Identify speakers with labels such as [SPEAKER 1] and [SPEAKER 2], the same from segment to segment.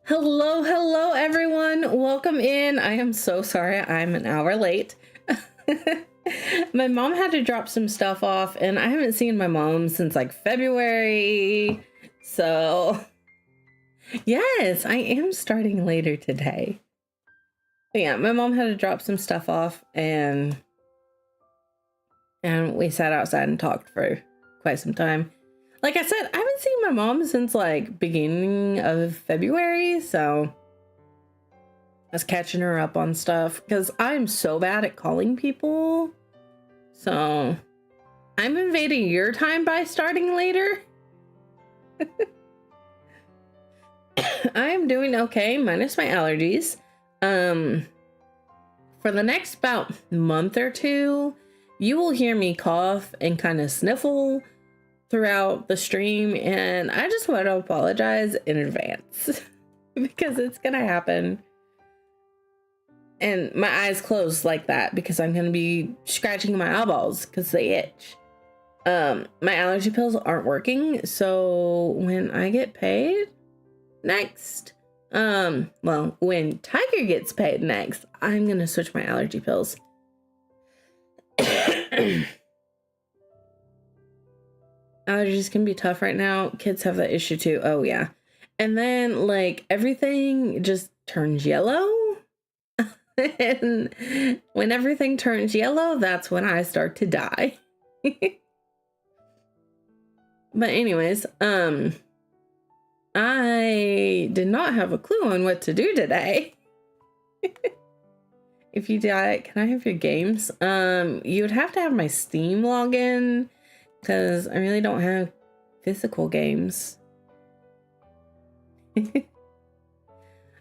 [SPEAKER 1] Hello, hello, everyone. Welcome in. I am so sorry I'm an hour late. My mom had to drop some stuff off, and I haven't seen my mom since like February. So, yes, I am starting later today. But yeah, my mom had to drop some stuff off, and we sat outside and talked for quite some time. Like I said, I haven't seen my mom since like beginning of February, so I was catching her up on stuff because I'm so bad at calling people. So I'm invading your time by starting later. I am doing okay, minus my allergies. For the next about month or two, you will hear me cough and kind of sniffle throughout the stream, and I just want to apologize in advance because it's gonna happen. And my eyes closed like that because I'm gonna be scratching my eyeballs because they itch. My allergy pills aren't working, so when I get paid next, well, when Tiger gets paid next, I'm gonna switch my allergy pills. Allergies can be tough right now. Kids have that issue too. Oh yeah. And then like everything just turns yellow. And when everything turns yellow, that's when I start to die. But anyways, I did not have a clue on what to do today. If you die, can I have your games? You would have to have my Steam login because I really don't have physical games.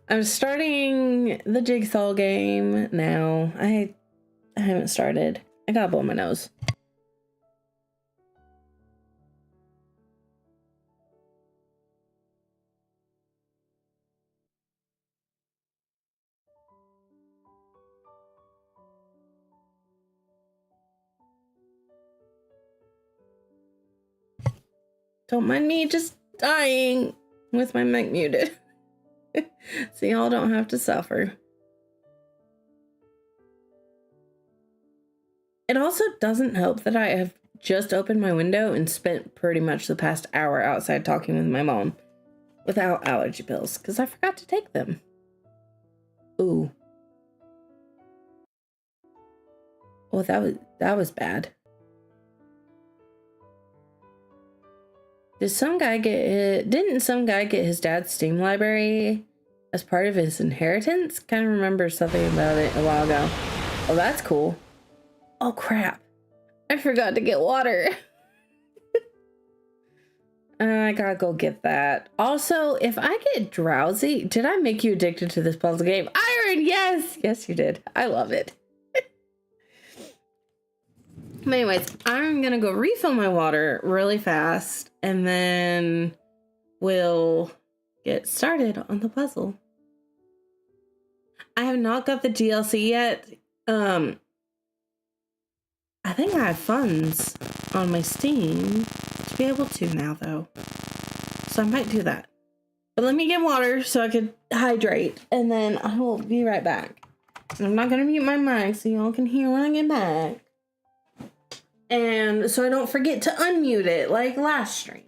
[SPEAKER 1] I'm starting the Jigsaw game now. I haven't started. I gotta blow my nose. Don't mind me just dying with my mic muted. So y'all don't have to suffer. It also doesn't help that I have just opened my window and spent pretty much the past hour outside talking with my mom without allergy pills because I forgot to take them. Ooh. Well, that was bad. Didn't some guy get his dad's Steam library as part of his inheritance? Kind of remember something about it a while ago. Oh, that's cool. Oh crap. I forgot to get water. I gotta go get that. Also, if I get drowsy, did I make you addicted to this puzzle game? Iron, yes! Yes, you did. I love it. But anyways, I'm gonna go refill my water really fast, and then we'll get started on the puzzle. I have not got the DLC yet. I think I have funds on my Steam to be able to now, though. So I might do that. But let me get water so I can hydrate, and then I will be right back. And I'm not gonna mute my mic so y'all can hear when I get back. And so I don't forget to unmute it like last stream.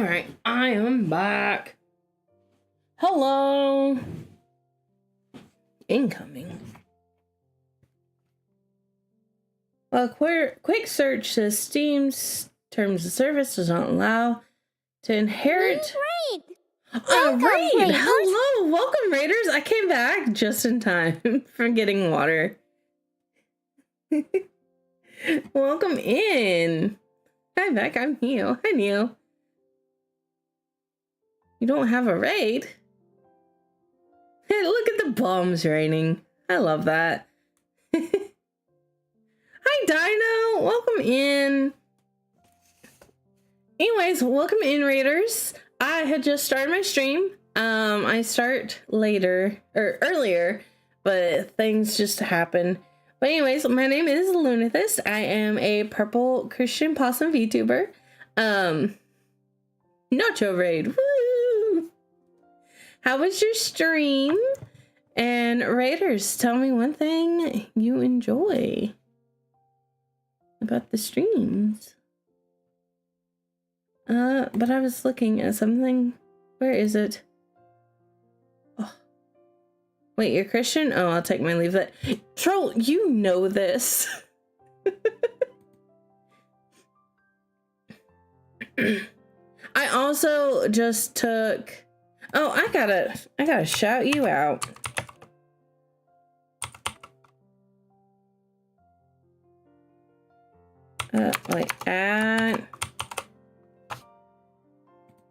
[SPEAKER 1] right, I am back. Hello. Incoming. Well, quick search says Steam's terms of service does not allow to inherit.
[SPEAKER 2] Welcome,
[SPEAKER 1] Raid!
[SPEAKER 2] Raiders.
[SPEAKER 1] Hello, welcome, Raiders. I came back just in time for getting water. Welcome in. Hi, Beck. I'm Neil. Hi, Neil. You don't have a raid? Hey, look at the bombs raining. I love that. Hi, Dino. Welcome in. Anyways, welcome in, Raiders. I had just started my stream. I start later or earlier, but things just happen. But anyways, my name is Lunethist. I am a purple Christian possum VTuber. Nacho Raid. Woo! How was your stream? And Raiders, tell me one thing you enjoy about the streams. But I was looking at something. Where is it? Oh. Wait, you're Christian? Oh, I'll take my leave that. Troll, you know this. I also just took... Oh, I gotta shout you out. Like that.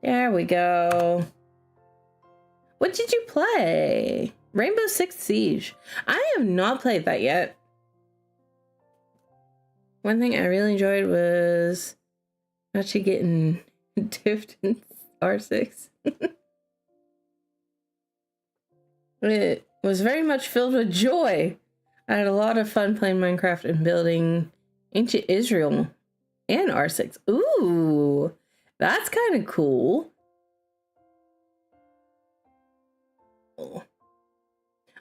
[SPEAKER 1] There we go. What did you play? Rainbow Six Siege. I have not played that yet. One thing I really enjoyed was actually getting dipped in R6. It was very much filled with joy. I had a lot of fun playing Minecraft and building ancient Israel and R6. Ooh, that's kind of cool.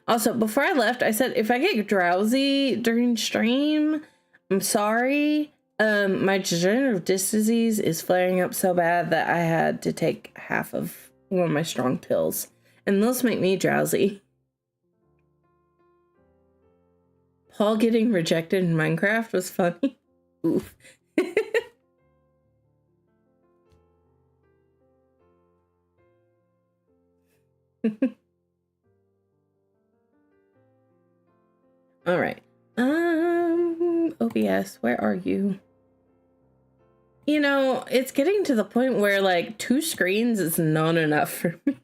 [SPEAKER 1] Also, before I left, I said if I get drowsy during stream, I'm sorry. My degenerative disc disease is flaring up so bad that I had to take half of one of my strong pills. And those make me drowsy. Paul getting rejected in Minecraft was funny. Oof. All right. OBS, where are you? You know, it's getting to the point where like 2 screens is not enough for me.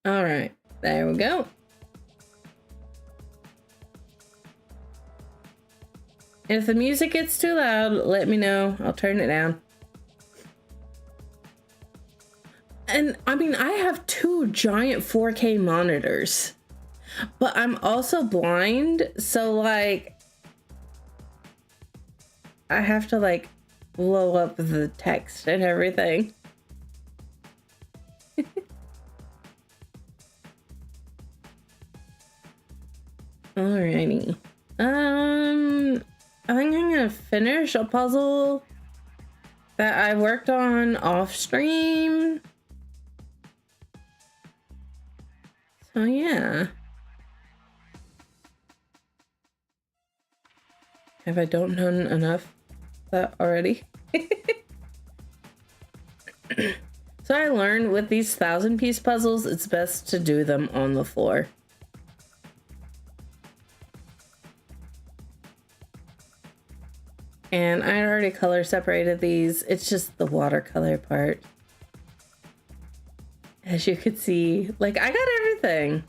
[SPEAKER 1] All right, there we go. And if the music gets too loud, let me know. I'll turn it down. And I mean, I have 2 giant 4K monitors, but I'm also blind. So like, I have to like blow up the text and everything. Alrighty. I think I'm gonna finish a puzzle that I worked on off stream. So yeah. Have I don't done enough of that already? So I learned with these 1,000-piece puzzles, it's best to do them on the floor. And I already color separated these. It's just the watercolor part. As you could see, like I got everything.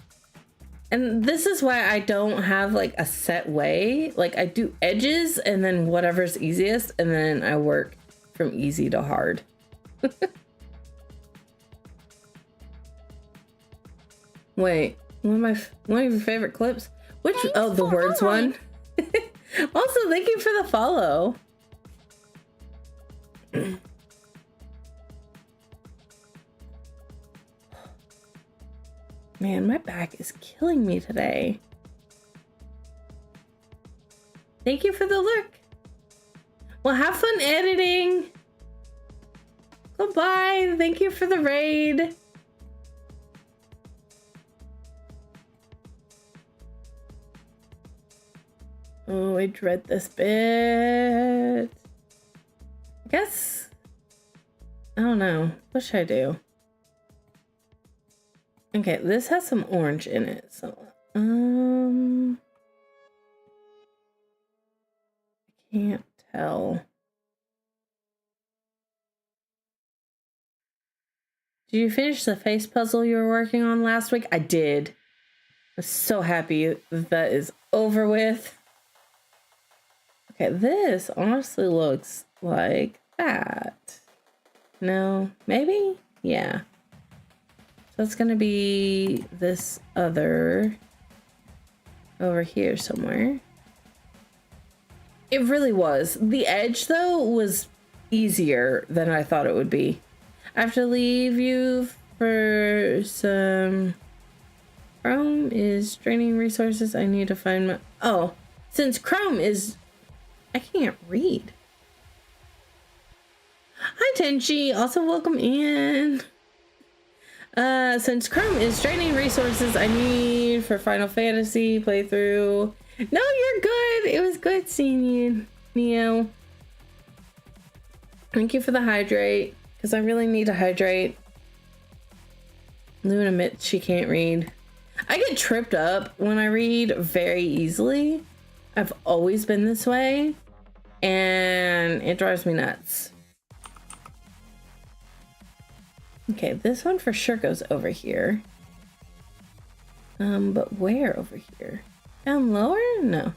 [SPEAKER 1] And this is why I don't have like a set way. Like I do edges and then whatever's easiest, and then I work from easy to hard. Wait, one of your favorite clips? Which?
[SPEAKER 2] Thanks
[SPEAKER 1] Oh, the
[SPEAKER 2] for
[SPEAKER 1] words
[SPEAKER 2] following.
[SPEAKER 1] one. Also, thank you for the follow. Man, my back is killing me today. Thank you for the look. Well, have fun editing. Goodbye. Thank you for the raid. Oh, I dread this bit. I guess. I don't know. What should I do? Okay, this has some orange in it, so I can't tell. Did you finish the face puzzle you were working on last week? I did. I'm so happy that is over with. Okay, this honestly looks like that. No, maybe? Yeah. So it's gonna be this other over here somewhere. It really was. The edge, though, was easier than I thought it would be. I have to leave you for some... Chrome is draining resources. I need to find my... Oh, since Chrome is... I can't read. Hi, Tenchi. Also, welcome in. Since Chrome is draining resources I need for Final Fantasy playthrough. No, you're good. It was good seeing you, Neo. Thank you for the hydrate, because I really need to hydrate. Luna admits she can't read. I get tripped up when I read very easily. I've always been this way, and it drives me nuts. Okay, this one for sure goes over here. But where over here? Down lower? No.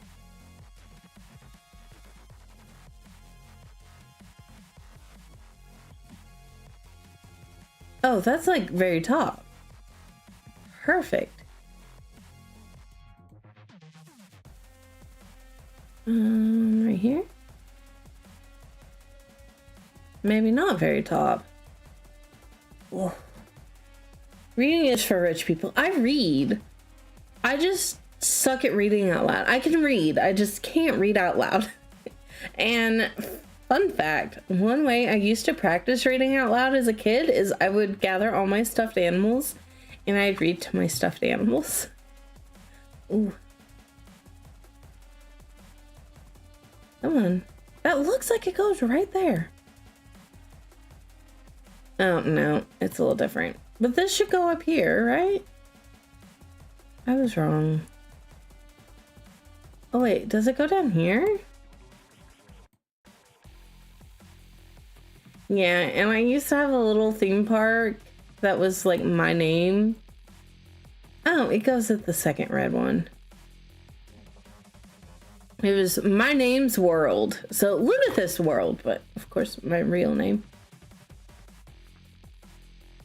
[SPEAKER 1] Oh, that's like very top. Perfect. Right here? Maybe not very top. Whoa. Reading is for rich people. I read. I just suck at reading out loud. I can read. I just can't read out loud. And fun fact, one way I used to practice reading out loud as a kid is I would gather all my stuffed animals and I'd read to my stuffed animals. Ooh. Come on. That looks like it goes right there. Oh, no. It's a little different. But this should go up here, right? I was wrong. Oh, wait. Does it go down here? Yeah, and I used to have a little theme park that was like my name. Oh, it goes at the second red one. It was My Name's World. So Lunethus World, but of course my real name.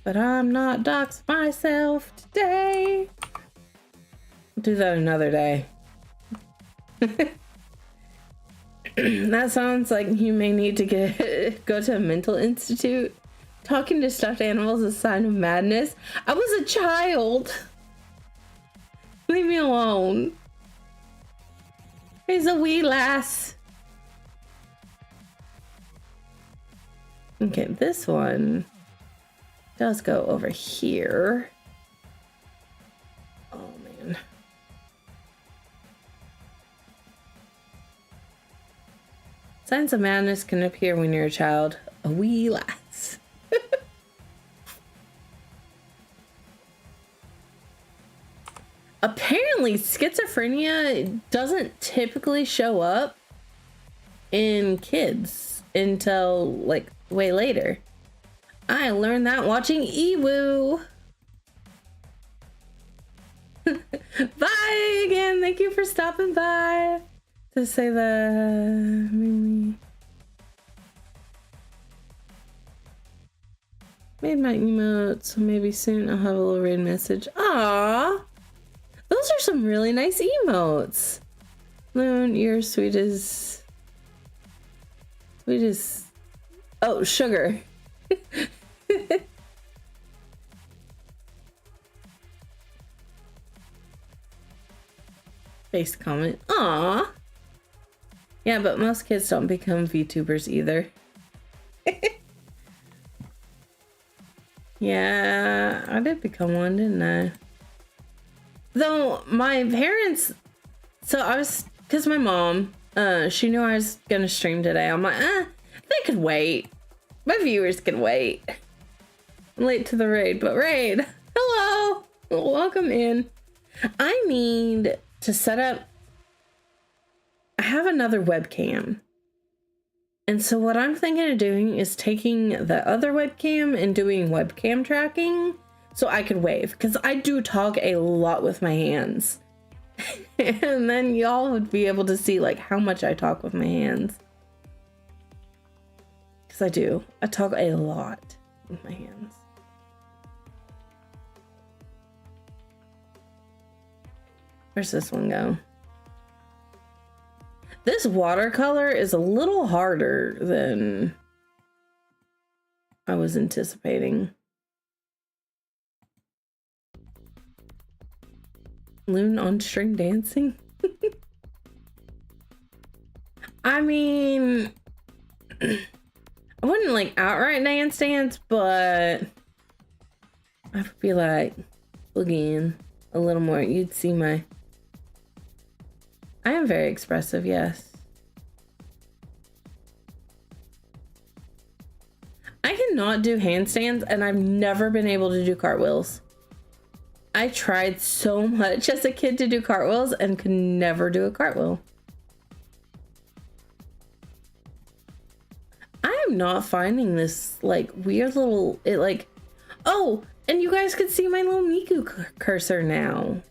[SPEAKER 1] But I'm not doxed myself today. I'll do that another day. That sounds like you may need to go to a mental institute. Talking to stuffed animals is a sign of madness. I was a child. Leave me alone. He's a wee lass. Okay, this one does go over here. Oh, man. Signs of madness can appear when you're a child. A wee lass. Apparently, schizophrenia doesn't typically show up in kids until, like, way later. I learned that watching Ewu. Bye again. Thank you for stopping by to say the made my emotes, so maybe soon I'll have a little raid message. Aww, those are some really nice emotes. Loon, you're sweet as oh, sugar. Face comment. Aww. Yeah, but most kids don't become VTubers either. Yeah, I did become one, didn't I? Though my parents, so I was, because my mom, she knew I was gonna stream today. I'm like, they could wait. My viewers can wait. I'm late to the raid, but raid, hello, welcome in. I need to set up, I have another webcam. And so what I'm thinking of doing is taking the other webcam and doing webcam tracking so I could wave, because I do talk a lot with my hands. And then y'all would be able to see like how much I talk with my hands. Because I do. I talk a lot with my hands. Where's this one go? This watercolor is a little harder than I was anticipating. Loon on string dancing? I mean, I wouldn't like outright dance, but I would be like, boogieing a little more. You'd see my... I am very expressive, yes. I cannot do handstands, and I've never been able to do cartwheels. I tried so much as a kid to do cartwheels and could never do a cartwheel. I am not finding this like weird little, it like, oh, and you guys could see my little Miku cursor now.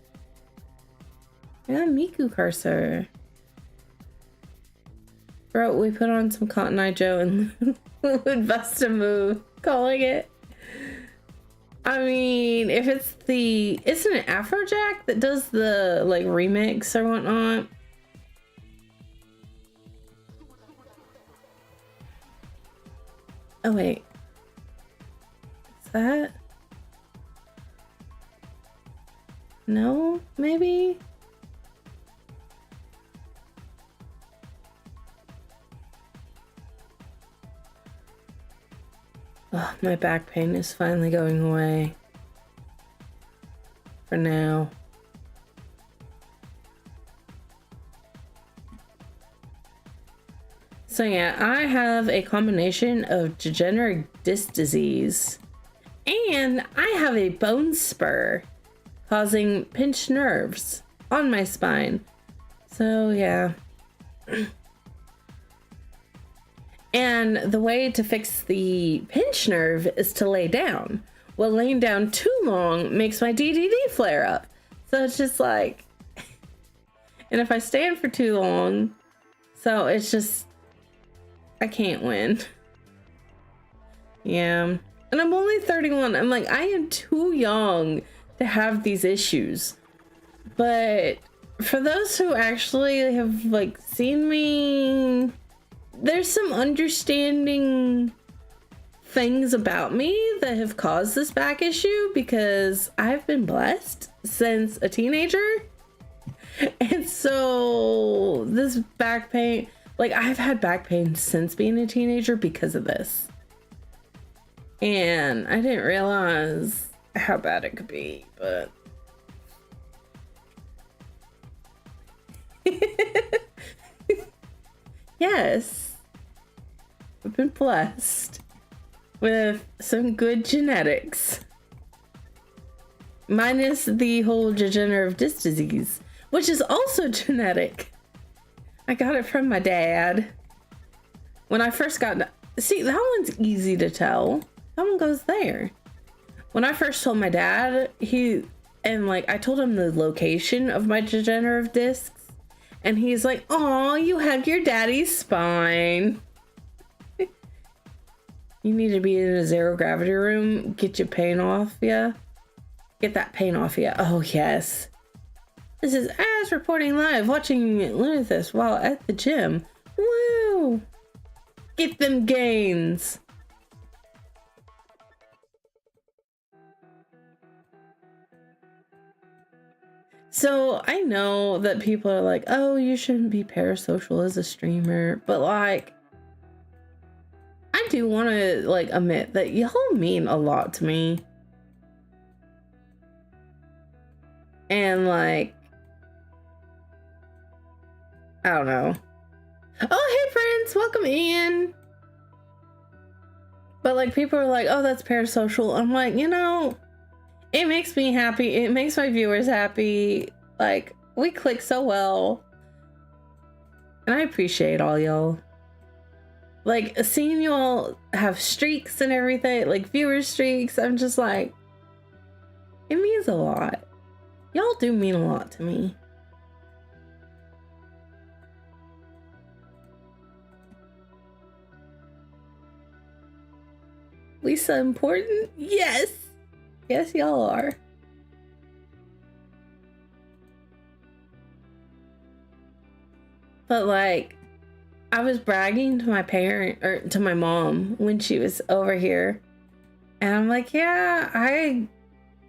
[SPEAKER 1] Yeah, Miku cursor. Bro, we put on some Cotton Eye Joe and would bust a move, calling it. I mean, if it's the, isn't it Afrojack that does the like remix or whatnot? Oh wait, is that? No, maybe? Oh, my back pain is finally going away. For now. So yeah, I have a combination of degenerative disc disease and I have a bone spur causing pinched nerves on my spine. So yeah. And the way to fix the pinch nerve is to lay down. Well, laying down too long makes my DDD flare up. So it's just like, and if I stand for too long, so it's just, I can't win. Yeah. And I'm only 31. I'm like, I am too young to have these issues. But for those who actually have like seen me, there's some understanding things about me that have caused this back issue because I've been blessed since a teenager. And so this back pain, like I've had back pain since being a teenager because of this. And I didn't realize how bad it could be, but yes, I've been blessed with some good genetics. Minus the whole degenerative disc disease, which is also genetic. I got it from my dad. When I first got, see, that one's easy to tell. That one goes there. When I first told my dad, I told him the location of my degenerative discs. And he's like, "Aw, you have your daddy's spine." You need to be in a zero gravity room. Get your pain off, yeah? Get that pain off, yeah. Oh, yes. This is Az reporting live, watching Lunathus while at the gym. Woo! Get them gains. So I know that people are like, oh, you shouldn't be parasocial as a streamer, but like, I do want to like admit that y'all mean a lot to me. And like, I don't know. Oh, hey, Prince, welcome in. But like, people are like, oh, that's parasocial. I'm like, you know, it makes me happy. It makes my viewers happy. Like, we click so well. And I appreciate all y'all. Like, seeing y'all have streaks and everything, like viewer streaks, I'm just like, it means a lot. Y'all do mean a lot to me. Lisa important? Yes! Yes, y'all are. But like, I was bragging to my parent, or to my mom, when she was over here. And I'm like, yeah,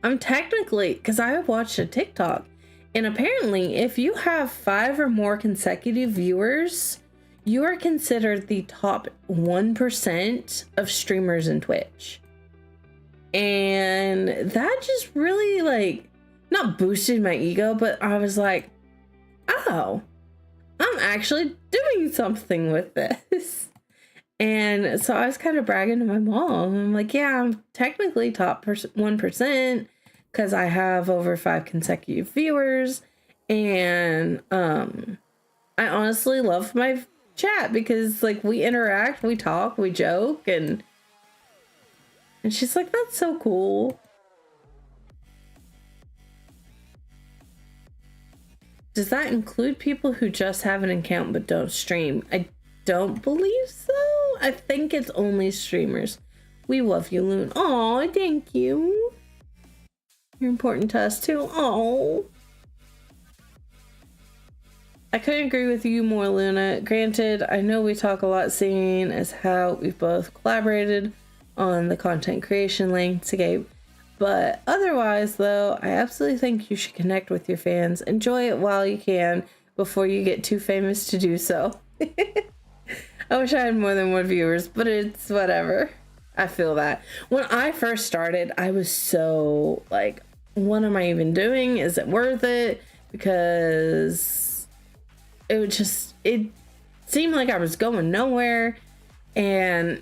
[SPEAKER 1] I'm technically, because I watched a TikTok. And apparently, if you have 5 or more consecutive viewers, you are considered the top 1% of streamers in Twitch. And that just really, like, not boosted my ego, but I was like, oh, I'm actually doing something with this. And so I was kind of bragging to my mom. I'm like, yeah, I'm technically top 1% because I have over 5 consecutive viewers. And I honestly love my chat because like we interact, we talk, we joke, and she's like, that's so cool. Does that include people who just have an account but don't stream? I don't believe so. I think it's only streamers. We love you, Loon. Oh, thank you. You're important to us too. Oh. I couldn't agree with you more, Luna. Granted, I know we talk a lot, seeing as how we've both collaborated on the content creation landscape. But otherwise, though, I absolutely think you should connect with your fans. Enjoy it while you can before you get too famous to do so. I wish I had more than 1 viewers, but it's whatever. I feel that. When I first started, I was so like, what am I even doing? Is it worth it? Because it seemed like I was going nowhere. And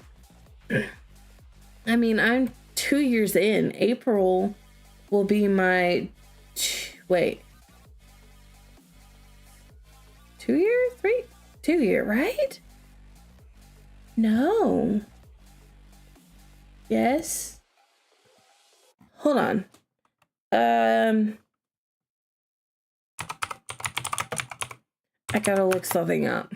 [SPEAKER 1] I mean, I'm 2 years in. April will be my 2 year? 2 year, right? No. Yes. Hold on. I gotta look something up.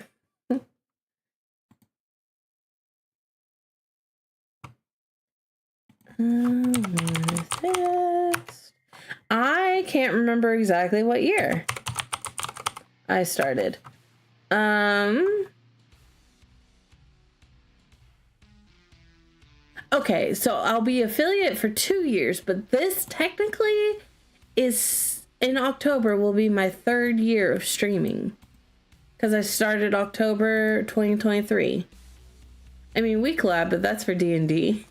[SPEAKER 1] I can't remember exactly what year I started. Okay, so I'll be affiliate for 2 years, but this technically is in October will be my 3rd year of streaming. Because I started October 2023. I mean, we collab, but that's for D&D.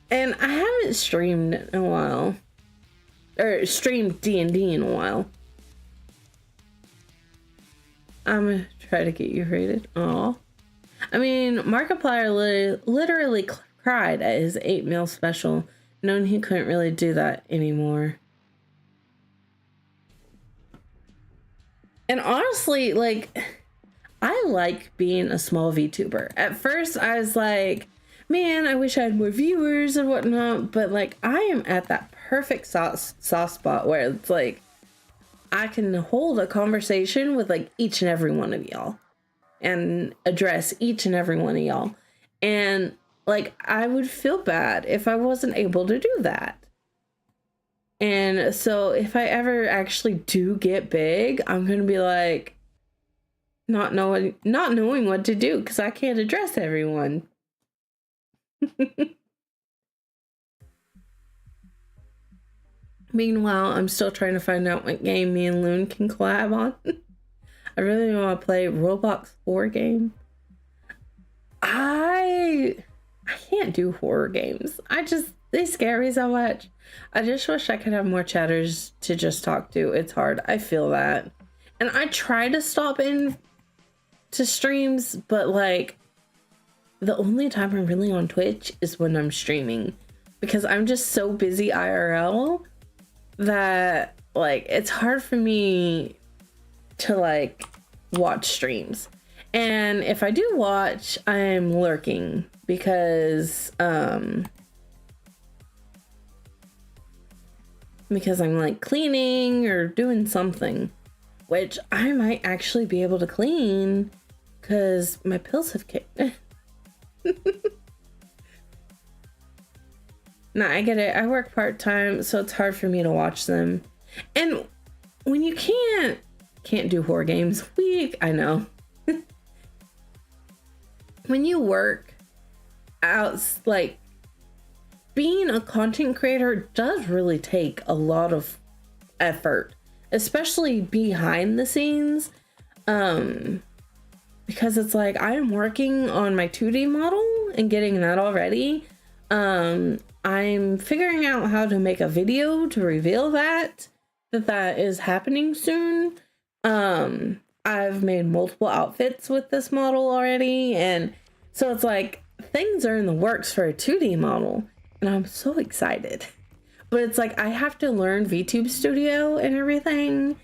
[SPEAKER 1] And I haven't streamed in a while. Or streamed D&D in a while. I'm gonna try to get you rated. Aw. I mean, Markiplier literally cried at his 8 mil special, knowing he couldn't really do that anymore. And honestly, like, I like being a small VTuber. At first, I was like, man, I wish I had more viewers and whatnot. But, like, I am at that perfect soft spot where it's like, I can hold a conversation with, like, each and every one of y'all. And address each and every one of y'all. And, like, I would feel bad if I wasn't able to do that. And so if I ever actually do get big, I'm going to be like, not knowing what to do because I can't address everyone. Meanwhile, I'm still trying to find out what game me and Loon can collab on. I really want to play Roblox horror game. I can't do horror games. They scare me so much. I just wish I could have more chatters to just talk to. It's hard. I feel that. And I try to stop in to streams, but like the only time I'm really on Twitch is when I'm streaming, because I'm just so busy IRL that like it's hard for me to like watch streams. And if I do watch, I'm lurking because I'm like cleaning or doing something, which I might actually be able to clean because my pills have kicked. No, I get it. I work part-time, so it's hard for me to watch them. And when you can't do horror games, I know. When you work out, like being a content creator does really take a lot of effort, especially behind the scenes. Because it's like I'm working on my 2D model and getting that all ready. I'm figuring out how to make a video to reveal that is happening soon. I've made multiple outfits with this model already, and so it's like things are in the works for a 2D model, and I'm so excited. But it's like I have to learn VTube Studio and everything,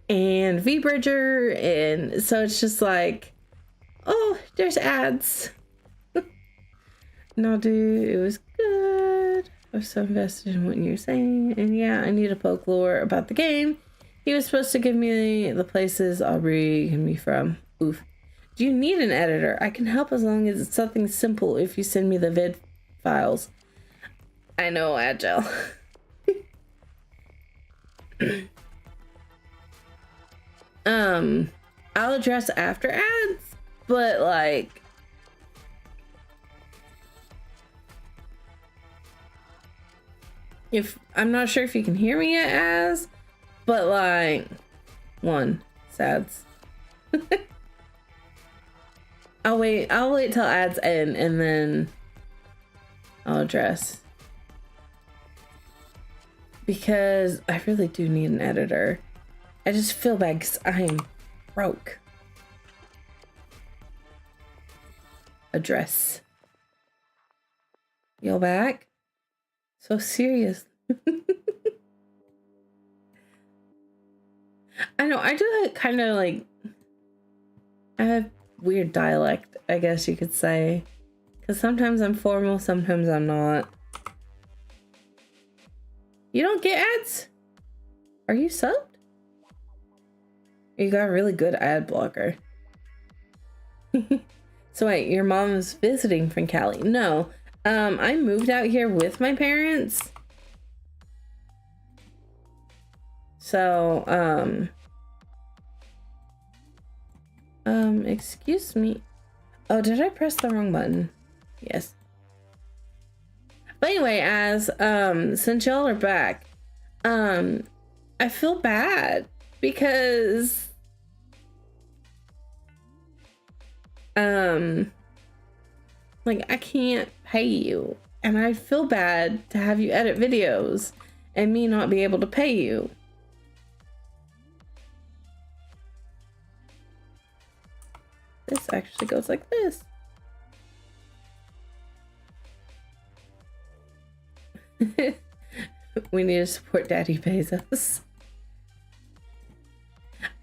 [SPEAKER 1] and VBridger, and so it's just like, oh, there's ads. No, dude, it was good. I was so invested in what you're saying, and yeah, I need a poke lore about the game. He was supposed to give me the places Aubrey can be from. Oof. Do you need an editor? I can help as long as it's something simple if you send me the vid files. I know, Agile. I'll address after ads, but like if I'm not sure if you can hear me yet, as but like sads. I'll wait till ads end and then I'll address, because I really do need an editor. I just feel bad because I'm broke. Address. You're back? So serious. I know, I do kind of like, I have weird dialect, I guess you could say. Because sometimes I'm formal, sometimes I'm not. You don't get ads? Are you subbed? You got a really good ad blocker. So wait, your mom's visiting from Cali? No, I moved out here with my parents. So, excuse me. Oh, did I press the wrong button? Yes. But anyway, as, since y'all are back, I feel bad because, like, I can't pay you, and I feel bad to have you edit videos and me not be able to pay you. This actually goes like this. We need to support Daddy Bezos.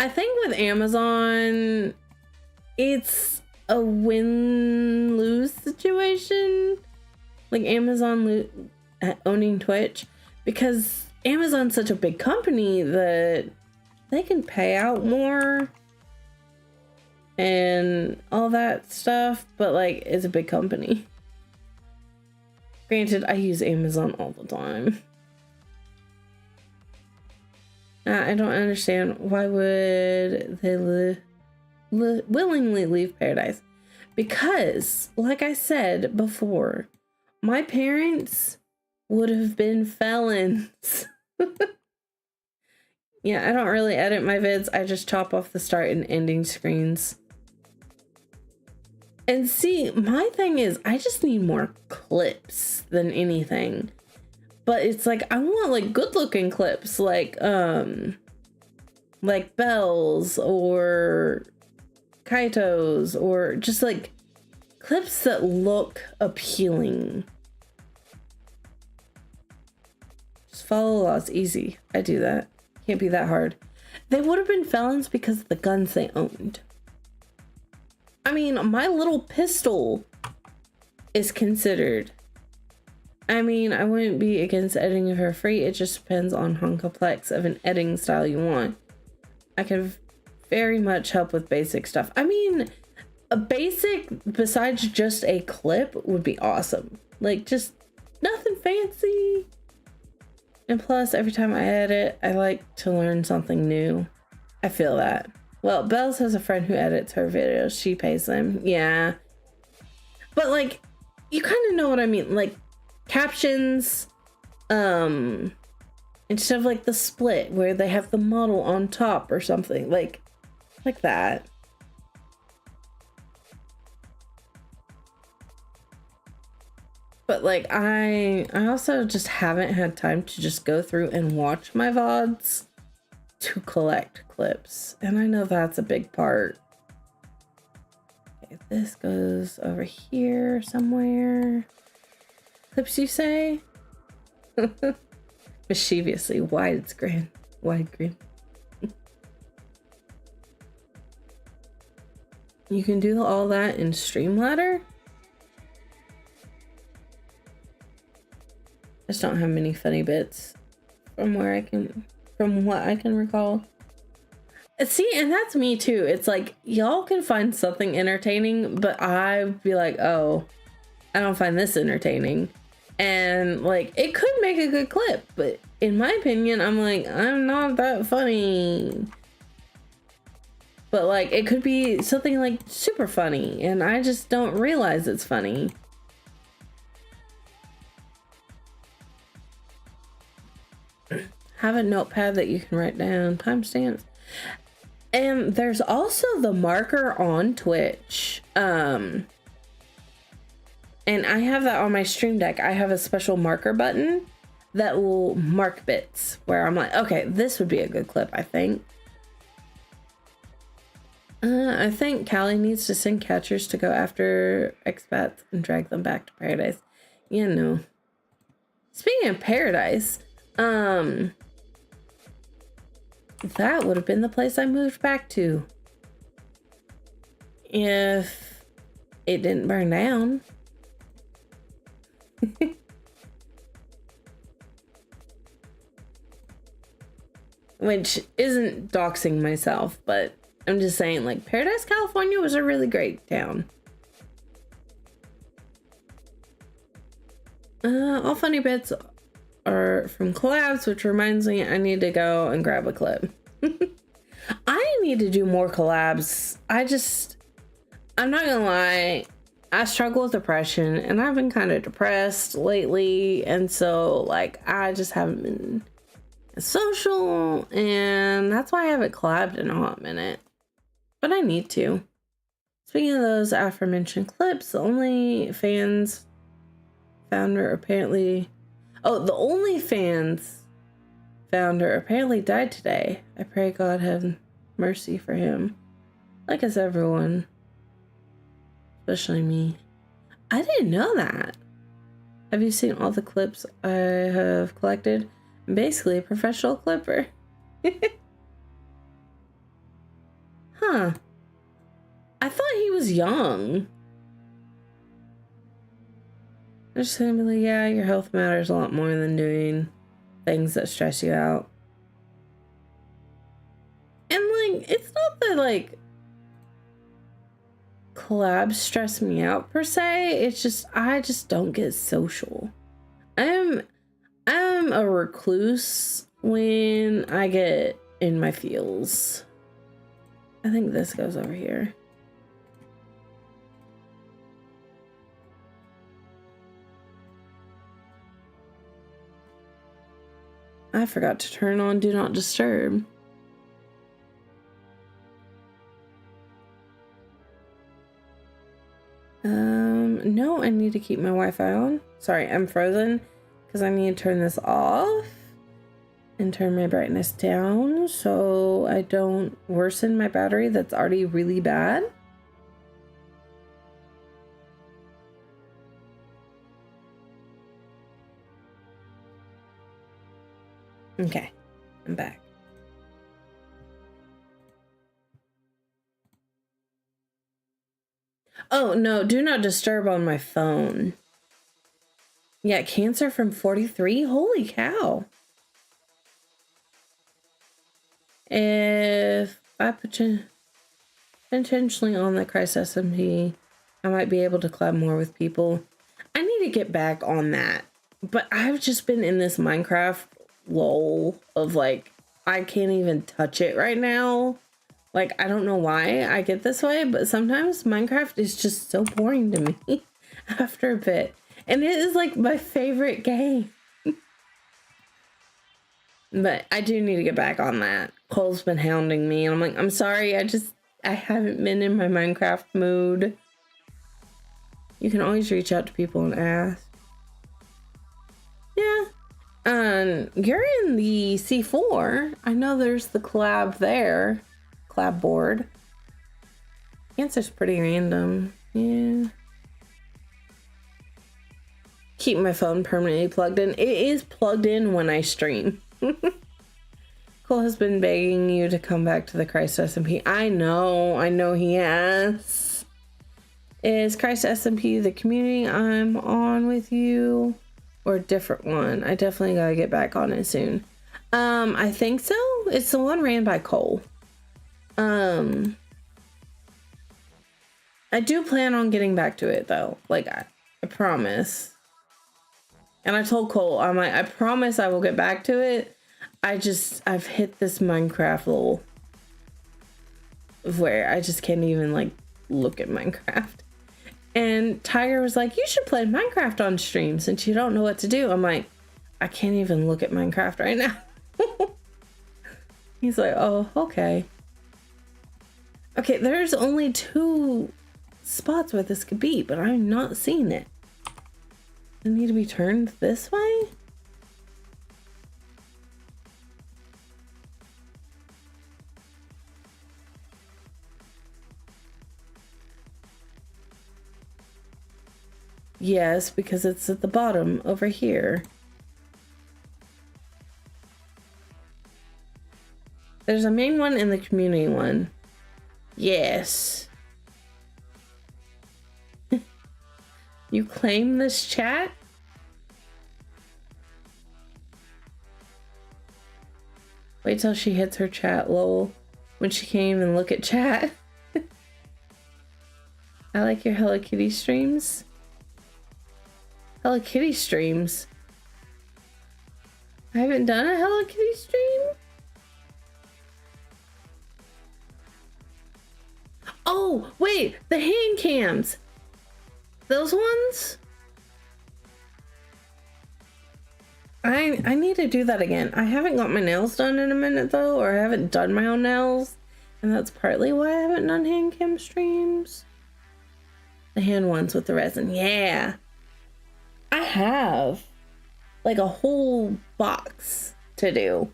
[SPEAKER 1] I think with Amazon, it's a win-lose situation. Like Amazon owning Twitch, because Amazon's such a big company that they can pay out more and all that stuff, but like it's a big company. Granted, I use Amazon all the time. I don't understand, why would they willingly leave paradise? Because, like I said before, my parents would have been felons. Yeah, I don't really edit my vids. I just chop off the start and ending screens. And see, my thing is, I just need more clips than anything. But it's like, I want like good looking clips, like Bells or Kaitos, or just like clips that look appealing. Just follow the laws, easy. I do that. Can't be that hard. They would have been felons because of the guns they owned. I mean, my little pistol is considered. I mean, I wouldn't be against editing for free. It just depends on how complex of an editing style you want. I could very much help with basic stuff. I mean, a basic besides just a clip would be awesome. Like, just nothing fancy. And plus, every time I edit, I like to learn something new. I feel that. Well, Bells has a friend who edits her videos. She pays them. Yeah. But like, you kind of know what I mean. Like, captions, instead of like the split where they have the model on top or something. Like that. But like, I also just haven't had time to just go through and watch my VODs to collect clips, and I know that's a big part. Okay, this goes over here somewhere. Clips, you say? Mischievously wide grin. You can do all that in Streamladder? I just don't have many funny bits from what I can recall. See, and that's me too. It's like, y'all can find something entertaining, but I'd be like, oh, I don't find this entertaining. And like, it could make a good clip, but in my opinion, I'm like, I'm not that funny. But like, it could be something like super funny, and I just don't realize it's funny. Have a notepad that you can write down timestamps. And there's also the marker on Twitch. And I have that on my Stream Deck. I have a special marker button that will mark bits where I'm like, okay, this would be a good clip, I think. I think Callie needs to send catchers to go after expats and drag them back to paradise. Yeah, no. Speaking of paradise, that would have been the place I moved back to if it didn't burn down. Which isn't doxing myself, but I'm just saying, like, Paradise, California was a really great town. All funny bits are from collabs, which reminds me I need to go and grab a clip. I need to do more collabs. I'm not gonna lie, I struggle with depression, and I've been kind of depressed lately, and so like I just haven't been social, and that's why I haven't collabed in a hot minute. But I need to. Speaking of those aforementioned clips, the OnlyFans founder apparently died today. I pray God have mercy for him. Like us, everyone. Especially me. I didn't know that. Have you seen all the clips I have collected? I'm basically a professional clipper. Huh. I thought he was young. I'm just gonna be like, yeah, your health matters a lot more than doing things that stress you out. And like, it's not that like collabs stress me out per se. It's just I just don't get social. I'm a recluse when I get in my feels. I think this goes over here. I forgot to turn on Do Not Disturb. No, I need to keep my Wi-Fi on. Sorry, I'm frozen because I need to turn this off and turn my brightness down so I don't worsen my battery that's already really bad. Okay, I'm back. Oh, no, do not disturb on my phone. Yeah, cancer from 43? Holy cow. If I put intentionally on the Christ SMP, I might be able to collab more with people. I need to get back on that. But I've just been in this Minecraft lull of like, I can't even touch it right now. Like, I don't know why I get this way, but sometimes Minecraft is just so boring to me after a bit. And it is like my favorite game. But I do need to get back on that. Cole's been hounding me, and I'm like, I'm sorry, I haven't been in my Minecraft mood. You can always reach out to people and ask. Yeah. You're in the C4. I know there's the collab there. Collab board. Answer's pretty random. Yeah. Keep my phone permanently plugged in. It is plugged in when I stream. Cole has been begging you to come back to the Christ SMP. I know he has. Is Christ SMP the community I'm on with you or a different one? I definitely gotta get back on it soon. I think so. It's the one ran by Cole. I do plan on getting back to it though. Like I promise. And I told Cole, I'm like, I promise I will get back to it. I've hit this Minecraft lull where I just can't even like look at Minecraft. And Tiger was like, you should play Minecraft on stream since you don't know what to do. I'm like, I can't even look at Minecraft right now. He's like, oh, okay. Okay, there's only 2 spots where this could be, but I'm not seeing it. I need to be turned this way? Yes, because it's at the bottom over here. There's a main one and the community one. Yes. You claim this chat? Wait till she hits her chat, lol. When she can't even look at chat. I like your Hello Kitty streams. Hello Kitty streams? I haven't done a Hello Kitty stream? Oh, wait, the hand cams. Those ones? I need to do that again. I haven't got my nails done in a minute though, or I haven't done my own nails. And that's partly why I haven't done hand cam streams. The hand ones with the resin. Yeah. I have like a whole box to do.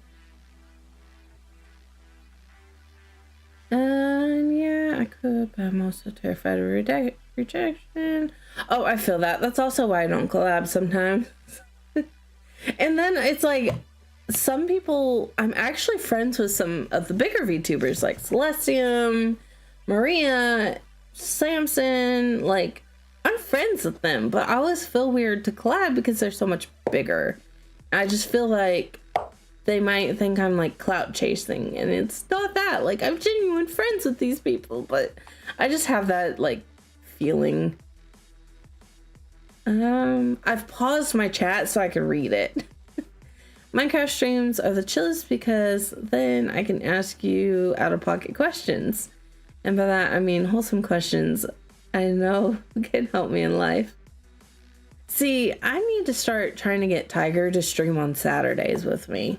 [SPEAKER 1] Yeah, I could, but I'm also terrified of rejection. Oh, I feel that. That's also why I don't collab sometimes. And then it's like, some people, I'm actually friends with some of the bigger VTubers like Celestium, Maria, Samson. Like, I'm friends with them, but I always feel weird to collab because they're so much bigger. I just feel like they might think I'm like clout chasing, and it's not that. Like, I'm genuine friends with these people, but I just have that like feeling. I've paused my chat so I can read it. Minecraft streams are the chillest because then I can ask you out-of-pocket questions. And by that, I mean wholesome questions I know can help me in life. See, I need to start trying to get Tiger to stream on Saturdays with me.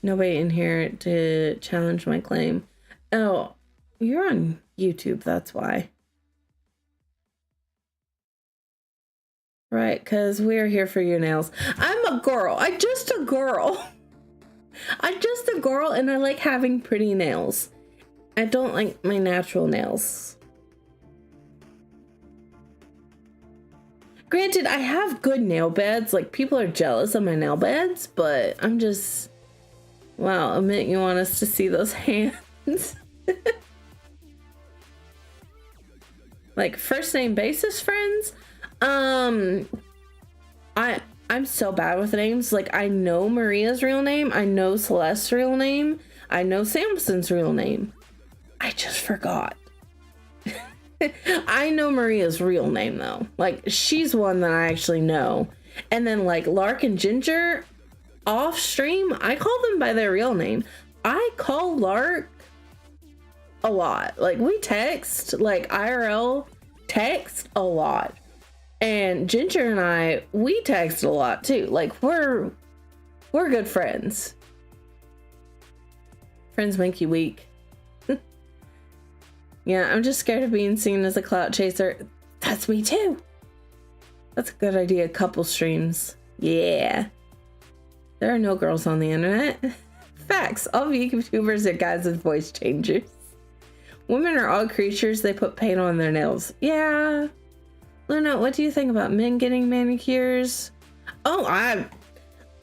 [SPEAKER 1] Nobody in here to challenge my claim. Oh, you're on YouTube, that's why. Right, because we're here for your nails. I'm a girl. I'm just a girl. I'm just a girl and I like having pretty nails. I don't like my natural nails. Granted, I have good nail beds. Like, people are jealous of my nail beds, but I'm just... Wow, a minute you want us to see those hands. Like, first name basis friends? I'm so bad with names. Like, I know Maria's real name. I know Celeste's real name. I know Samson's real name. I just forgot. I know Maria's real name, though. Like, she's one that I actually know. And then, like, Lark and Ginger, off stream, I call them by their real name. I call Lark a lot. Like, we text, like, IRL text a lot. And Ginger and I, we text a lot too. Like, we're good friends. Friends make you weak. Yeah, I'm just scared of being seen as a clout chaser. That's me too. That's a good idea. Couple streams. Yeah. There are no girls on the internet. Facts. All VTubers are guys with voice changers. Women are all creatures. They put paint on their nails. Yeah. Luna, what do you think about men getting manicures? Oh,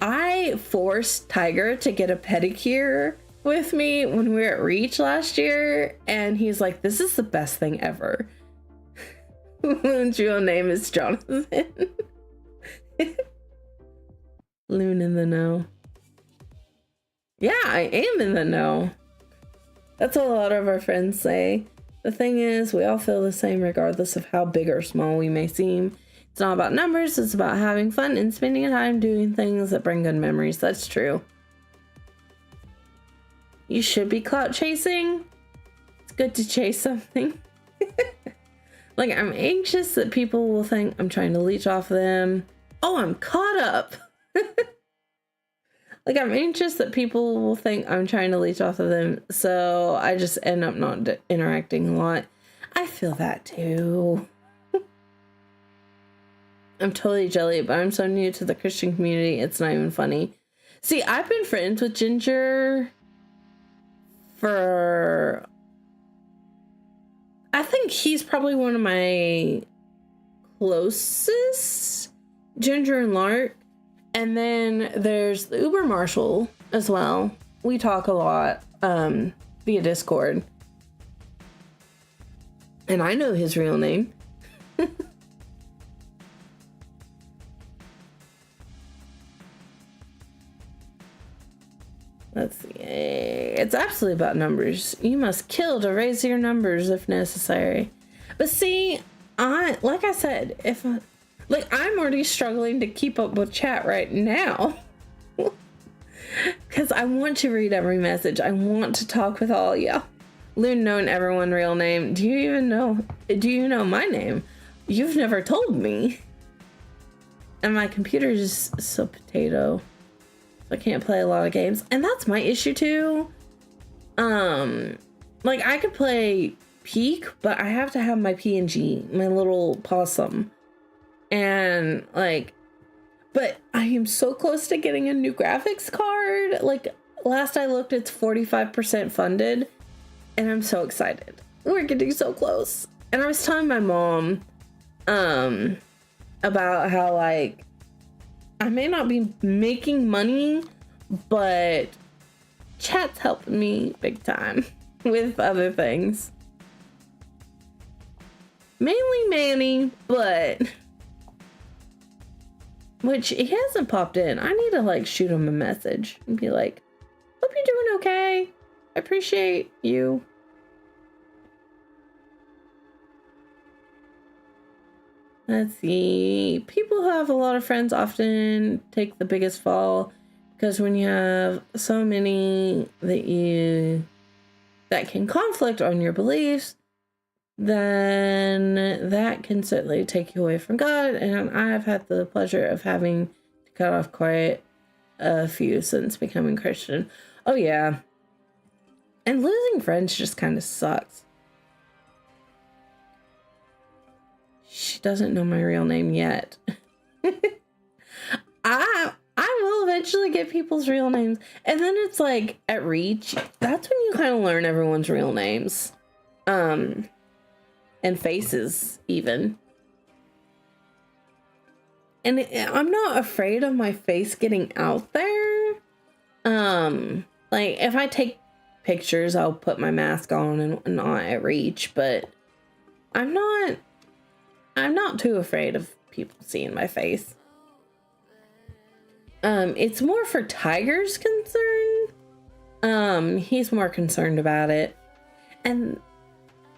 [SPEAKER 1] I forced Tiger to get a pedicure with me when we were at Reach last year, and he's like, this is the best thing ever. Loon's real name is Jonathan. Loon in the know. Yeah, I am in the know. That's what a lot of our friends say. The thing is, we all feel the same regardless of how big or small we may seem. It's not about numbers, it's about having fun and spending time doing things that bring good memories. That's true. You should be clout chasing. It's good to chase something. Like, I'm anxious that people will think I'm trying to leech off of them. Oh, I'm caught up. Like, I'm anxious that people will think I'm trying to leech off of them, so I just end up not interacting a lot. I feel that too. I'm totally jelly, but I'm so new to the Christian community, it's not even funny. See, I've been friends with Ginger for... I think he's probably one of my closest. Ginger and Lark. And then there's the Uber Marshal as well. We talk a lot via Discord. And I know his real name. Let's see. It's absolutely about numbers. You must kill to raise your numbers if necessary. But see, like I said, I'm already struggling to keep up with chat right now. Because I want to read every message. I want to talk with all y'all. Loon known everyone real name. Do you know my name? You've never told me. And my computer is so potato. I can't play a lot of games. And that's my issue too. Like, I could play Peak, but I have to have my PNG, my little possum. And like, but I am so close to getting a new graphics card. Like, last I looked, it's 45% funded, and I'm so excited. We're getting so close. And I was telling my mom about how, like, I may not be making money, but chat's helping me big time with other things. Mainly Manny, but which he hasn't popped in. I need to like shoot him a message and be like, hope you're doing okay. I appreciate you. Let's see. People who have a lot of friends often take the biggest fall because when you have so many that can conflict on your beliefs, then that can certainly take you away from God. And I've had the pleasure of having to cut off quite a few since becoming Christian. Oh yeah. And losing friends just kind of sucks. She doesn't know my real name yet. I will eventually get people's real names. And then it's like at Reach, that's when you kind of learn everyone's real names. And faces even. And I'm not afraid of my face getting out there. Like if I take pictures, I'll put my mask on and not at Reach, but I'm not too afraid of people seeing my face. It's more for Tiger's concern. He's more concerned about it. And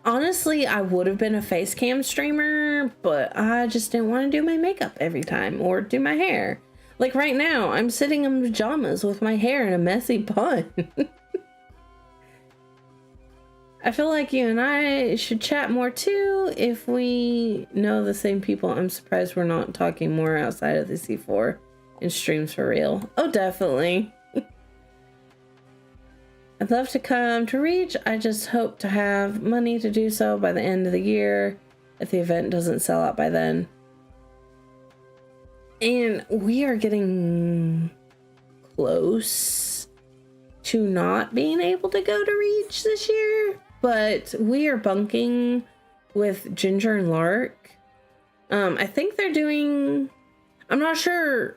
[SPEAKER 1] honestly, I would have been a face cam streamer, but I just didn't want to do my makeup every time or do my hair. Like right now, I'm sitting in pajamas with my hair in a messy bun. I feel like you and I should chat more too if we know the same people. I'm surprised we're not talking more outside of the C4 and streams for real. Oh, definitely. I'd love to come to Reach. I just hope to have money to do so by the end of the year if the event doesn't sell out by then. And we are getting close to not being able to go to Reach this year, but we are bunking with Ginger and Lark. I think they're doing, I'm not sure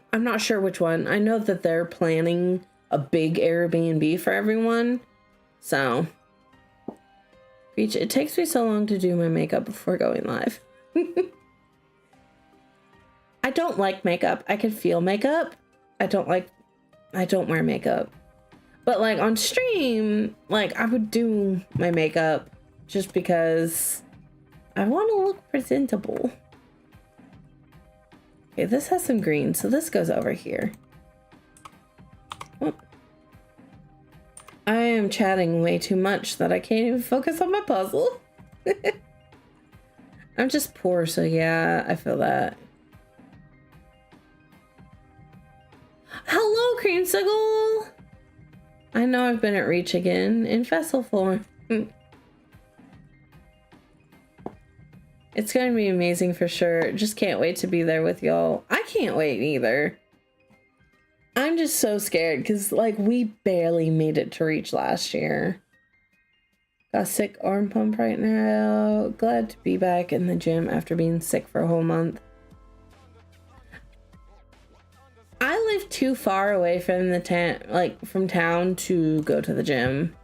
[SPEAKER 1] which one. I know that they're planning a big Airbnb for everyone. So, Reach, it takes me so long to do my makeup before going live. I don't like makeup. I can feel makeup. I don't wear makeup. But like on stream, like I would do my makeup just because I want to look presentable. Okay, this has some green, so this goes over here. Oh. I am chatting way too much that I can't even focus on my puzzle. I'm just poor, so yeah, I feel that. Hello, Creamsicle! I know I've been at Reach again in Vessel form. It's going to be amazing for sure. Just can't wait to be there with y'all. I can't wait either. I'm just so scared because, like, we barely made it to Reach last year. Got a sick arm pump right now. Glad to be back in the gym after being sick for a whole month. I live too far away from the from town to go to the gym,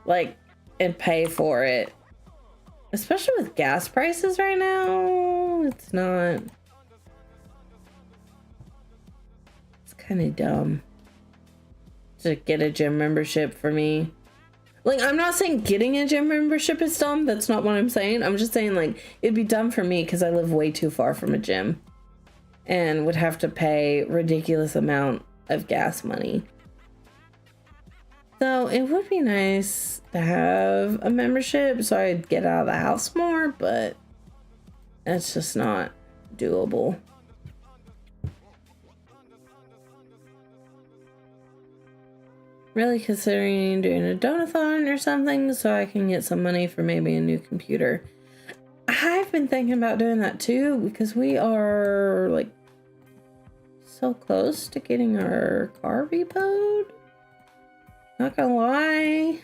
[SPEAKER 1] like, and pay for it. Especially with gas prices right now, it's not. It's kind of dumb to get a gym membership for me. Like, I'm not saying getting a gym membership is dumb. That's not what I'm saying. I'm just saying, like, it'd be dumb for me because I live way too far from a gym. And would have to pay ridiculous amount of gas money. So it would be nice to have a membership so I'd get out of the house more, but that's just not doable. Really considering doing a donathon or something so I can get some money for maybe a new computer. I've been thinking about doing that too because we are like so close to getting our car repoed. Not gonna lie.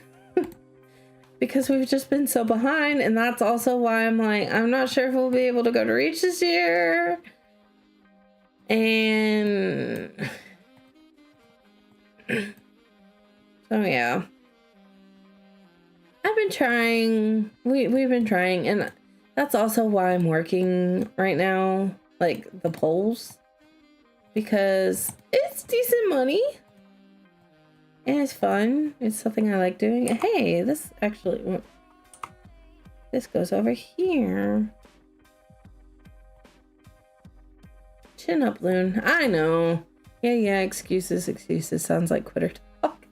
[SPEAKER 1] Because we've just been so behind, and that's also why I'm like, I'm not sure if we'll be able to go to Reach this year. And so yeah. I've been trying. We've been trying, and that's also why I'm working right now, like the polls, because it's decent money and it's fun. It's something I like doing. Hey, this goes over here. Chin up, Loon. I know. Yeah, excuses. Sounds like quitter talk.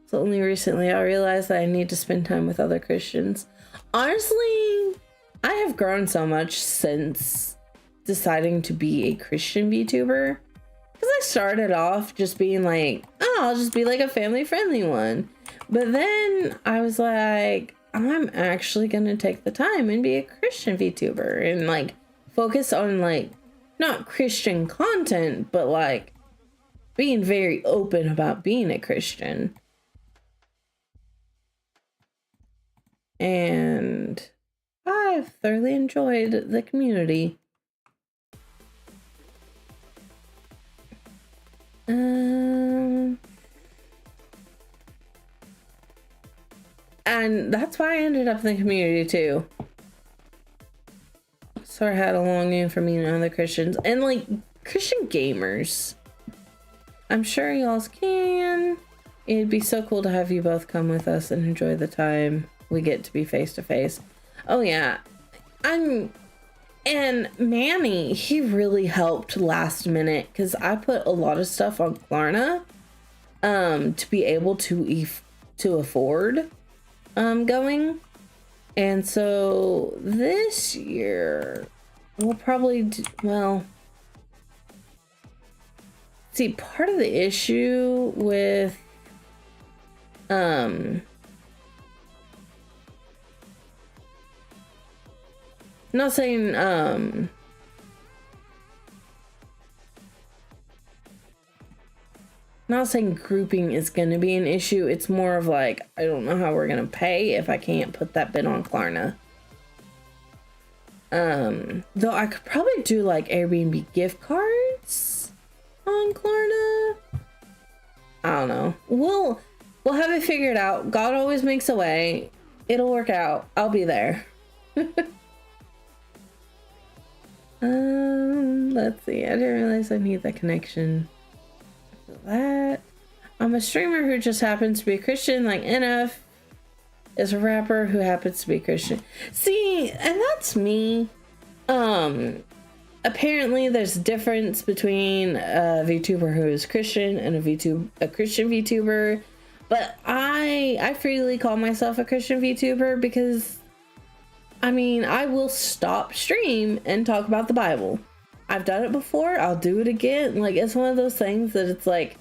[SPEAKER 1] So only recently I realized that I need to spend time with other Christians. Honestly, I have grown so much since deciding to be a Christian VTuber. Because I started off just being like, oh, I'll just be like a family-friendly one. But then I was like, I'm actually going to take the time and be a Christian VTuber and like focus on like not Christian content, but like being very open about being a Christian. And I've thoroughly enjoyed the community. And that's why I ended up in the community too. So I had a longing for meeting other Christians and like Christian gamers. I'm sure y'all can. It'd be so cool to have you both come with us and enjoy the time we get to be face to face. Oh yeah. And Manny, he really helped last minute because I put a lot of stuff on Klarna to be able to afford going. And so this year we'll probably see, part of the issue with not saying grouping is going to be an issue. It's more of like, I don't know how we're going to pay if I can't put that bit on Klarna. Though I could probably do like Airbnb gift cards on Klarna. I don't know. We'll have it figured out. God always makes a way. It'll work out. I'll be there. Let's see. I didn't realize I need that connection. That I'm a streamer who just happens to be a Christian, like NF is a rapper who happens to be a Christian. See, and that's me. Apparently there's a difference between a VTuber who is Christian and a Christian VTuber, but I freely call myself a Christian VTuber because I mean, I will stop stream and talk about the Bible. I've done it before. I'll do it again. Like, it's one of those things that it's like,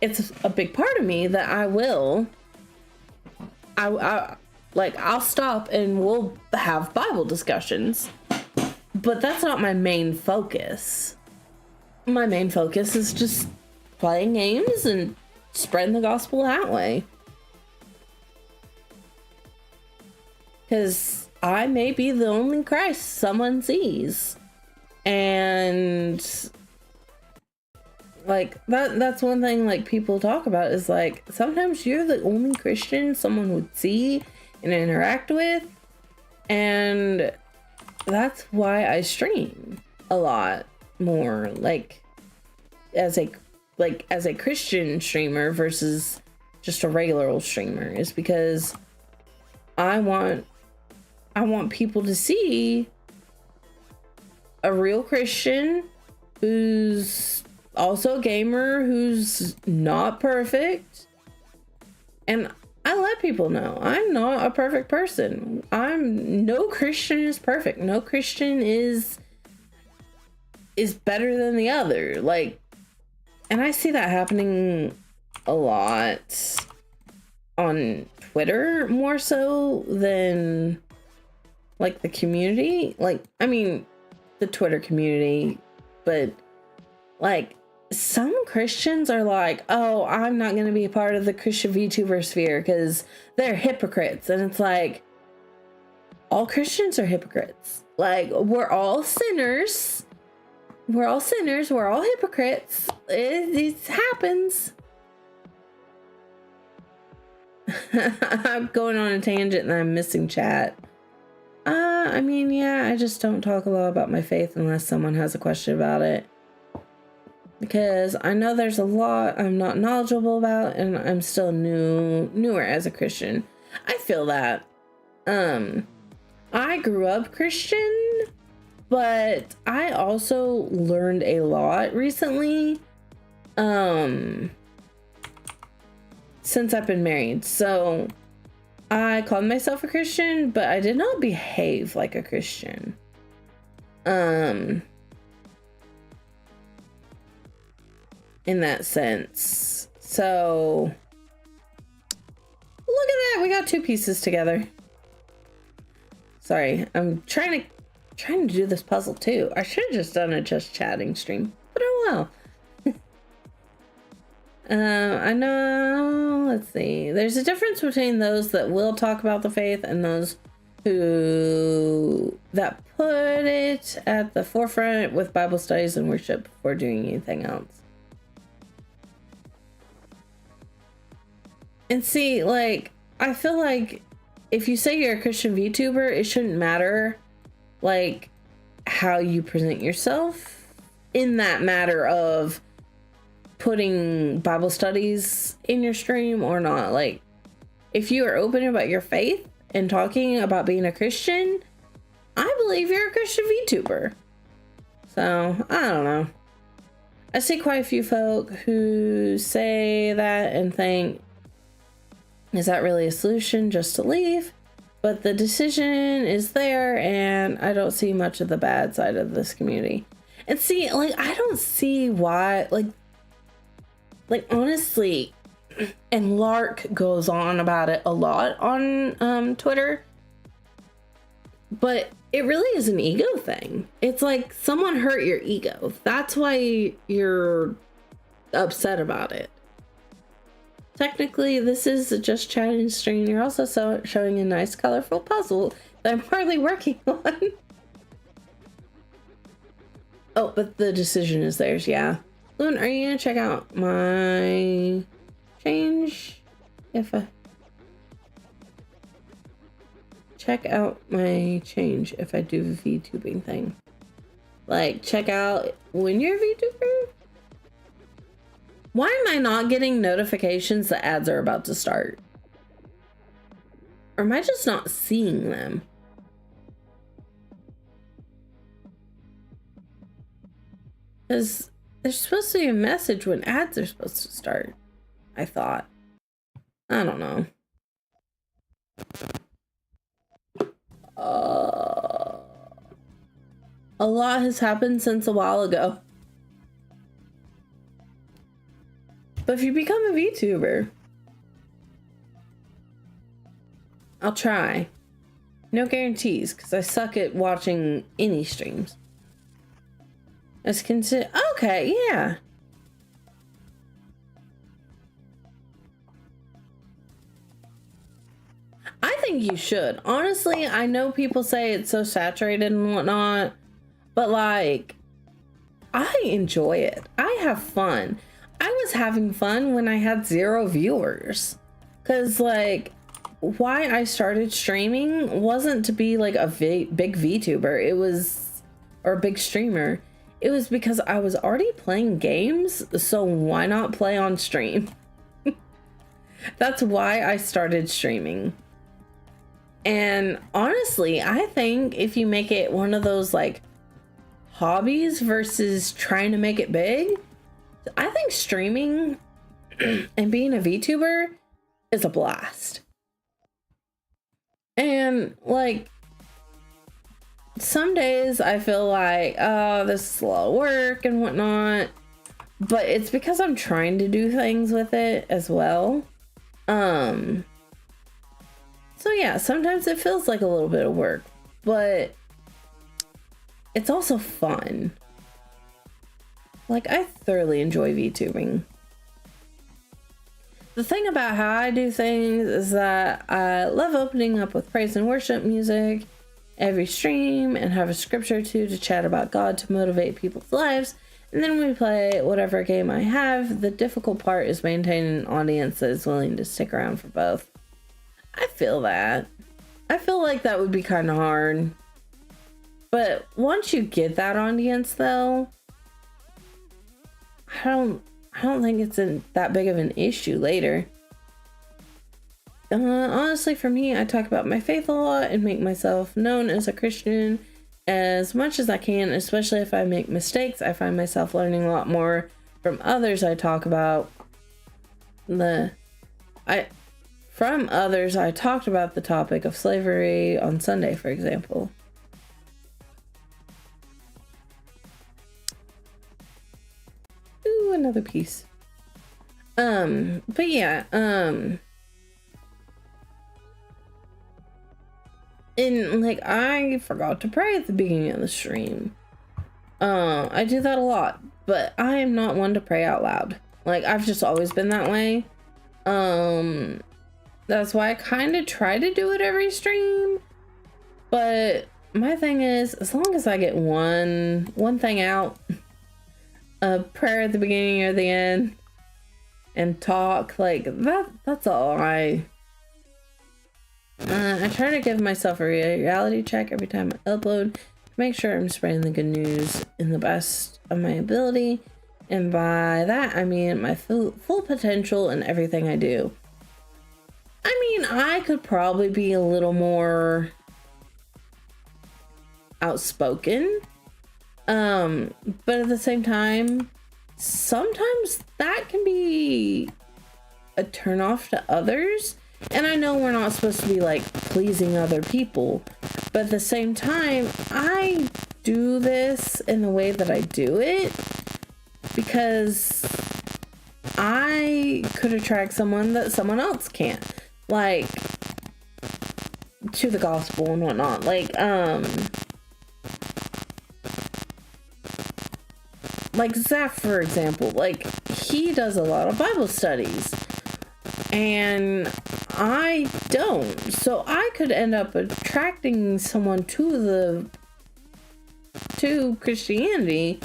[SPEAKER 1] it's a big part of me that I'll stop and we'll have Bible discussions. But that's not my main focus. My main focus is just playing games and spreading the gospel that way. Because I may be the only Christ someone sees. And like that's one thing like people talk about is like sometimes you're the only Christian someone would see and interact with. And that's why I stream a lot more like as a Christian streamer versus just a regular old streamer, is because I want people to see a real Christian who's also a gamer, who's not perfect. And I let people know I'm not a perfect person. No Christian is perfect. No Christian is better than the other. Like, and I see that happening a lot on Twitter more so than like the community. Like, I mean, the Twitter community, but like some Christians are like, oh, I'm not going to be a part of the Christian VTuber sphere because they're hypocrites. And it's like, all Christians are hypocrites. Like, we're all sinners. We're all sinners. We're all hypocrites. It happens. I'm going on a tangent and I'm missing chat. I mean, yeah, I just don't talk a lot about my faith unless someone has a question about it. Because I know there's a lot I'm not knowledgeable about, and I'm still newer as a Christian. I feel that. I grew up Christian, but I also learned a lot recently. Since I've been married. So I called myself a Christian, but I did not behave like a Christian. In that sense. So look at that. We got two pieces together. Sorry, I'm trying to trying to do this puzzle too. I should have just done a just chatting stream, but oh well. I know, let's see. There's a difference between those that will talk about the faith and those that put it at the forefront with Bible studies and worship before doing anything else. And see, like, I feel like if you say you're a Christian VTuber, it shouldn't matter, like, how you present yourself in that matter of putting Bible studies in your stream or not. Like, if you are open about your faith and talking about being a Christian, I believe you're a Christian VTuber. So, I don't know. I see quite a few folk who say that and think, is that really a solution, just to leave? But the decision is there, and I don't see much of the bad side of this community. And see, like, I don't see why, like honestly, and Lark goes on about it a lot on Twitter, but it really is an ego thing. It's like someone hurt your ego. That's why you're upset about it. Technically, this is a just chatting stream. You're also showing a nice, colorful puzzle that I'm hardly working on. Oh, but the decision is theirs, yeah. Loon, are you gonna check out my change? Check out my change if I do a VTubing thing. Like, check out when you're a VTuber? Why am I not getting notifications that ads are about to start? Or am I just not seeing them? Because there's supposed to be a message when ads are supposed to start, I thought. I don't know. A lot has happened since a while ago. But if you become a VTuber, I'll try. No guarantees, because I suck at watching any streams. As consider, okay, yeah. I think you should. Honestly, I know people say it's so saturated and whatnot, but like, I enjoy it. I have fun. I was having fun when I had 0 viewers. Cause like, why I started streaming wasn't to be like a big VTuber. It was, or a big streamer. It was because I was already playing games, so why not play on stream? That's why I started streaming. And honestly, I think if you make it one of those like hobbies versus trying to make it big, I think streaming and being a VTuber is a blast. And like, some days I feel like, oh, this is a lot of work and whatnot, but it's because I'm trying to do things with it as well. So yeah, sometimes it feels like a little bit of work, but it's also fun. Like, I thoroughly enjoy VTubing. The thing about how I do things is that I love opening up with praise and worship music every stream and have a scripture or two to chat about God to motivate people's lives. And then we play whatever game I have. The difficult part is maintaining an audience that is willing to stick around for both. I feel that. I feel like that would be kind of hard. But once you get that audience though, I don't think it's that big of an issue later. Honestly, for me, I talk about my faith a lot and make myself known as a Christian as much as I can, especially if I make mistakes. I find myself learning a lot more from others I talk about. From others, I talked about the topic of slavery on Sunday, for example. Ooh, another piece. But yeah, And like, I forgot to pray at the beginning of the stream. I do that a lot, but I am not one to pray out loud. Like, I've just always been that way. That's why I kind of try to do it every stream. But my thing is, as long as I get one thing out, a prayer at the beginning or the end, and talk, like that's all. I try to give myself a reality check every time I upload, make sure I'm spreading the good news in the best of my ability, and by that I mean my full potential in everything I do. I mean, I could probably be a little more outspoken, but at the same time, sometimes that can be a turnoff to others. And I know we're not supposed to be like pleasing other people, but at the same time, I do this in the way that I do it because I could attract someone that someone else can't, like, to the gospel and whatnot. Like Zach, for example, like, he does a lot of Bible studies and I don't, so I could end up attracting someone to Christianity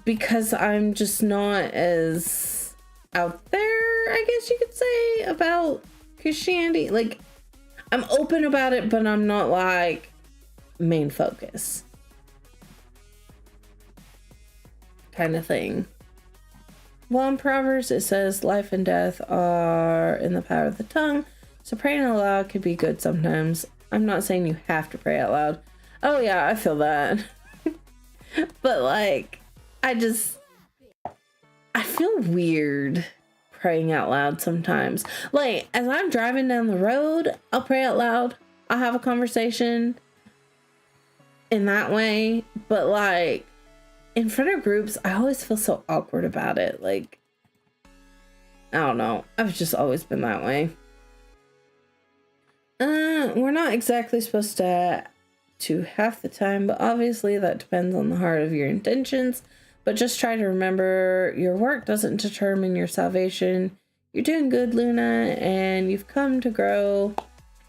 [SPEAKER 1] because I'm just not as out there, I guess you could say, about Christianity. Like, I'm open about it, but I'm not like main focus kind of thing. Well, in Proverbs it says life and death are in the power of the tongue, so praying out loud could be good sometimes. I'm not saying you have to pray out loud. Oh yeah, I feel that. But like, I feel weird praying out loud sometimes. Like, as I'm driving down the road, I'll pray out loud. I'll have a conversation in that way, but like, in front of groups, I always feel so awkward about it. Like, I don't know. I've just always been that way. We're not exactly supposed to half the time, but obviously that depends on the heart of your intentions. But just try to remember, your work doesn't determine your salvation. You're doing good, Luna, and you've come to grow,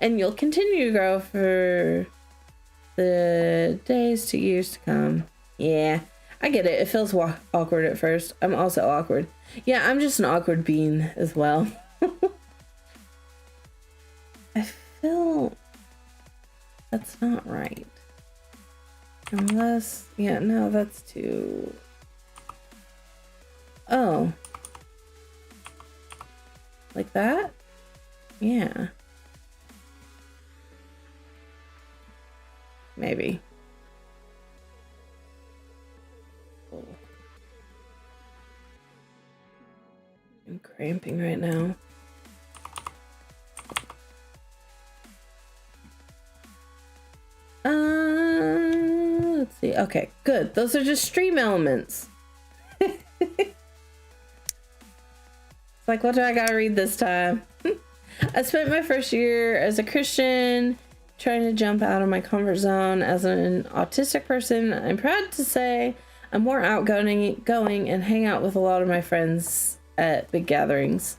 [SPEAKER 1] and you'll continue to grow for the days to years to come. Yeah. I get it. It feels awkward at first. I'm also awkward. Yeah, I'm just an awkward bean as well. I feel that's not right. Unless, yeah, no, that's too... Oh. Like that? Yeah. Maybe. I'm cramping right now. Let's see. Okay, good. Those are just stream elements. It's like, what do I gotta read this time? I spent my first year as a Christian trying to jump out of my comfort zone. As an autistic person, I'm proud to say I'm more outgoing and hang out with a lot of my friends at big gatherings.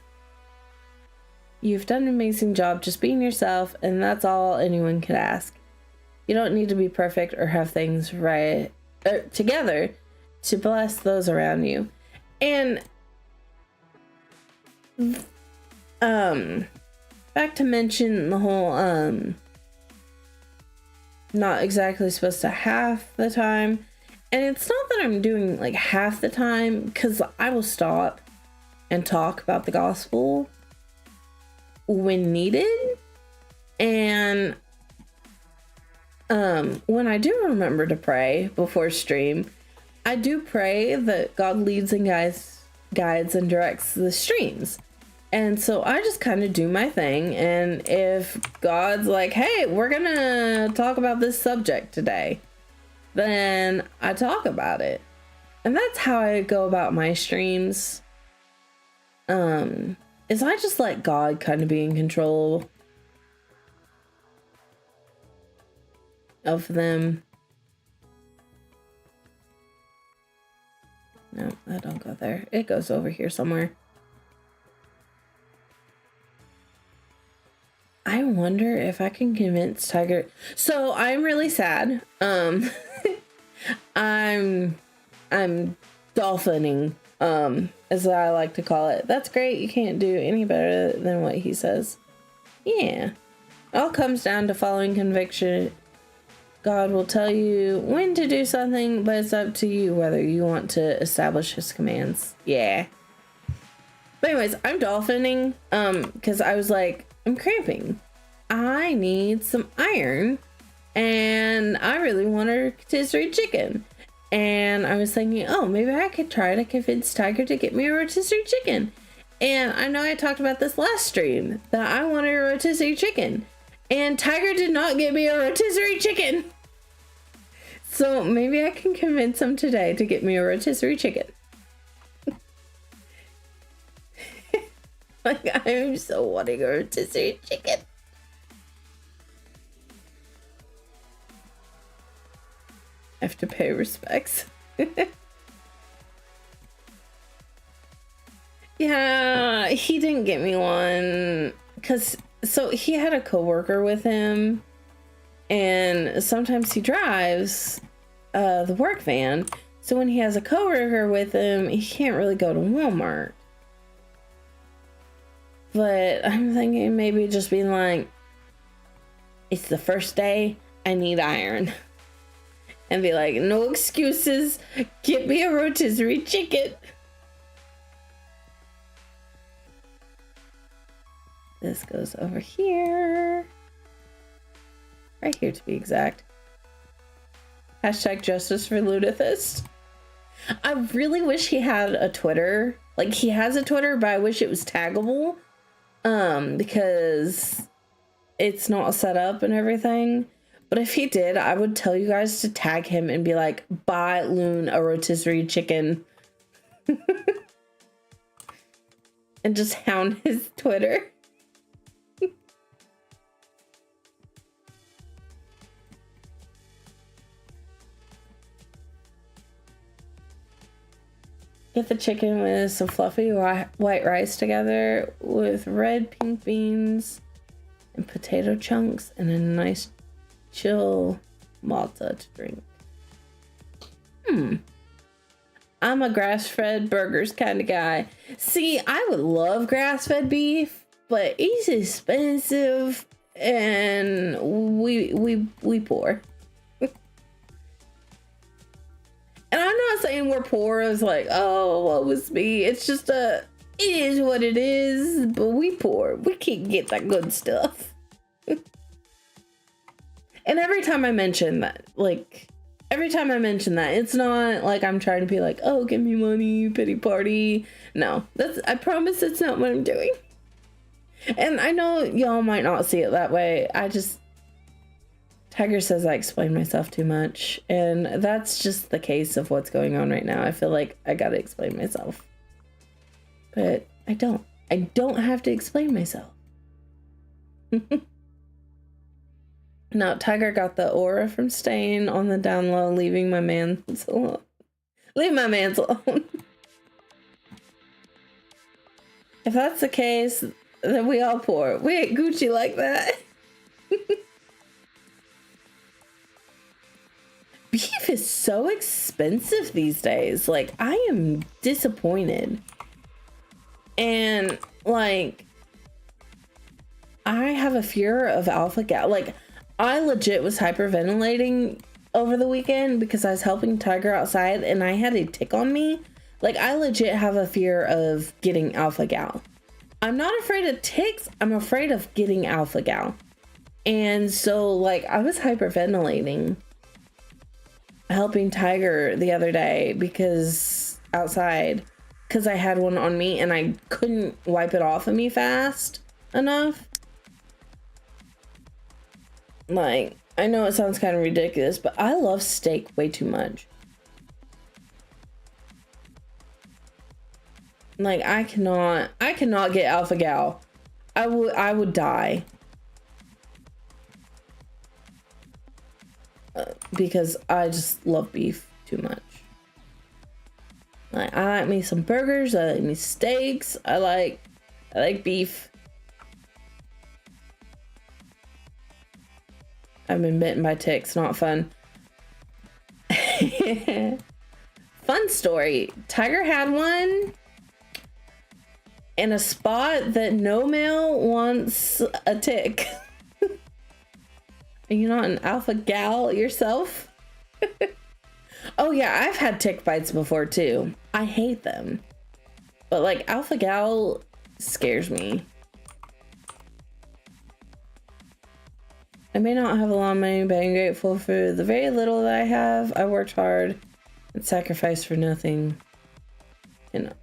[SPEAKER 1] You've done an amazing job just being yourself, and that's all anyone could ask. You don't need to be perfect or have things right together to bless those around you. And back to mention the whole not exactly supposed to half the time. And it's not that I'm doing like half the time, because I will stop and talk about the gospel when needed. And when I do remember to pray before stream, I do pray that God leads and guides and directs the streams. And so I just kind of do my thing. And if God's like, hey, we're gonna talk about this subject today, then I talk about it. And that's how I go about my streams. Is I just let God kind of be in control. of them. No, that don't go there. It goes over here somewhere. I wonder if I can convince Tiger. So I'm really sad. I'm dolphining, as I like to call it. That's great. You can't do any better than what he says. Yeah. It all comes down to following conviction. God will tell you when to do something, but it's up to you whether you want to establish his commands. Yeah. But anyways, I'm dolphining, because I was like, I'm cramping. I need some iron, and I really want a rotisserie chicken. And I was thinking, oh, maybe I could try to convince Tiger to get me a rotisserie chicken. And I know I talked about this last stream, that I wanted a rotisserie chicken. And Tiger did not get me a rotisserie chicken. So maybe I can convince him today to get me a rotisserie chicken. Like, I'm so wanting a rotisserie chicken. I have to pay respects. Yeah, he didn't get me one. So he had a coworker with him. And sometimes he drives the work van. So when he has a coworker with him, he can't really go to Walmart. But I'm thinking maybe just being like, it's the first day, I need iron. And be like, no excuses, get me a rotisserie chicken. This goes over here. Right here to be exact. Hashtag justice for Ludithist. I really wish he had a Twitter. Like, he has a Twitter, but I wish it was taggable. Because it's not set up and everything. But if he did, I would tell you guys to tag him and be like, buy Loon a rotisserie chicken. And just hound his Twitter. Get the chicken with some fluffy white rice together with red pink beans and potato chunks and a nice chill Malta to drink. I'm a grass-fed burgers kind of guy. See, I would love grass-fed beef, but it's expensive and we poor. And I'm not saying we're poor as like, oh, what was me? It's just it is what it is, but we poor. We can't get that good stuff. And every time I mention that, it's not like I'm trying to be like, oh, give me money, pity party. No, I promise it's not what I'm doing. And I know y'all might not see it that way. Tiger says I explain myself too much, and that's just the case of what's going on right now. I feel like I gotta explain myself. But I don't. I don't have to explain myself. Now, Tiger got the aura from staying on the down low, leaving my mans alone. Leave my mans alone. If that's the case, then we all poor. We ain't Gucci like that. Beef is so expensive these days. Like, I am disappointed. And, like, I have a fear of alpha gal. Like, I legit was hyperventilating over the weekend because I was helping Tiger outside and I had a tick on me. Like, I legit have a fear of getting alpha gal. I'm not afraid of ticks. I'm afraid of getting alpha gal. And so, like, I was hyperventilating helping Tiger the other day because outside, because I had one on me and I couldn't wipe it off of me fast enough. Like, I know it sounds kind of ridiculous, but I love steak way too much. Like, I cannot get alpha gal. I would die. because I just love beef too much. Like, I like me some burgers, I like me steaks, I like beef. I've been bitten by ticks, not fun. Fun story. Tiger had one in a spot that no male wants a tick. Are you not an alpha gal yourself? Oh yeah, I've had tick bites before too. I hate them. But like alpha gal scares me. I may not have a lot of money, but I'm grateful for the very little that I have. I worked hard and sacrificed for nothing. And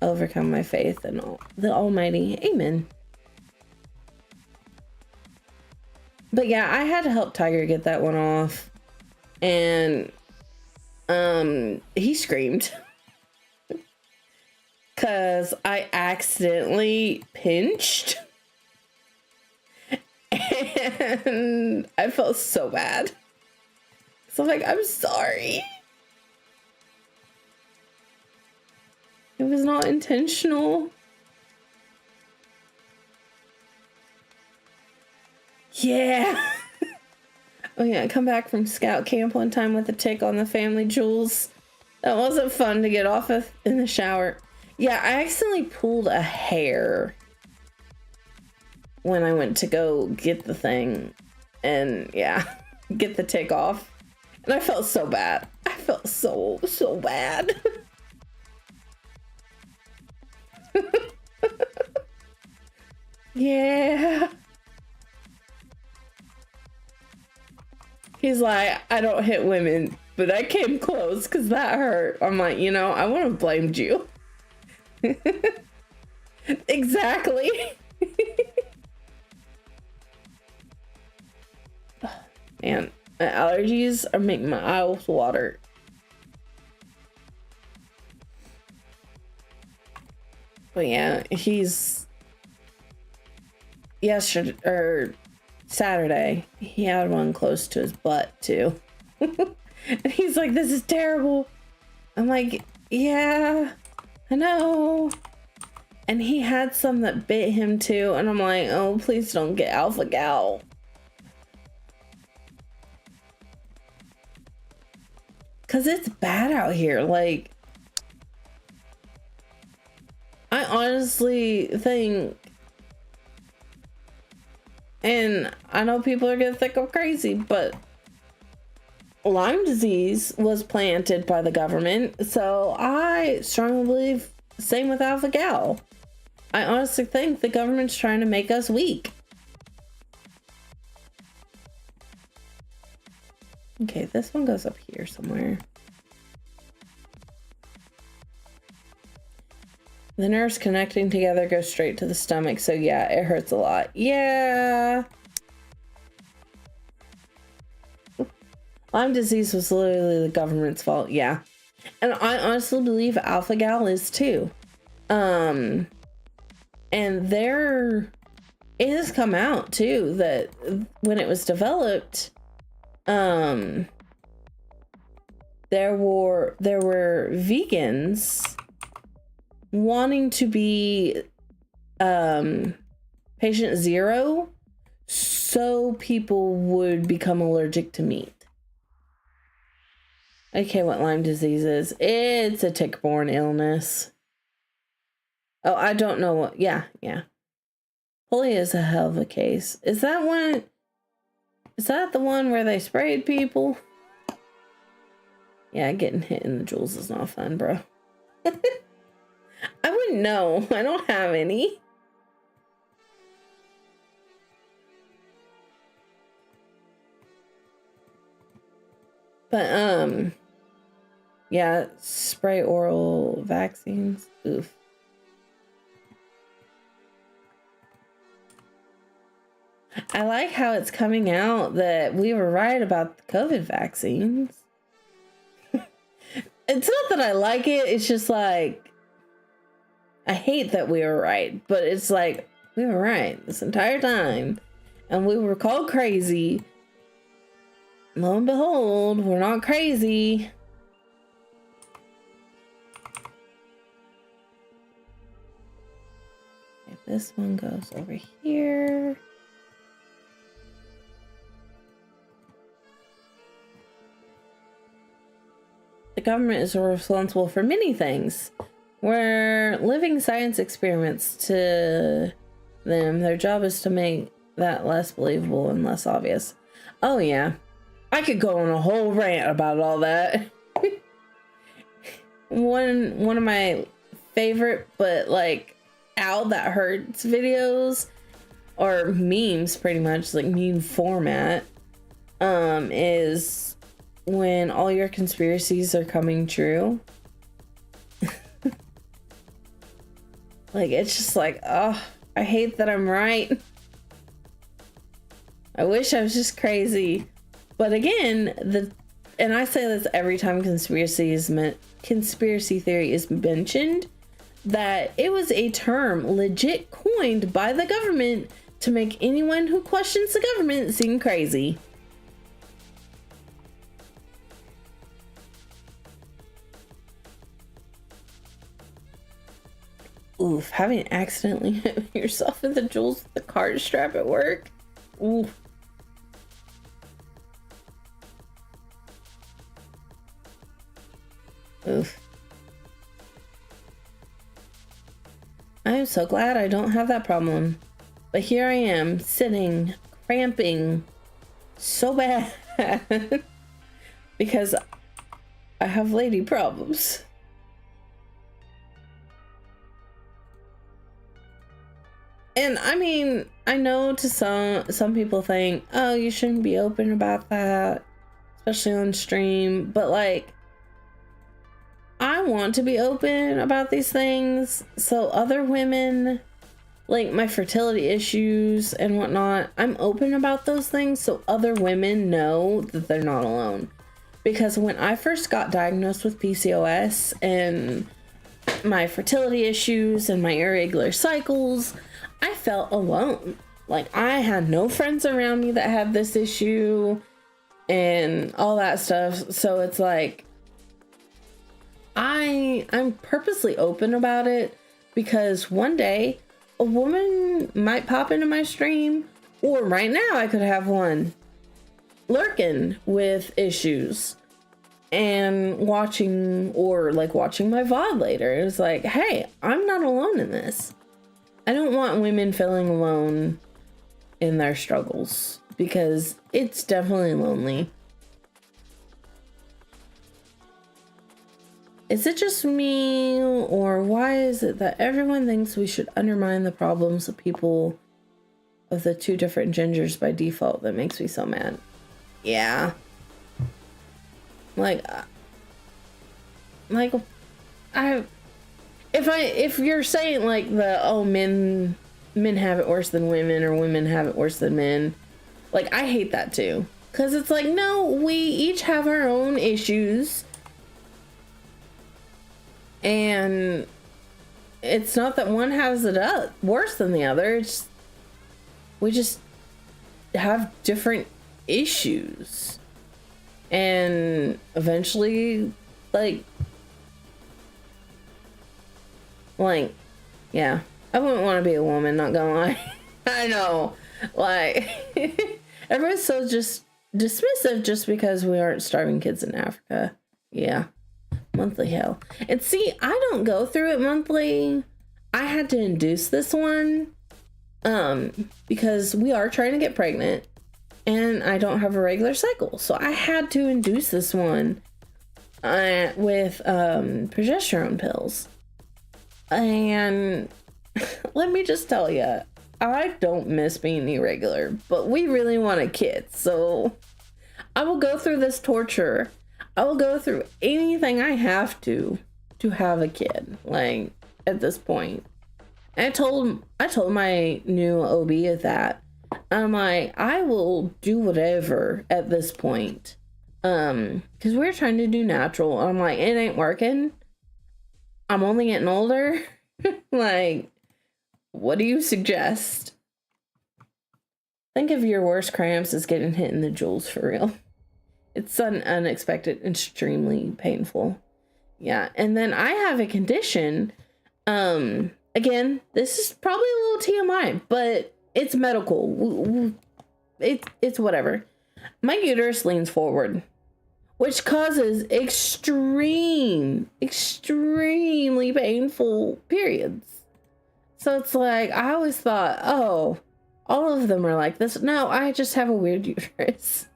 [SPEAKER 1] overcome my faith in the Almighty. Amen. But yeah, I had to help Tiger get that one off. And he screamed. Cause I accidentally pinched. And I felt so bad. So I'm like, I'm sorry. It was not intentional. Yeah. Oh yeah, I come back from scout camp one time with a tick on the family jewels. That wasn't fun to get off of in the shower. Yeah, I accidentally pulled a hair when I went to go get the thing. And yeah, get the tick off. And I felt so bad. I felt so bad. Yeah. He's like, I don't hit women, but I came close because that hurt. I'm like, you know, I would have blamed you. Exactly. Man, my allergies are making my eyes water. But yeah, he's yesterday or Saturday, he had one close to his butt too. And he's like, this is terrible. I'm like, yeah, I know. And he had some that bit him too. And I'm like, oh, please don't get alpha gal. Cause it's bad out here. Like, I honestly think, and I know people are gonna think I'm crazy, but Lyme disease was planted by the government. So I strongly believe, same with alpha gal. I honestly think the government's trying to make us weak. Okay, this one goes up here somewhere. The nerves connecting together go straight to the stomach, so yeah, it hurts a lot. Yeah. Lyme disease was literally the government's fault, yeah. And I honestly believe alpha gal is too. And it has come out too that when it was developed, there were vegans wanting to be patient zero so people would become allergic to meat. Okay, what Lyme disease is? It's a tick-borne illness. Oh, I don't know what. Yeah. Polio is a hell of a case. Is that the one where they sprayed people? Yeah, getting hit in the jewels is not fun, bro. I wouldn't know. I don't have any. But, yeah, spray oral vaccines. Oof. I like how it's coming out that we were right about the COVID vaccines. It's not that I like it, it's just like, I hate that we were right, but it's like, we were right this entire time, and we were called crazy, lo and behold, we're not crazy. Okay, this one goes over here. The government is responsible for many things. We're living science experiments to them. Their job is to make that less believable and less obvious. Oh yeah, I could go on a whole rant about all that. one of my favorite, but like Ow That Hurts videos, or memes, pretty much like meme format, is when all your conspiracies are coming true. Like, it's just like, oh, I hate that I'm right. I wish I was just crazy. But again, and I say this every time conspiracy theory is mentioned, that it was a term legit coined by the government to make anyone who questions the government seem crazy. Oof, having accidentally hit yourself in the jewels with the card strap at work. Oof. Oof. I am so glad I don't have that problem. But here I am, sitting, cramping so bad because I have lady problems. And I mean, I know to some people think, oh, you shouldn't be open about that, especially on stream, but like, I want to be open about these things so other women, like my fertility issues and whatnot, I'm open about those things so other women know that they're not alone. Because when I first got diagnosed with PCOS and my fertility issues and my irregular cycles, I felt alone. Like, I had no friends around me that had this issue and all that stuff. So it's like, I'm purposely open about it because one day a woman might pop into my stream, or right now I could have one lurking with issues and watching, or like watching my VOD later. It's like, hey, I'm not alone in this. I don't want women feeling alone in their struggles because it's definitely lonely. Is it just me, or why is it that everyone thinks we should undermine the problems of people of the two different genders by default? That makes me so mad. Yeah. Like if you're saying like men have it worse than women, or women have it worse than men, like I hate that too, because it's like, no, we each have our own issues, and it's not that one has it up worse than the other. It's we just have different issues, and eventually like yeah, I wouldn't want to be a woman, not gonna lie. I know, like everyone's so just dismissive just because we aren't starving kids in Africa. Yeah, monthly hell. And see, I don't go through it monthly. I had to induce this one because we are trying to get pregnant and I don't have a regular cycle, so I had to induce this one with progesterone pills. And let me just tell you, I don't miss being irregular, but we really want a kid, so I will go through this torture. I will go through anything I have to have a kid, like, at this point. And I told my new OB of that. I'm like, I will do whatever at this point. Because we're trying to do natural. I'm like, it ain't working. I'm only getting older. Like, what do you suggest? Think of your worst cramps as getting hit in the jewels, for real. It's unexpected, extremely painful. Yeah. And then I have a condition. Again, this is probably a little TMI, but it's medical. It's whatever. My uterus leans forward, which causes extremely painful periods. So it's like, I always thought, oh, all of them are like this. No, I just have a weird uterus.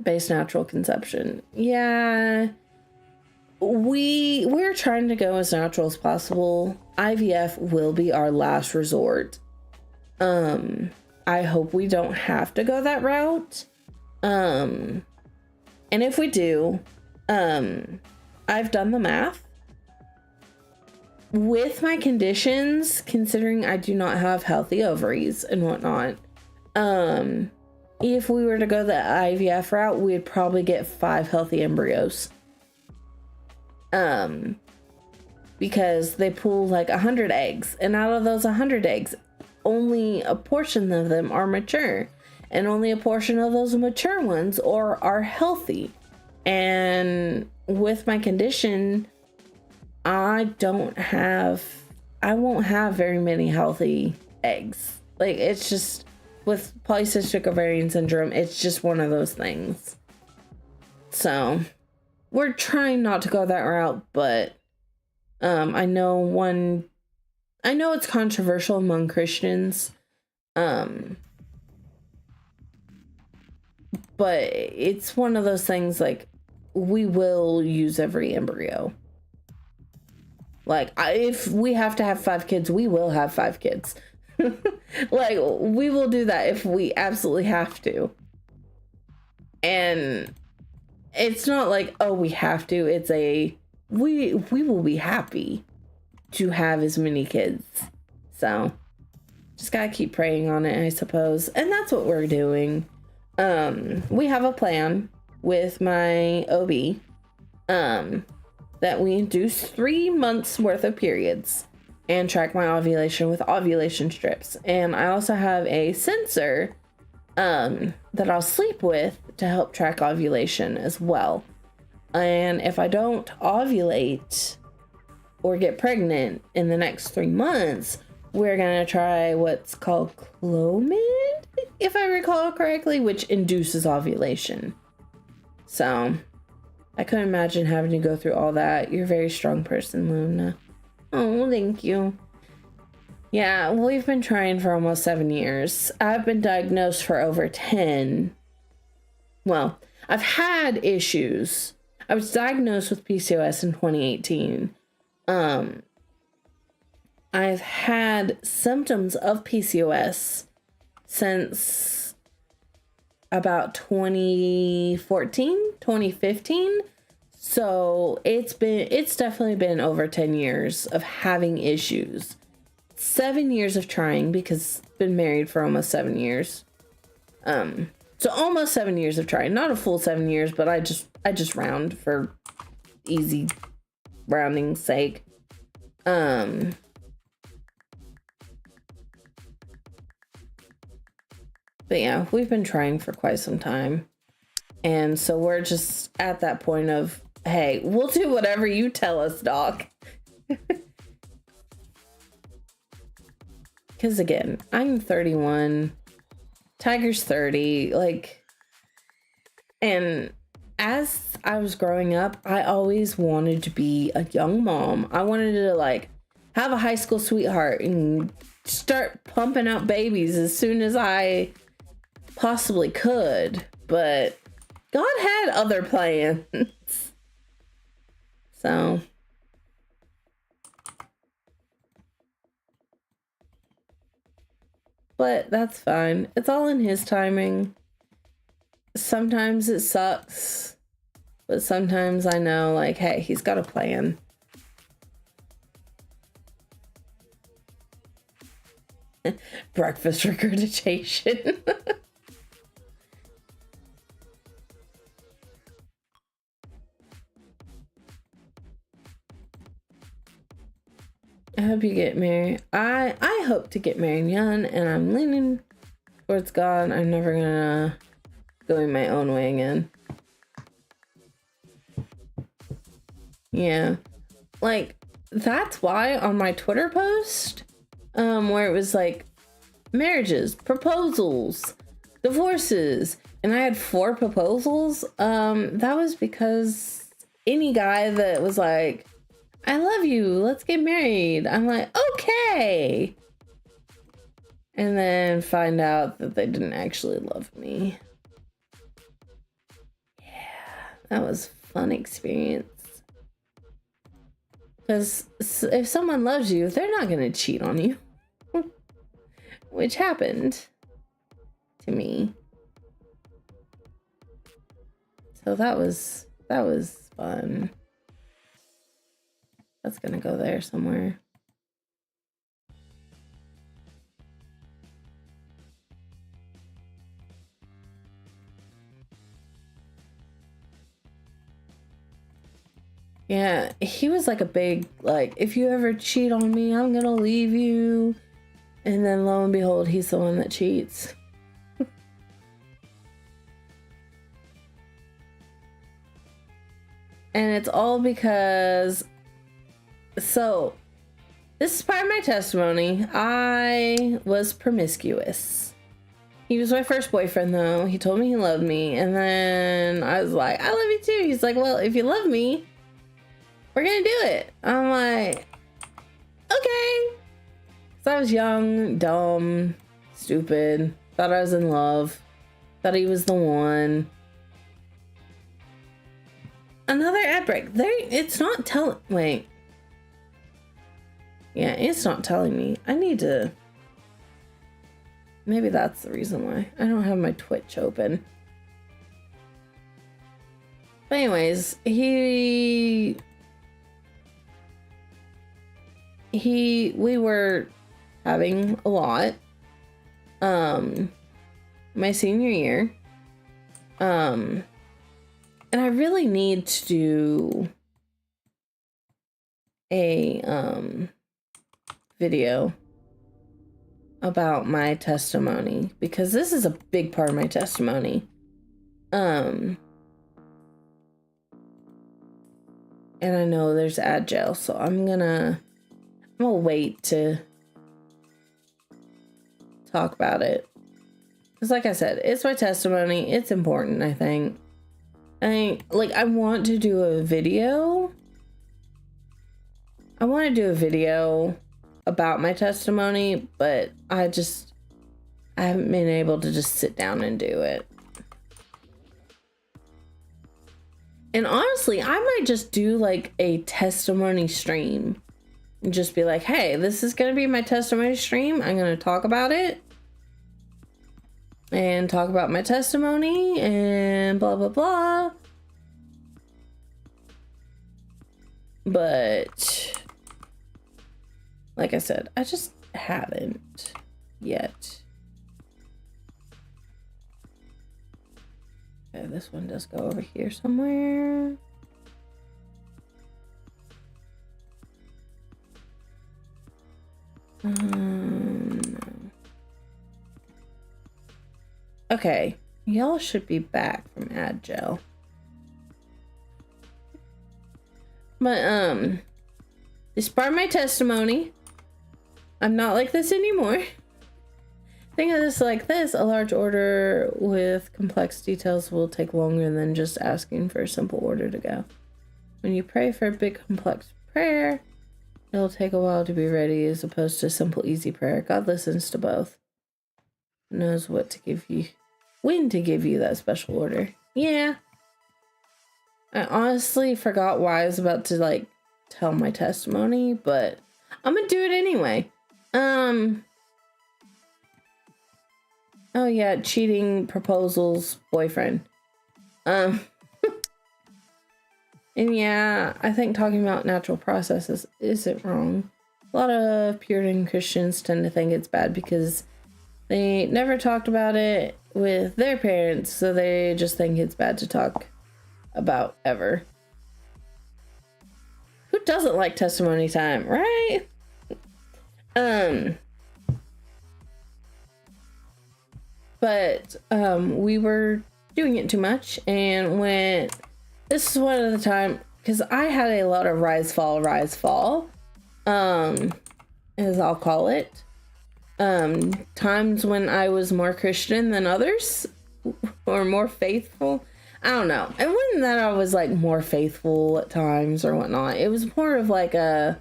[SPEAKER 1] Based natural conception. Yeah. We're trying to go as natural as possible. IVF will be our last resort. I hope we don't have to go that route. And if we do, I've done the math. With my conditions, considering I do not have healthy ovaries and whatnot, if we were to go the IVF route, we'd probably get 5 healthy embryos. Because they pull like 100 eggs, and out of those 100 eggs, only a portion of them are mature, and only a portion of those mature ones are healthy. And with my condition, I won't have very many healthy eggs. Like, it's just, with polycystic ovarian syndrome, it's just one of those things. So we're trying not to go that route, but I know it's controversial among Christians, but it's one of those things, like, we will use every embryo. Like, if we have to have 5 kids, we will have 5 kids. Like, we will do that if we absolutely have to. And it's not like, oh, we have to. It's we will be happy to have as many kids. So just gotta keep praying on it, I suppose. And that's what we're doing. We have a plan with my OB, that we induce 3 months worth of periods and track my ovulation with ovulation strips. And I also have a sensor that I'll sleep with to help track ovulation as well. And if I don't ovulate or get pregnant in the next 3 months, we're gonna try what's called Clomid, if I recall correctly, which induces ovulation. So I couldn't imagine having to go through all that. You're a very strong person, Luna. Oh, thank you. Yeah, we've been trying for almost 7 years. I've been diagnosed for over 10. Well, I've had issues. I was diagnosed with PCOS in 2018. I've had symptoms of PCOS since about 2014, 2015. So it's definitely been over 10 years of having issues. 7 years of trying, because I've been married for almost 7 years. So almost 7 years of trying, not a full 7 years, but I just round for easy rounding's sake. But yeah, we've been trying for quite some time. And so we're just at that point of, hey, we'll do whatever you tell us, doc. Because again, I'm 31, Tiger's 30, like, and as I was growing up, I always wanted to be a young mom. I wanted to, like, have a high school sweetheart and start pumping out babies as soon as I possibly could, but God had other plans. So but that's fine. It's all in his timing. Sometimes it sucks, but sometimes I know, like, hey, he's got a plan. Breakfast regurgitation. I hope you get married. I hope to get married young, and I'm leaning towards God. I'm never gonna going my own way again. Yeah. Like, that's why on my Twitter post, where it was like marriages, proposals, divorces, and I had 4 proposals, that was because any guy that was like, I love you, let's get married, I'm like, okay. And then find out that they didn't actually love me. Yeah, that was a fun experience. Because if someone loves you, they're not going to cheat on you. Which happened to me. So that was fun. That's going to go there somewhere. Yeah, he was like a big, like, if you ever cheat on me, I'm gonna leave you. And then lo and behold, he's the one that cheats. And it's all because, so this is part of my testimony. I was promiscuous. He was my first boyfriend though. He told me he loved me. And then I was like, I love you too. He's like, well, if you love me, we're gonna do it. I'm like, okay. So I was young, dumb, stupid, thought I was in love, thought he was the one. Another ad break. There, it's not telling. Wait. Yeah, it's not telling me. I need to. Maybe that's the reason why I don't have my Twitch open. But anyways, we were having a lot my senior year, and I really need to do a video about my testimony, because this is a big part of my testimony. And I know there's ad jail, so I'm gonna wait to talk about it. Because like I said, it's my testimony. It's important, I think. I want to do a video. I want to do a video about my testimony, but I haven't been able to just sit down and do it. And honestly, I might just do like a testimony stream and just be like, hey, this is going to be my testimony stream. I'm going to talk about it and talk about my testimony and blah, blah, blah. But like I said, I just haven't yet. Okay, this one does go over here somewhere. No. Okay, y'all should be back from ad gel. But this part of my testimony. I'm not like this anymore. Think of this like this: a large order with complex details will take longer than just asking for a simple order to go. When you pray for a big complex prayer, it'll take a while to be ready, as opposed to a simple easy prayer. God listens to both. Knows what to give you, when to give you that special order. Yeah. I honestly forgot why I was about to like tell my testimony, but I'm gonna do it anyway. Oh yeah, cheating proposals boyfriend. And yeah, I think talking about natural processes isn't wrong. A lot of Puritan Christians tend to think it's bad because they never talked about it with their parents, so they just think it's bad to talk about ever. Who doesn't like testimony time, right? But we were doing it too much, and when this is one of the time, because I had a lot of rise fall, as I'll call it, times when I was more Christian than others, or more faithful. I don't know. It wasn't that I was like more faithful at times or whatnot. It was more of like I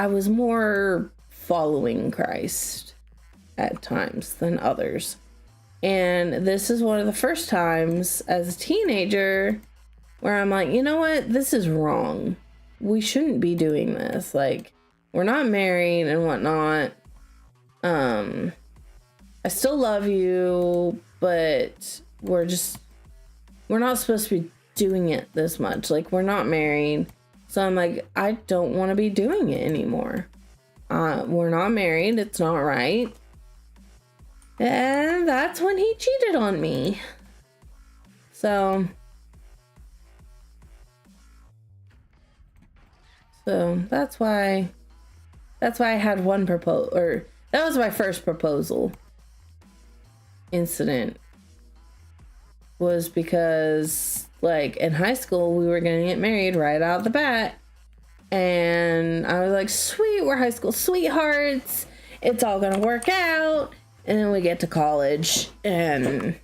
[SPEAKER 1] was more following Christ at times than others. And this is one of the first times as a teenager where I'm like, you know what? This is wrong. We shouldn't be doing this. Like, we're not married and whatnot. I still love you, but we're not supposed to be doing it this much. Like, we're not married. So I'm like, I don't want to be doing it anymore. We're not married. It's not right. And that's when he cheated on me. So that's why I had one proposal, or that was my first proposal incident, was because like in high school we were gonna get married right out the bat, and I was like, sweet, we're high school sweethearts, it's all gonna work out. And then we get to college and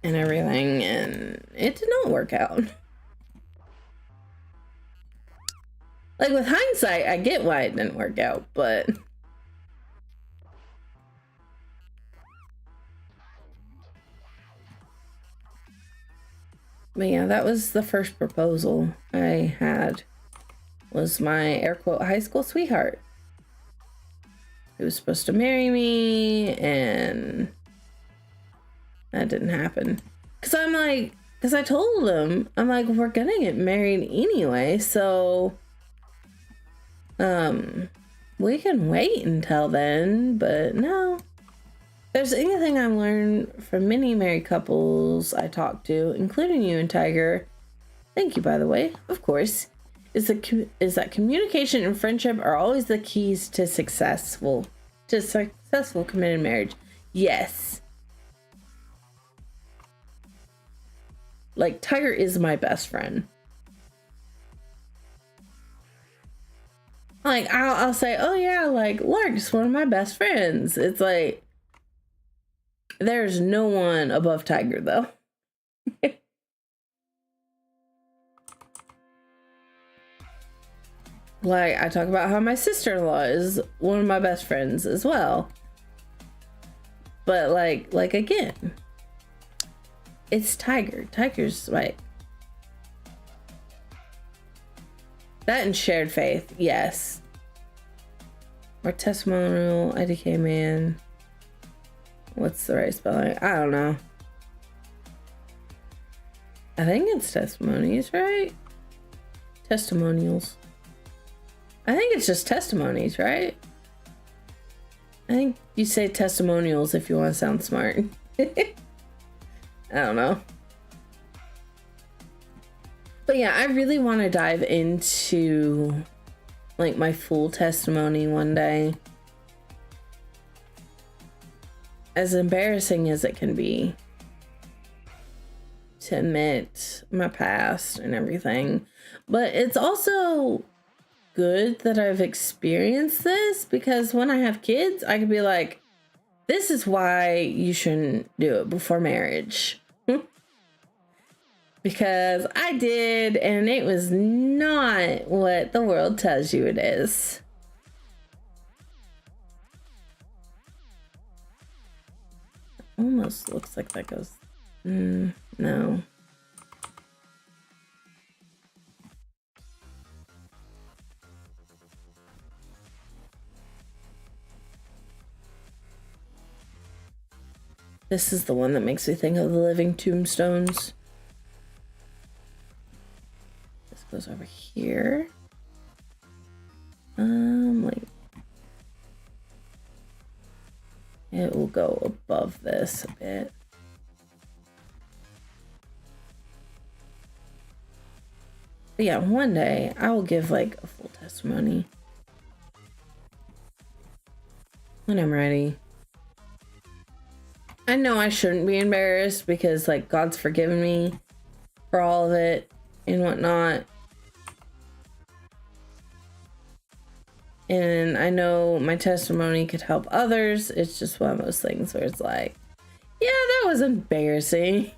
[SPEAKER 1] everything, and it did not work out. Like, with hindsight, I get why it didn't work out, but yeah, that was the first proposal I had, was my air quote high school sweetheart, who was supposed to marry me, and that didn't happen. Because I told him, I'm like, we're gonna get married anyway, so we can wait until then. But no. If there's anything I've learned from many married couples I talked to, including you and Tiger, thank you, by the way, of course, is that communication and friendship are always the keys to successful committed marriage. Yes. Like, Tiger is my best friend. Like, I'll say, oh yeah, like, Lark's one of my best friends. It's like, there's no one above Tiger, though. Like, I talk about how my sister-in-law is one of my best friends as well. But like again, it's Tiger. Tiger's like that, and shared faith, yes. Or testimonial, IDK man. What's the right spelling? I don't know. I think it's testimonies, right? Testimonials. I think it's just testimonies, right? I think you say testimonials if you want to sound smart. I don't know. But yeah, I really want to dive into like my full testimony one day. As embarrassing as it can be to admit my past and everything. But it's also good that I've experienced this, because when I have kids, I could be like, this is why you shouldn't do it before marriage. Because I did, and it was not what the world tells you it is. Almost looks like that goes... no. This is the one that makes me think of the living tombstones. This goes over here. Like, it will go above this a bit. But yeah, one day I will give like a full testimony when I'm ready. I know I shouldn't be embarrassed because like God's forgiven me for all of it and whatnot. And I know my testimony could help others. It's just one of those things where it's like, yeah, that was embarrassing.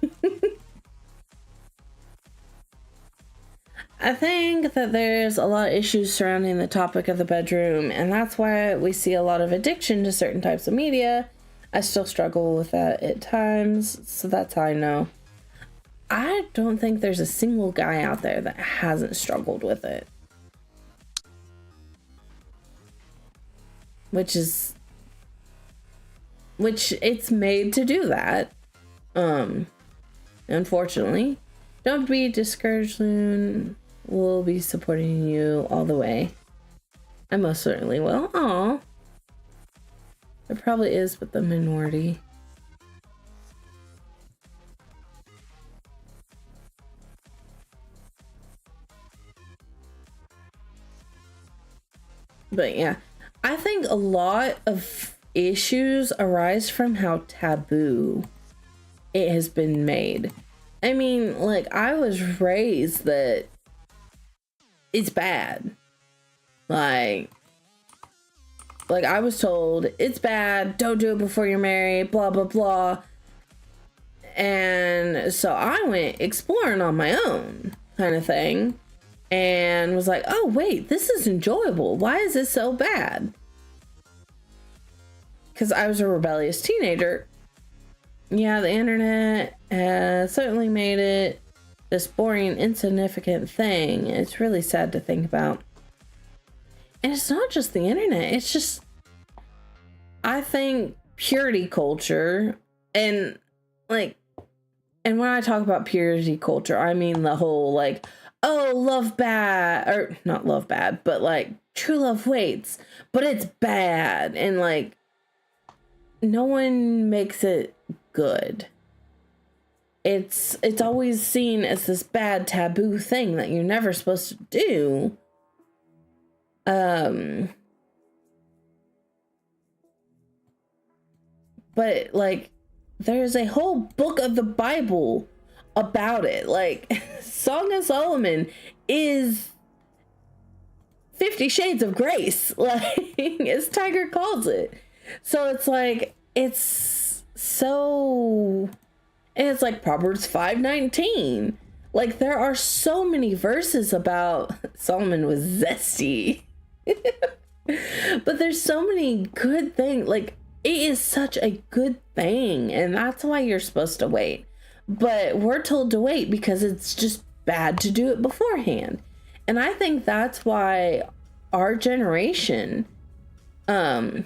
[SPEAKER 1] I think that there's a lot of issues surrounding the topic of the bedroom, and that's why we see a lot of addiction to certain types of media. I still struggle with that at times, so that's how I know. I don't think there's a single guy out there that hasn't struggled with it. Which it's made to do that. Unfortunately. Don't be discouraged, Loon. We'll be supporting you all the way. I most certainly will. Aw. There probably is, but the minority. But yeah, I think a lot of issues arise from how taboo it has been made. I mean, like, I was raised that it's bad. Like I was told it's bad, don't do it before you're married, blah blah blah. And so I went exploring on my own, kind of thing, and was like, oh wait, this is enjoyable. Why is this so bad? Because I was a rebellious teenager. Yeah, the internet has certainly made it this boring, insignificant thing. It's really sad to think about. And it's not just the internet. It's just, I think purity culture and like, and when I talk about purity culture, I mean the whole like, oh, love bad, or not love bad, but like true love waits, but it's bad. And like, no one makes it good. It's always seen as this bad taboo thing that you're never supposed to do. But like there's a whole book of the Bible about it. Like Song of Solomon is 50 Shades of Grace, like as Tiger calls it. So it's like, it's so, and it's like Proverbs 5:19. Like there are so many verses about Solomon was zesty. But there's so many good things. Like it is such a good thing, and that's why you're supposed to wait. But we're told to wait because it's just bad to do it beforehand. And I think that's why our generation, and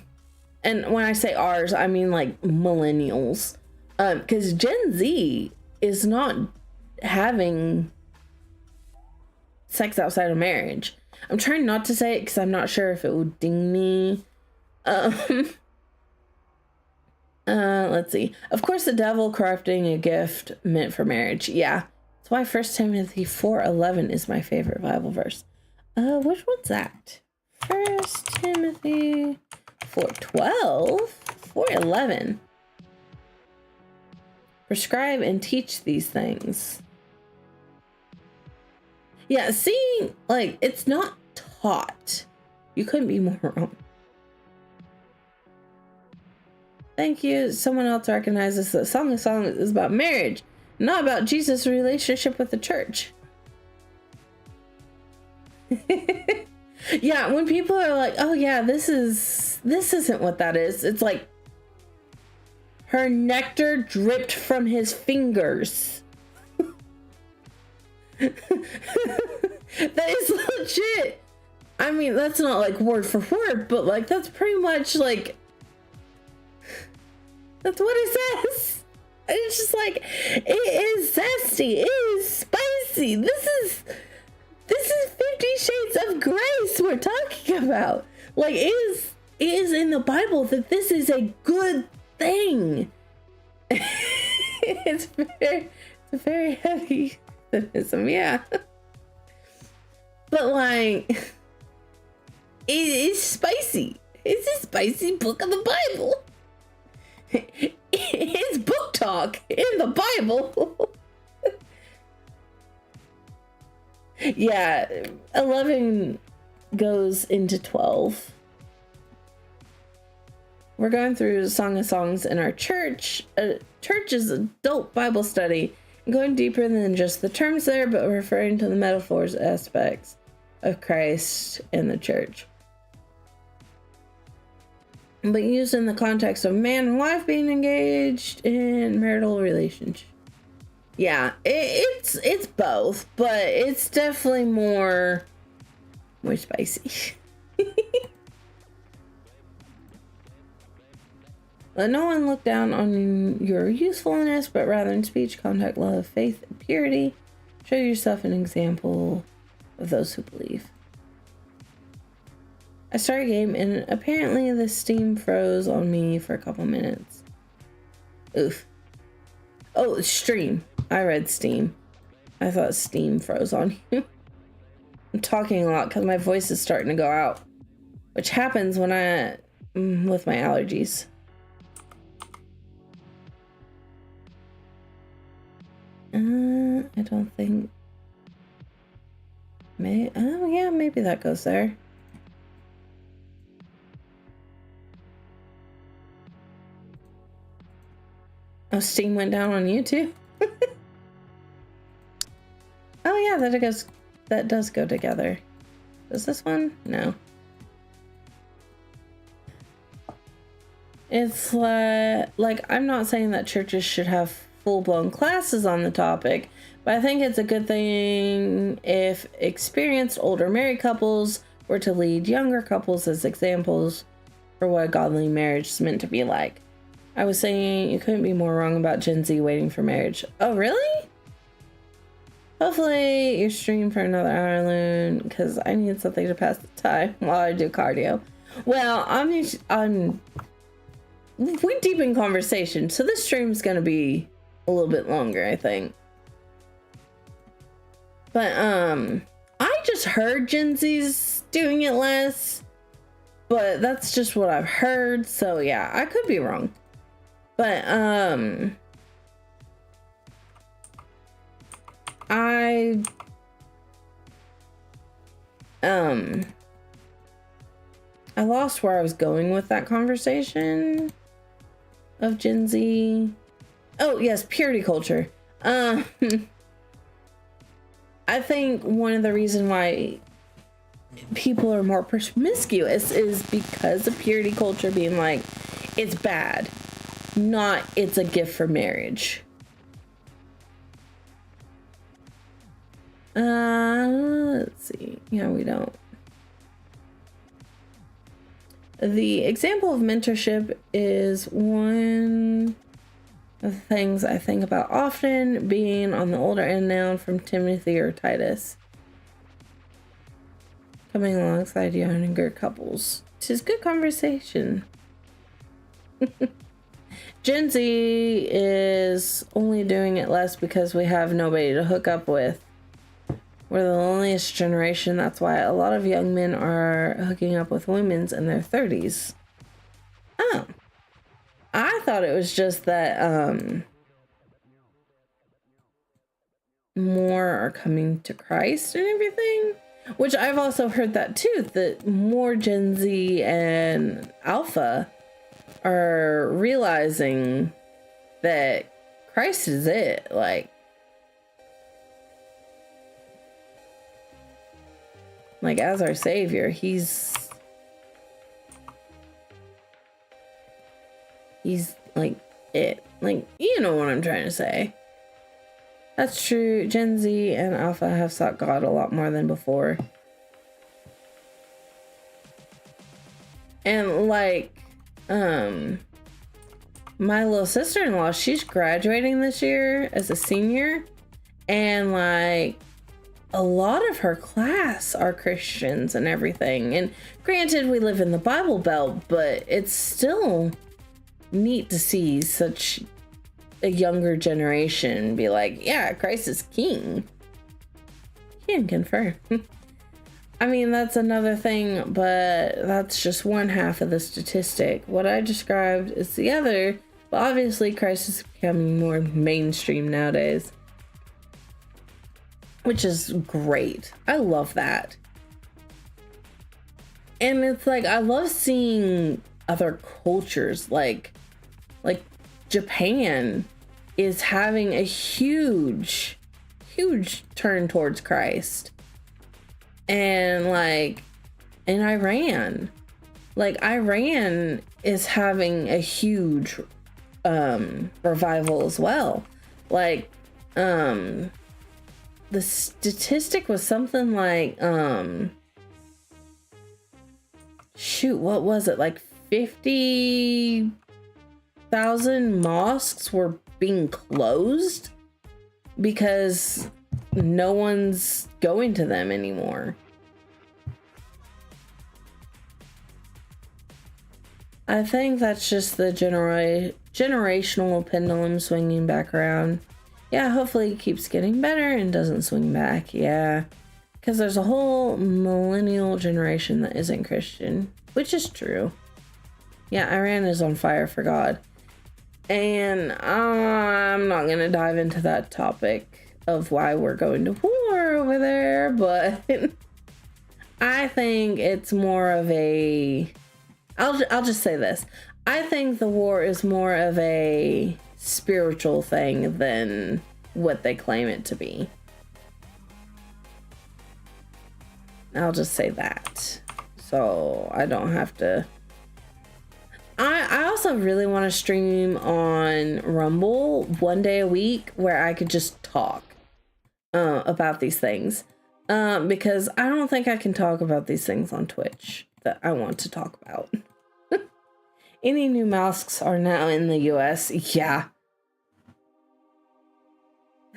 [SPEAKER 1] when I say ours, I mean like millennials, because Gen Z is not having sex outside of marriage. I'm trying not to say it because I'm not sure if it would ding me. Let's see. Of course, the devil corrupting a gift meant for marriage. Yeah, that's why 1 Timothy 4:11 is my favorite Bible verse. Which one's that? 1 Timothy 4:12, 4:11. Prescribe and teach these things. Yeah, see, like, it's not taught. You couldn't be more wrong. Thank you. Someone else recognizes that Song of Songs is about marriage, not about Jesus' relationship with the church. Yeah, when people are like, oh yeah, this isn't what that is. It's like, her nectar dripped from his fingers. That is legit. I mean, that's not like word for word, but like that's pretty much like, that's what it says. It's just like, it is zesty, it is spicy. This is 50 Shades of Grace we're talking about. Like it is in the Bible that this is a good thing. It's very heavy feminism, yeah. But like, it is spicy. It's a spicy book of the Bible. It's book talk in the Bible. Yeah, 11 goes into 12. We're going through Song of Songs in our church. Church is adult Bible study, going deeper than just the terms there, but referring to the metaphors aspects of Christ and the church, but used in the context of man and wife being engaged in marital relationship. Yeah, it's both, but it's definitely more spicy. Let no one look down on your usefulness, but rather in speech, conduct, love, faith, and purity. Show yourself an example of those who believe. I started a game and apparently the Steam froze on me for a couple minutes. Oof. Oh, stream. I read Steam. I thought Steam froze on you. I'm talking a lot because my voice is starting to go out, which happens when with my allergies. I don't think. Oh yeah, maybe that goes there. Oh, Steam went down on you too. Oh yeah, that does go together. Does this one? No. It's like I'm not saying that churches should have full-blown classes on the topic, but I think it's a good thing if experienced older married couples were to lead younger couples as examples for what a godly marriage is meant to be like. I was saying you couldn't be more wrong about Gen Z waiting for marriage. Oh, really? Hopefully you're streaming for another hour, Loon, because I need something to pass the time while I do cardio. Well, we're deep in conversation, so this stream's gonna be a little bit longer, I think. But I just heard Gen Z's doing it less, but that's just what I've heard, so yeah, I could be wrong. But I lost where I was going with that conversation of Gen Z. Oh yes, purity culture. I think one of the reasons why people are more promiscuous is because of purity culture being like, it's bad, not it's a gift for marriage. Let's see. Yeah, we don't. The example of mentorship is one of the things I think about often, being on the older end now from Timothy or Titus. Coming alongside younger couples. Tis good conversation. Gen Z is only doing it less because we have nobody to hook up with. We're the loneliest generation. That's why a lot of young men are hooking up with women in their 30s. Oh. I thought it was just that more are coming to Christ and everything. Which I've also heard that too, that more Gen Z and Alpha are realizing that Christ is it. Like as our savior, he's like it. Like, you know what I'm trying to say. That's true. Gen Z and Alpha have sought God a lot more than before. And like, my little sister-in-law, she's graduating this year as a senior, and like a lot of her class are Christians and everything. And granted, we live in the Bible Belt, but it's still neat to see such a younger generation be like, yeah, Christ is king. Can confirm. I mean, that's another thing, but that's just one half of the statistic. What I described is the other, But obviously Christ is becoming more mainstream nowadays, which is great. I love that. And it's like, I love seeing other cultures, like Japan is having a huge turn towards Christ. And like in Iran is having a huge revival as well. Like the statistic was something like what was it, like 50,000 mosques were being closed because no one's going to them anymore. I think that's just the generational pendulum swinging back around. Yeah, hopefully it keeps getting better and doesn't swing back. Yeah, because there's a whole millennial generation that isn't Christian, which is true. Yeah, Iran is on fire for God. And I'm not going to dive into that topic of why we're going to war over there, but I think it's more of a... I'll just say this. I think the war is more of a spiritual thing than what they claim it to be. I'll just say that. So I don't have to... I also really want to stream on Rumble one day a week where I could just talk about these things. Because I don't think I can talk about these things on Twitch that I want to talk about. Any new mosques are now in the US. Yeah.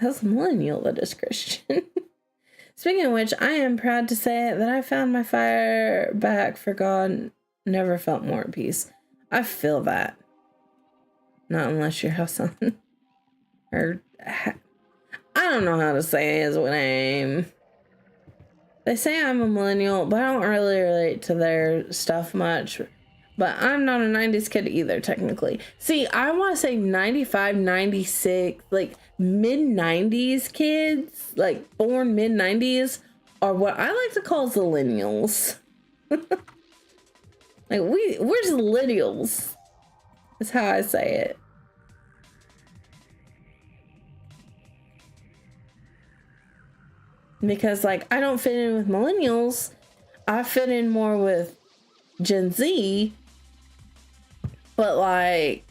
[SPEAKER 1] That's a millennial that is Christian. Speaking of which, I am proud to say that I found my fire back for God. Never felt more at peace. I feel that. Not unless you have something. I don't know how to say his name. They say I'm a millennial, but I don't really relate to their stuff much. But I'm not a 90s kid either, technically. See, I want to say 95, 96, like mid-90s kids, like born mid-90s, are what I like to call zillennials. Like, we're zillennials. That's how I say it. Because, like, I don't fit in with millennials. I fit in more with Gen Z. But, like,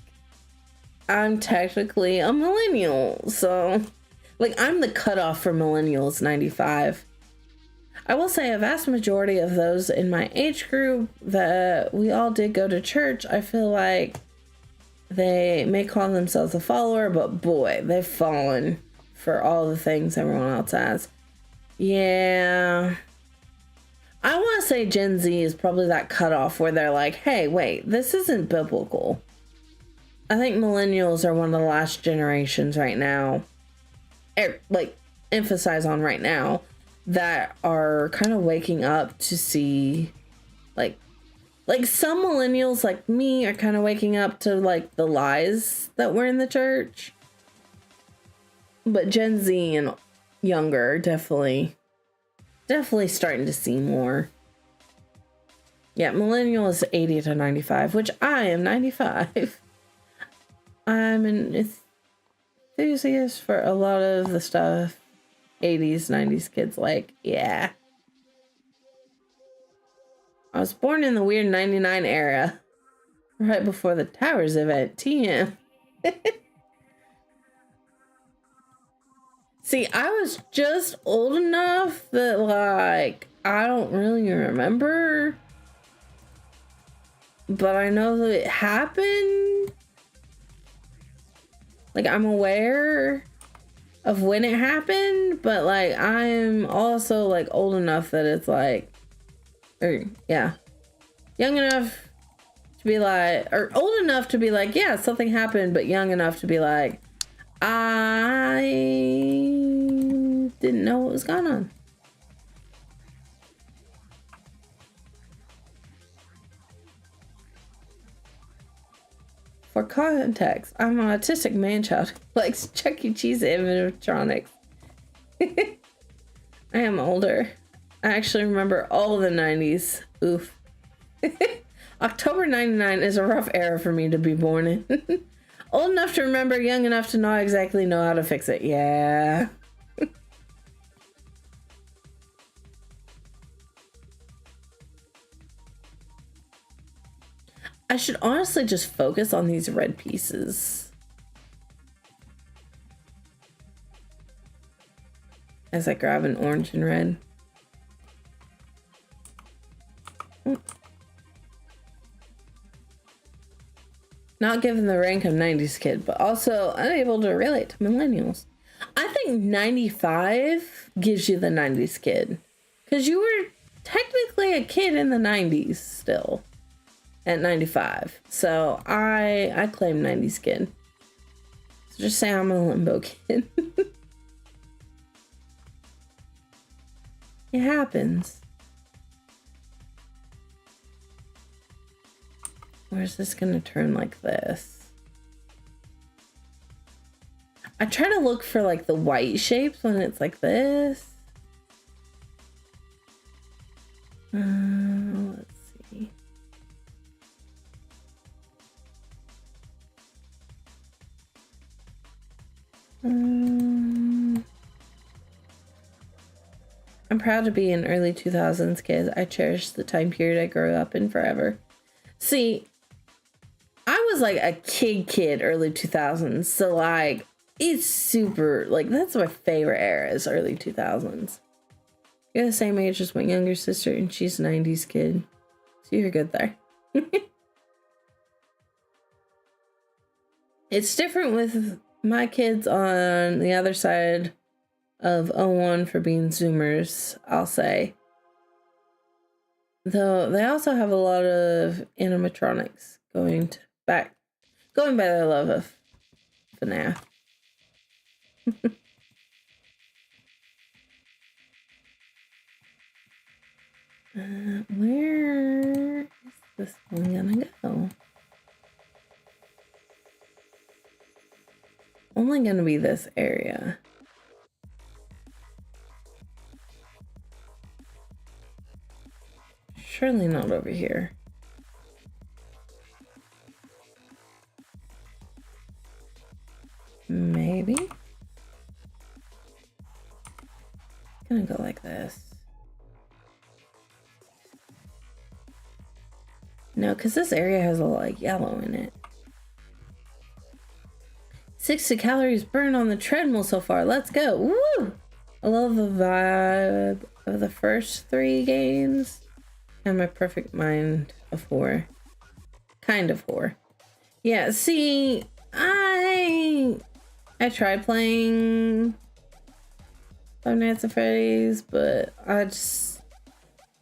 [SPEAKER 1] I'm technically a millennial. So, like, I'm the cutoff for millennials, 95. I will say a vast majority of those in my age group that we all did go to church, I feel like they may call themselves a follower, but boy, they've fallen for all the things everyone else has. Yeah. I want to say Gen Z is probably that cutoff where they're like, hey, wait, this isn't biblical. I think millennials are one of the last generations right now, like, emphasize on right now, that are kind of waking up to see, like some millennials like me are kind of waking up to, like, the lies that were in the church. But Gen Z and younger definitely starting to see more. Yeah, millennial is 80 to 95, which I am 95. I'm an enthusiast for a lot of the stuff 80s, 90s kids like. Yeah. I was born in the weird 99 era, right before the Towers event. TM. See, I was just old enough that, like, I don't really remember. But I know that it happened. Like, I'm aware of when it happened, but, like, I'm also, like, old enough that it's like, or, yeah, young enough to be like, or old enough to be like, yeah, something happened, but young enough to be like, I didn't know what was going on. for context, I'm an autistic man-child who likes Chuck E. Cheese animatronics. I am older. I actually remember all the 90s. Oof. October 99 is a rough era for me to be born in. Old enough to remember, young enough to not exactly know how to fix it. Yeah. I should honestly just focus on these red pieces as I grab an orange and red. Not given the rank of 90s kid, but also unable to relate to millennials. I think 95 gives you the 90s kid, because you were technically a kid in the 90s still at 95. So I claim 90s kid. So just say I'm a limbo kid. It happens. Or is this gonna turn like this? I try to look for like the white shapes when it's like this. Let's see. I'm proud to be an early 2000s kid. I cherish the time period I grew up in forever. See, I was like a kid early 2000s, so like it's super, like that's my favorite era is early 2000s. You're the same age as my younger sister and she's a 90s kid, so you're good there. It's different with my kids on the other side of 01 for being Zoomers, I'll say. Though they also have a lot of animatronics going by their love of FNAF. Where is this one gonna go? Only gonna be this area. Surely not over here. Maybe. Gonna go like this. No, because this area has a lot of yellow in it. 60 calories burned on the treadmill so far. Let's go. Woo! I love the vibe of the first 3 games. And my perfect mind of 4. Kind of 4. Yeah, see, I tried playing Five Nights at Freddy's, but I just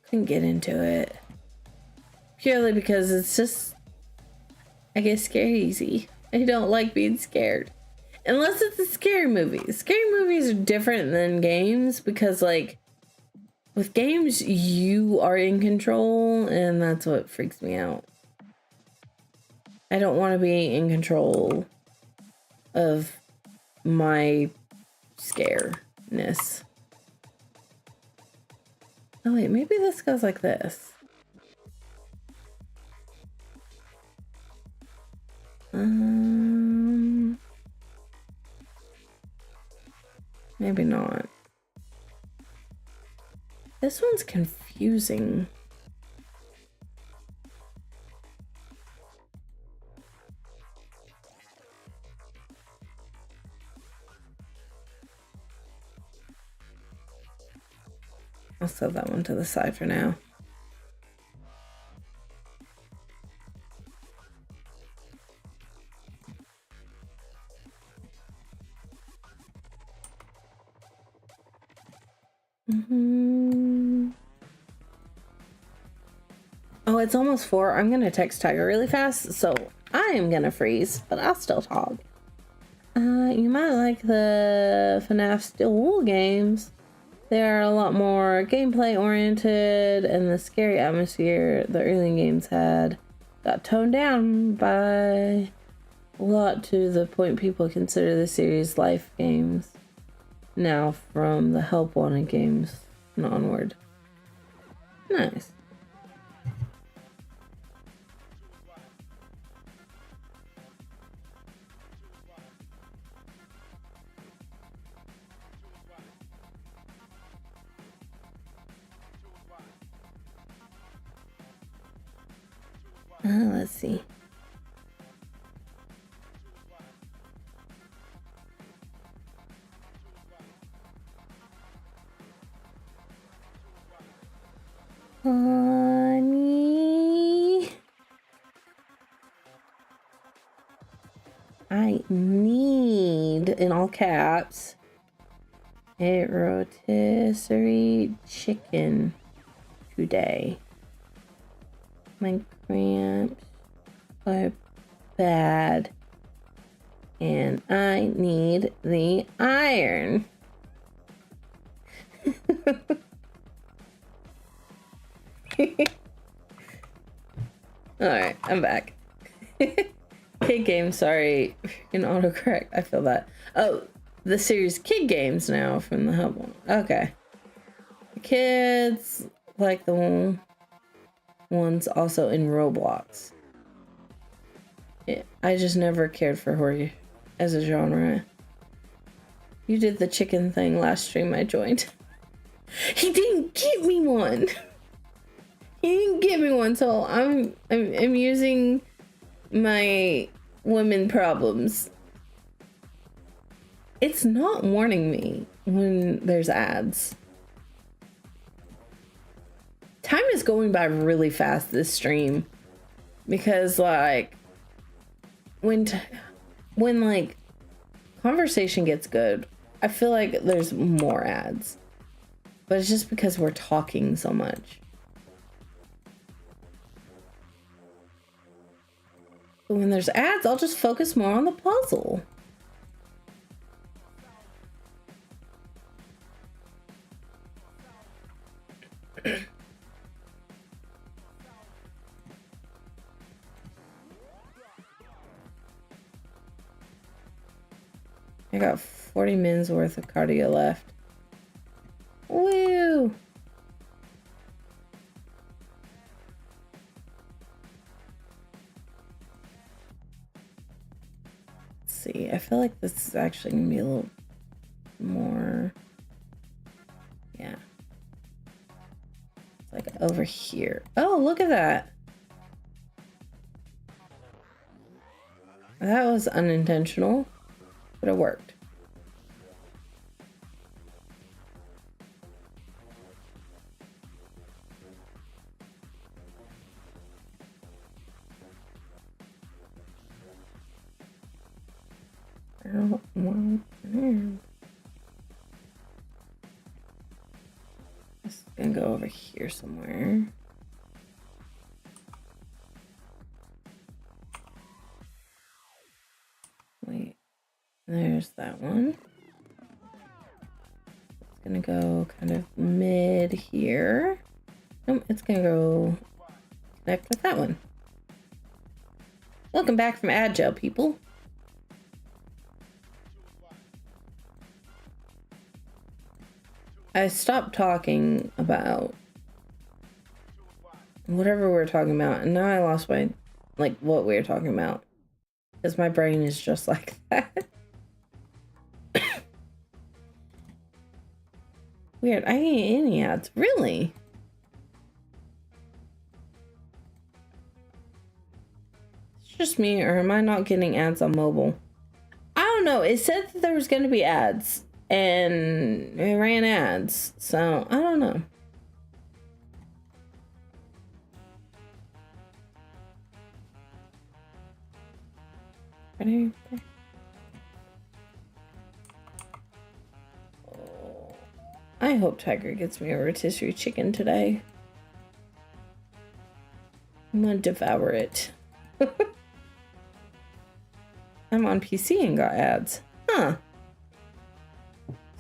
[SPEAKER 1] couldn't get into it. Purely because it's just, I get scared easy. I don't like being scared. Unless it's a scary movie. Scary movies are different than games because, like, with games, you are in control, and that's what freaks me out. I don't want to be in control of my scareness. Oh wait, maybe this goes like this. Maybe not. This one's confusing. I'll set that one to the side for now. Oh, it's almost 4. I'm gonna text Tiger really fast, so I am gonna freeze, but I'll still talk. You might like the FNAF Steel Wool games. They are a lot more gameplay oriented, and the scary atmosphere the early games had got toned down by a lot to the point people consider the series life games now from the Help Wanted games and onward. Nice. Let's see. Honey, I need, in all caps, a rotisserie chicken today. My cramps are bad, and I need the iron. Alright, I'm back. Kid games, sorry. In autocorrect, I feel that. Oh, the series Kid Games now from the Hub one. Okay. The kids like the ones also in Roblox. Yeah, I just never cared for horror as a genre. You did the chicken thing last stream I joined. He didn't give me one. He didn't give me one, so I'm using my women problems. It's not warning me when there's ads. Time is going by really fast this stream because like when like conversation gets good, I feel like there's more ads. But it's just because we're talking so much. But when there's ads, I'll just focus more on the puzzle. I got 40 minutes worth of cardio left. Woo! Let's see, I feel like this is actually gonna be a little more. Yeah. It's like over here. Oh, look at that. That was unintentional, but it worked. I don't want to. Just gonna go over here somewhere. Wait, there's that one. It's gonna go kind of mid here. Nope, it's gonna go connect with that one. Welcome back from Agile, people. I stopped talking about whatever we were talking about, and now I lost my, like, what we were talking about. Because my brain is just like that. Weird, I ain't get any ads. Really? It's just me, or am I not getting ads on mobile? I don't know. It said that there was going to be ads. And it ran ads, so I don't know. Ready? I hope Tiger gets me a rotisserie chicken today. I'm gonna devour it. I'm on PC and got ads. Huh.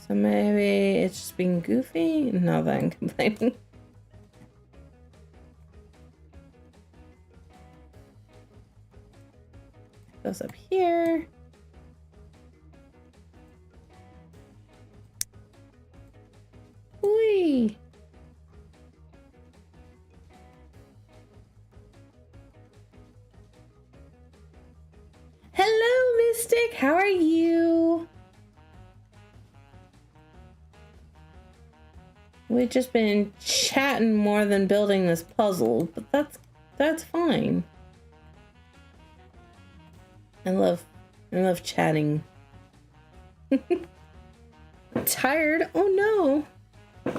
[SPEAKER 1] So maybe it's just being goofy? Not that I'm complaining. Goes up here. Whee! Hello, Mystic. How are you? We've just been chatting more than building this puzzle, but that's fine. I love chatting. I'm tired. Oh no.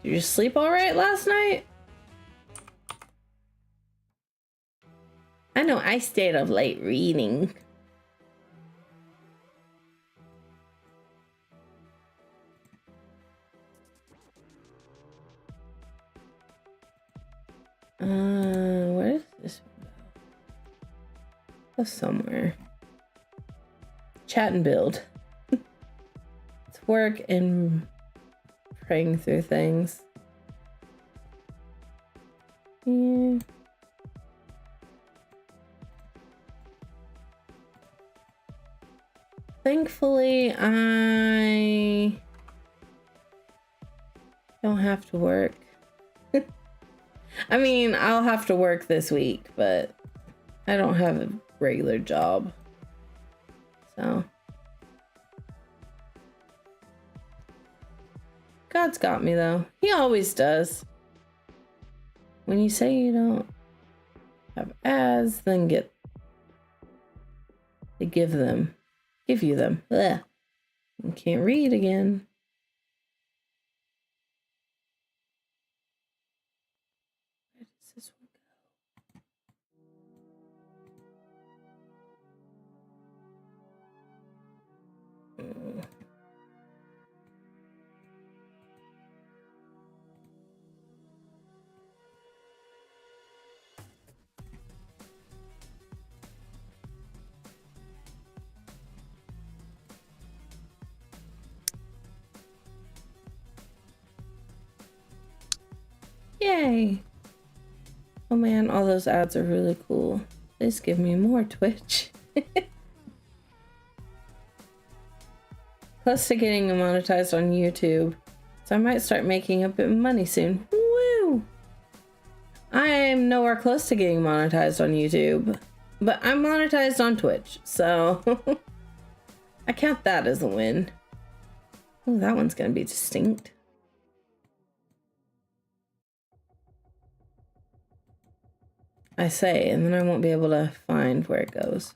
[SPEAKER 1] Did you sleep all right last night? I know I stayed up late reading. Where is this one go? Go somewhere. Chat and build. It's work and praying through things. Yeah. Thankfully, I don't have to work. I mean, I'll have to work this week, but I don't have a regular job. So God's got me though. He always does. When you say you don't have ads, then they give you them. Ugh. You can't read again. Where does this one go? Yay! Oh man, all those ads are really cool. Please give me more Twitch. Close to getting monetized on YouTube, so I might start making a bit of money soon. Woo! I'm nowhere close to getting monetized on YouTube, but I'm monetized on Twitch, so I count that as a win. Oh, that one's gonna be distinct. I say, and then I won't be able to find where it goes.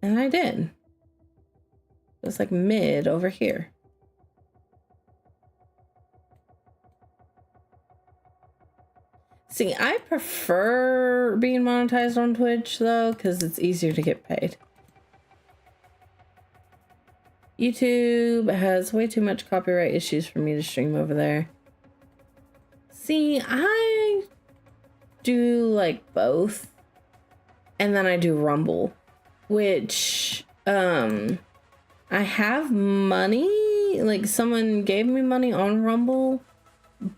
[SPEAKER 1] And I did. It's like mid over here. See, I prefer being monetized on Twitch though, because it's easier to get paid. YouTube has way too much copyright issues for me to stream over there. See, I do like both, and then I do Rumble, which I have money, like someone gave me money on Rumble,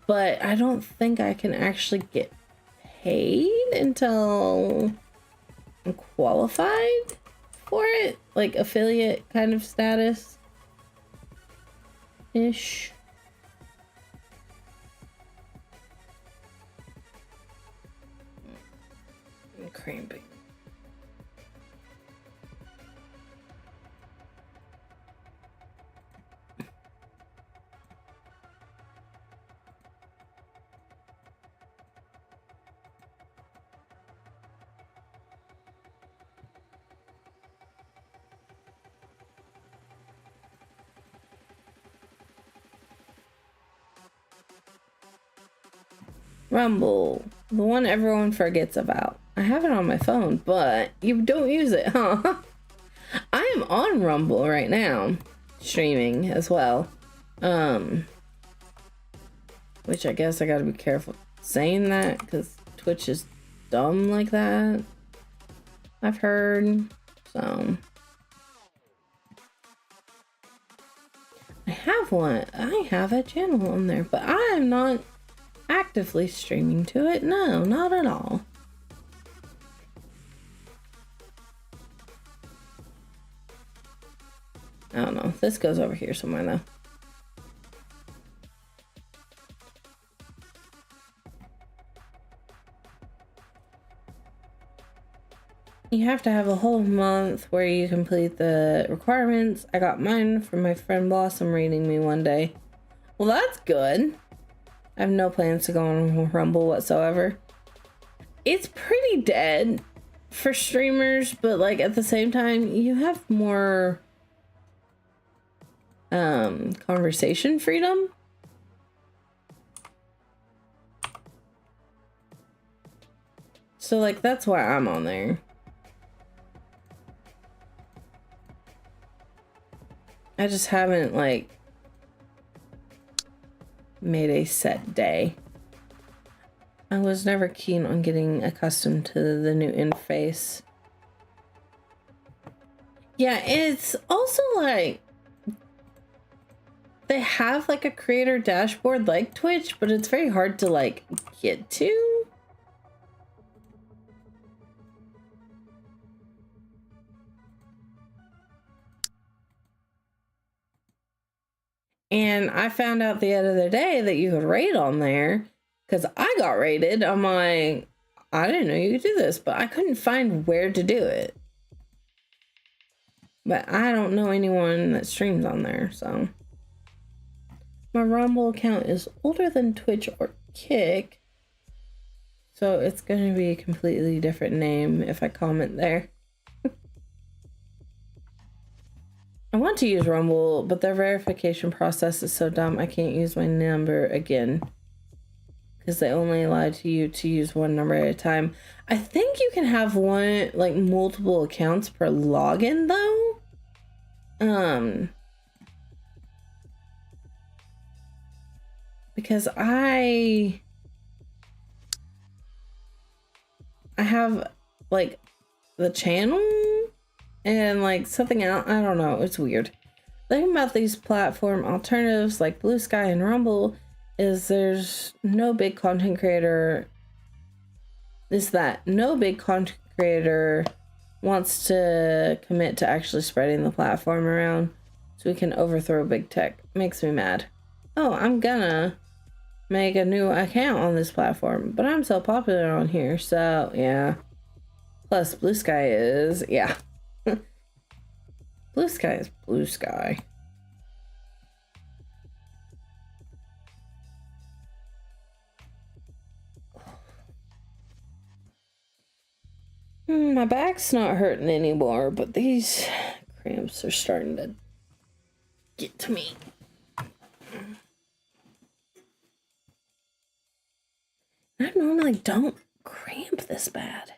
[SPEAKER 1] but I don't think I can actually get paid until I'm qualified for it, like affiliate kind of status ish. I'm cramping. Rumble, the one everyone forgets about. I have it on my phone, but you don't use it, huh? I am on Rumble right now, streaming as well. Which I guess I gotta be careful saying that, because Twitch is dumb like that, I've heard, so. I have a channel on there, but I am not actively streaming to it. No, not at all. I don't know. This goes over here somewhere though. You have to have a whole month where you complete the requirements. I got mine from my friend Blossom reading me one day. Well, that's good. I have no plans to go on Rumble whatsoever. It's pretty dead for streamers, but like at the same time, you have more conversation freedom. So like that's why I'm on there. I just haven't like made a set day. I was never keen on getting accustomed to the new interface. Yeah, it's also like they have like a creator dashboard like Twitch, but it's very hard to like get to. And I found out the other day that you could rate on there because I got rated. I'm like, I didn't know you could do this, but I couldn't find where to do it. But I don't know anyone that streams on there, so. My Rumble account is older than Twitch or Kick, so it's going to be a completely different name if I comment there. I want to use Rumble, but their verification process is so dumb I can't use my number again. Because they only allow you to use one number at a time. I think you can have one, like multiple accounts per login though. Because I have like the channel and like something else. I don't know. It's weird. The thing about these platform alternatives like Blue Sky and Rumble is there's no big content creator. No big content creator wants to commit to actually spreading the platform around so we can overthrow big tech. Makes me mad. Oh, I'm gonna make a new account on this platform, but I'm so popular on here, so yeah. Plus Blue Sky is, yeah. Blue Sky is Blue Sky. My back's not hurting anymore, but these cramps are starting to get to me. I normally don't cramp this bad.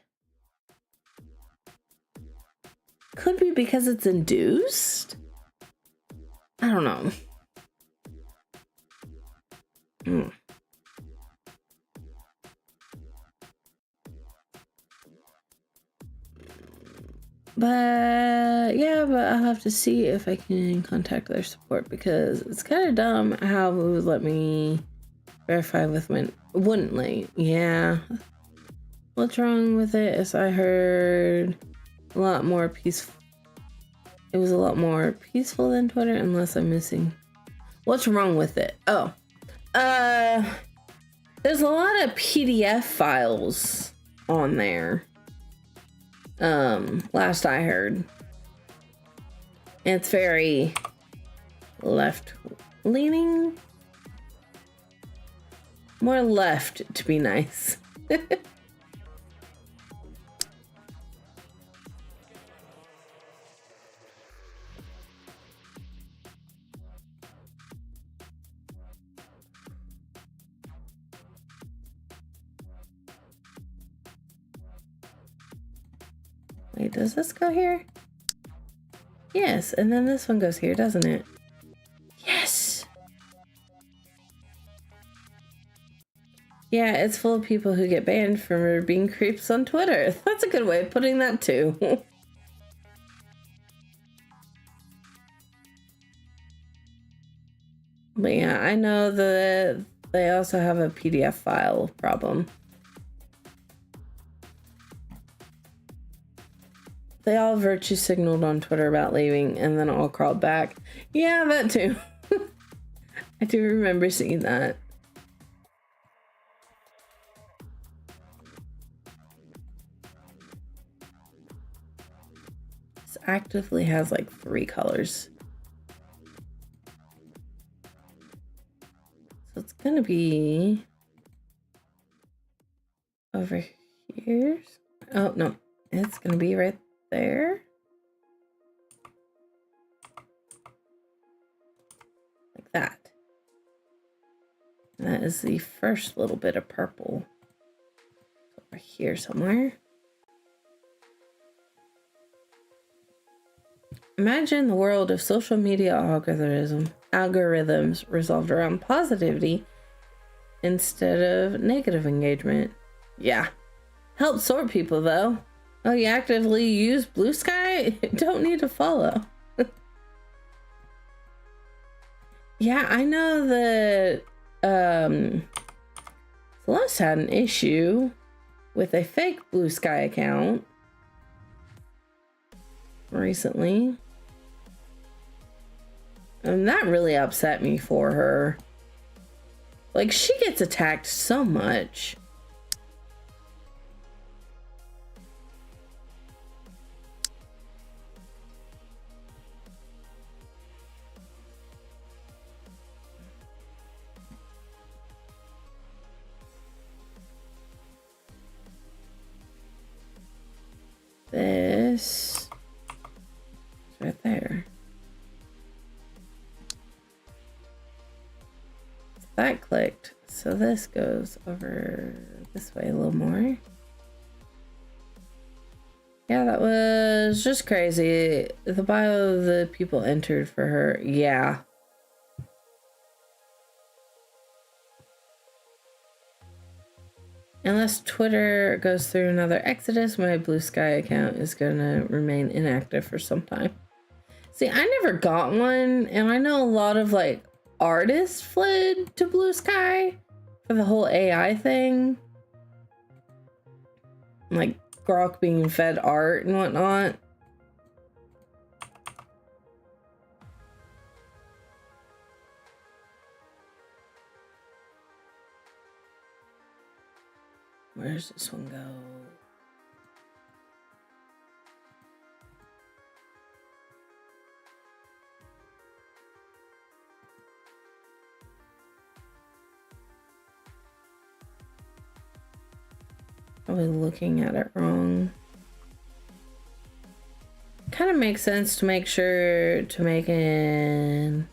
[SPEAKER 1] Could be because it's induced? I don't know. But yeah, but I'll have to see if I can contact their support because it's kind of dumb how it would let me verify with my wouldn't let. Yeah. What's wrong with it is I heard a lot more peaceful. It was a lot more peaceful than Twitter unless I'm missing. What's wrong with it? Oh. There's a lot of PDF files on there. Last I heard. It's very left leaning. More left to be nice. Wait, does this go here? Yes, and then this one goes here, doesn't it? Yes! Yeah, it's full of people who get banned for being creeps on Twitter. That's a good way of putting that too. But yeah, I know that they also have a PDF file problem. They all virtue signaled on Twitter about leaving and then all crawled back. Yeah, that too. I do remember seeing that. This actively has like 3 colors. So it's gonna be over here. Oh no, it's gonna be right there. Like that. And that is the first little bit of purple. Over here somewhere. Imagine the world of social media algorithms resolved around positivity instead of negative engagement. Yeah. Help sort people though. Oh, you actively use Blue Sky? Don't need to follow. Yeah, I know that Celeste had an issue with a fake Blue Sky account recently. And that really upset me for her. Like, she gets attacked so much. This is right there. That clicked, so this goes over this way a little more. Yeah, that was just crazy. The bio the people entered for her, yeah. Unless Twitter goes through another exodus, my Blue Sky account is gonna remain inactive for some time. See, I never got one, and I know a lot of like artists fled to Blue Sky for the whole AI thing. Like Grok being fed art and whatnot. Where does this one go? Probably looking at it wrong. Kind of makes sense to make sure to make an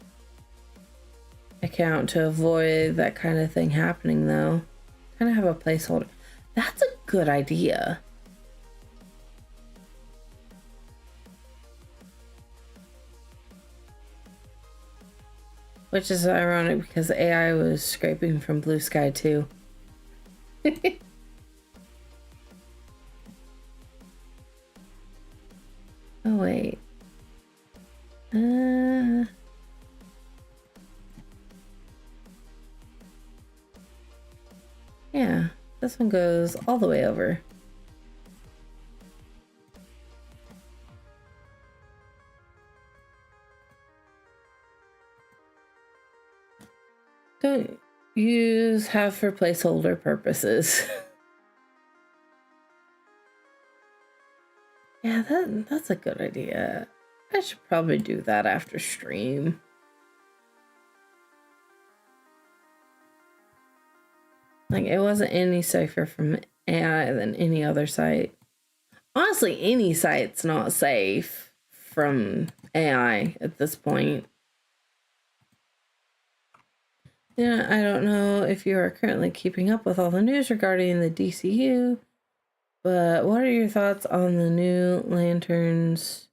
[SPEAKER 1] account to avoid that kind of thing happening, though. Kind of have a placeholder. That's a good idea. Which is ironic because AI was scraping from Blue Sky too. Oh wait. Yeah, this one goes all the way over. Don't use have for placeholder purposes. Yeah, that's a good idea. I should probably do that after stream. Like, it wasn't any safer from AI than any other site. Honestly, any site's not safe from AI at this point. Yeah, I don't know if you are currently keeping up with all the news regarding the DCU, but what are your thoughts on the new Lanterns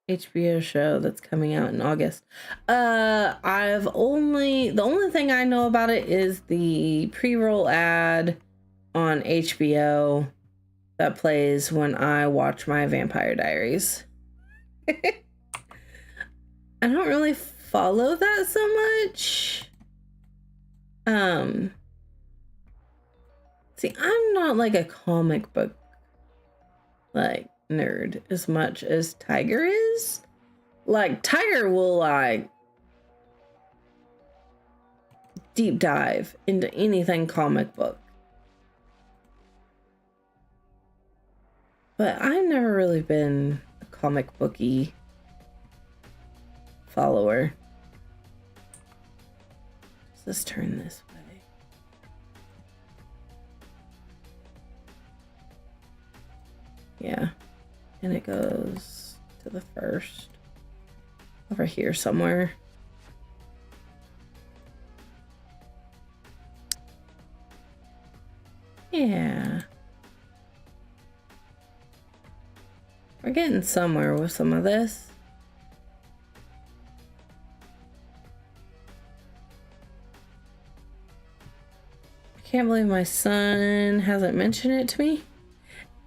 [SPEAKER 1] HBO show that's coming out in August? The only thing I know about it is the pre-roll ad on HBO that plays when I watch my Vampire Diaries. I don't really follow that so much. See, I'm not like a comic book like nerd as much as Tiger is. Like, Tiger will, like, deep dive into anything comic book. But I've never really been a comic booky follower. Let's turn this way. Yeah. And it goes to the first. Over here somewhere. Yeah. We're getting somewhere with some of this. I can't believe my son hasn't mentioned it to me.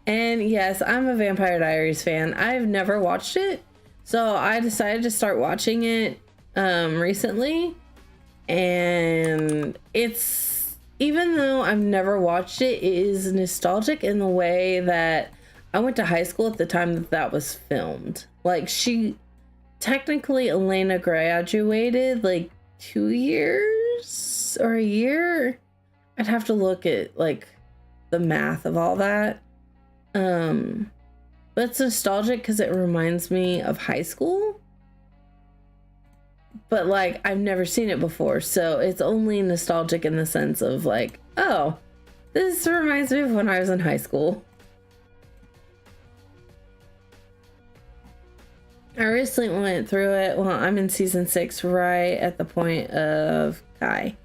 [SPEAKER 1] And yes, I'm a Vampire Diaries fan. I've never watched it, so I decided to start watching it recently. And it's, even though I've never watched it, it is nostalgic in the way that I went to high school at the time that that was filmed. Like, technically Elena graduated like 2 years or a year. I'd have to look at like the math of all that. But it's nostalgic because it reminds me of high school. But like, I've never seen it before, so it's only nostalgic in the sense of like, oh, this reminds me of when I was in high school. I recently went through it. Well, I'm in season 6, right at the point of Kai.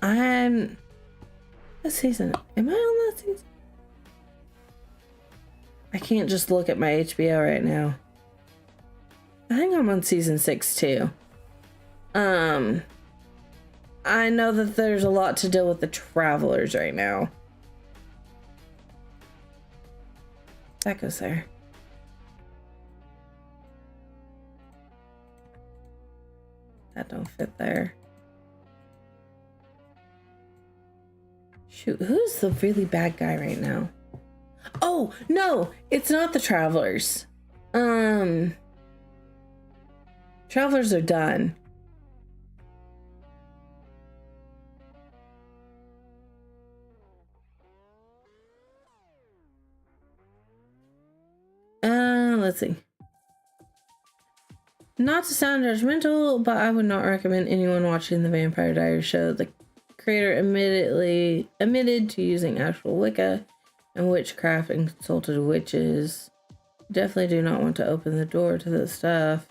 [SPEAKER 1] What season? Am I on that season? I can't just look at my HBO right now. I think I'm on season 6 too. I know that there's a lot to deal with the travelers right now. That goes there. That don't fit there. Shoot, who's the really bad guy right now? Oh, no, it's not the travelers. Travelers are done. Let's see. Not to sound judgmental, but I would not recommend anyone watching the Vampire Diaries show. The creator admitted to using actual Wicca and witchcraft and consulted witches. Definitely do not want to open the door to this stuff.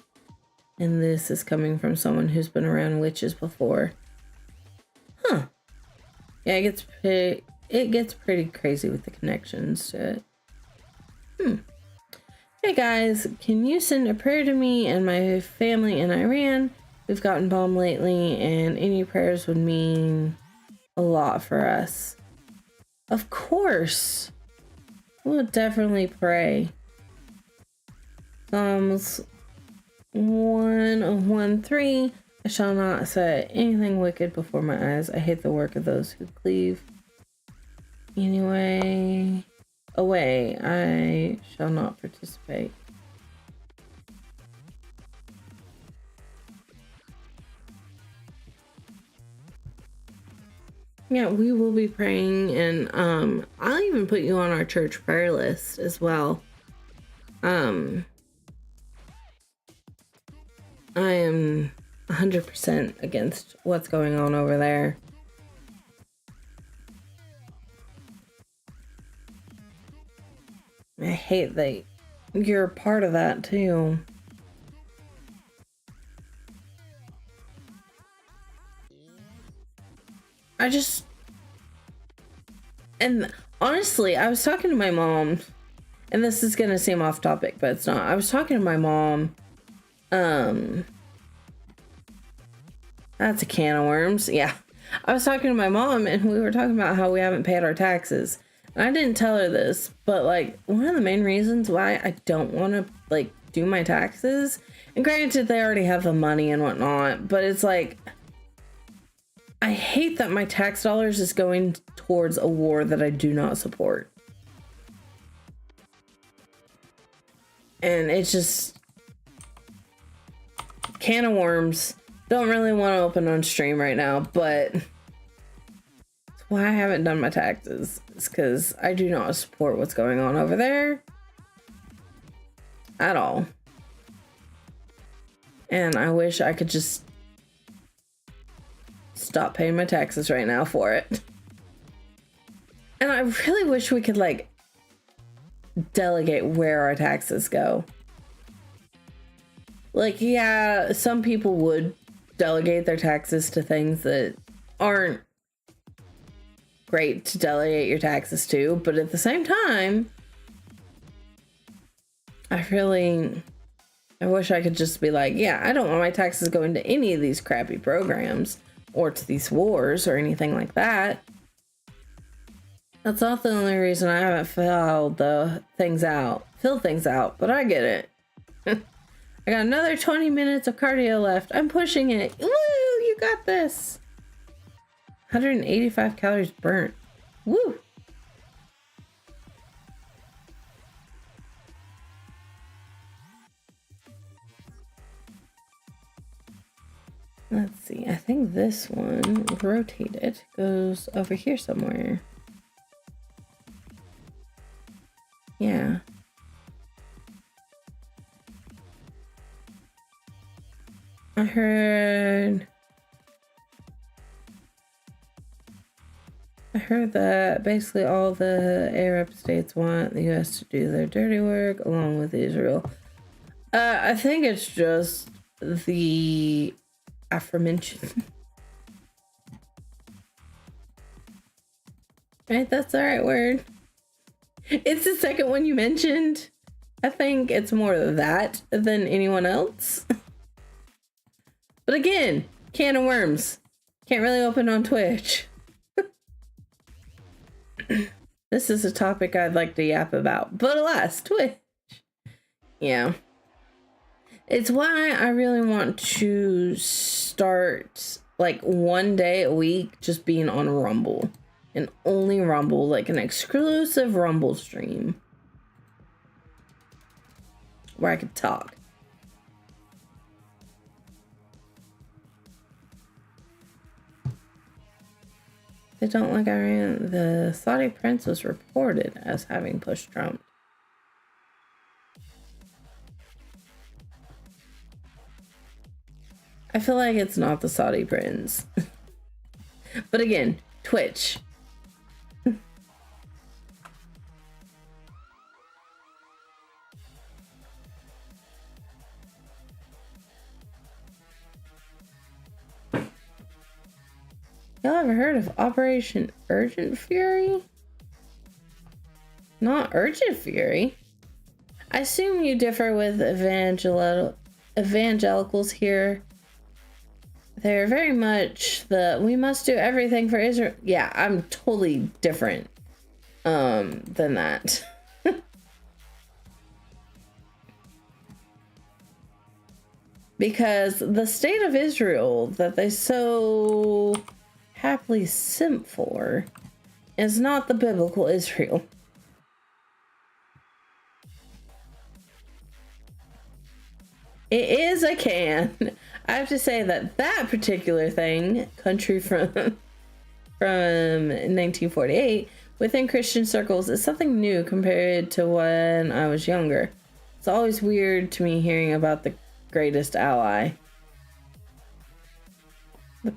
[SPEAKER 1] And this is coming from someone who's been around witches before. Huh. Yeah, it gets pretty crazy with the connections to it. Hey guys, can you send a prayer to me and my family in Iran? We've gotten bombed lately, and any prayers would mean a lot for us. Of course. We'll definitely pray. Psalms 1:1-3. I shall not set anything wicked before my eyes. I hate the work of those who cleave. Anyway, away. I shall not participate. Yeah, we will be praying, and I'll even put you on our church prayer list as well. I am 100% against what's going on over there. I hate that you're a part of that too. And honestly, I was talking to my mom, and this is gonna seem off topic, but it's not. I was talking to my mom. That's a can of worms. Yeah. I was talking to my mom, and we were talking about how we haven't paid our taxes. And I didn't tell her this, but like, one of the main reasons why I don't want to like do my taxes, and granted they already have the money and whatnot, but it's like, I hate that my tax dollars is going towards a war that I do not support. And it's just can of worms. Don't really want to open on stream right now, but that's why I haven't done my taxes. It's because I do not support what's going on over there at all. And I wish I could just stop paying my taxes right now for it. And I really wish we could like delegate where our taxes go. Like, yeah, some people would delegate their taxes to things that aren't great to delegate your taxes to, but at the same time, I wish I could just be like, yeah, I don't want my taxes going to any of these crappy programs or to these wars or anything like that. That's not the only reason I haven't filled things out, but I get it. I got another 20 minutes of cardio left. I'm pushing it. Woo, you got this. 185 calories burnt. Woo. Let's see. I think this one, rotated, goes over here somewhere. Yeah. I heard that basically all the Arab states want the US to do their dirty work along with Israel. I think it's just the aforementioned. Right, that's the right word. It's the second one you mentioned. I think it's more that than anyone else. But again, can of worms. Can't really open on Twitch. This is a topic I'd like to yap about, but alas, Twitch. Yeah. It's why I really want to start like one day a week just being on Rumble. And only Rumble, like an exclusive Rumble stream. Where I could talk. They don't like Iran. The Saudi prince was reported as having pushed Trump. I feel like it's not the Saudi prince. But again, Twitch. Y'all ever heard of Operation Urgent Fury? Not Urgent Fury. I assume you differ with evangelicals here. They're very much we must do everything for Israel. Yeah, I'm totally different than that. Because the state of Israel that they so happily simp for is not the biblical Israel. It is a can. I have to say that particular thing, country from 1948, within Christian circles is something new compared to when I was younger. It's always weird to me hearing about the greatest ally. The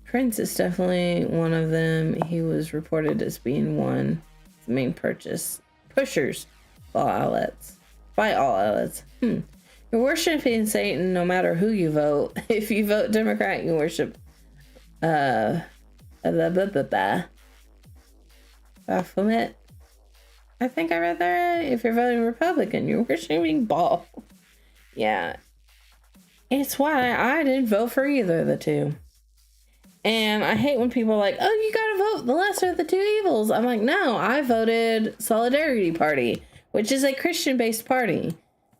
[SPEAKER 1] prince is definitely one of them. He was reported as being one of the main pushers by all outlets. You're worshiping Satan no matter who you vote. If you vote Democrat, you worship Baphomet. I think I read that right. If you're voting Republican, you're worshiping Baal. Yeah. It's why I didn't vote for either of the two. And I hate when people are like, oh, you gotta vote the lesser of the two evils. I'm like, no, I voted Solidarity Party, which is a Christian-based party.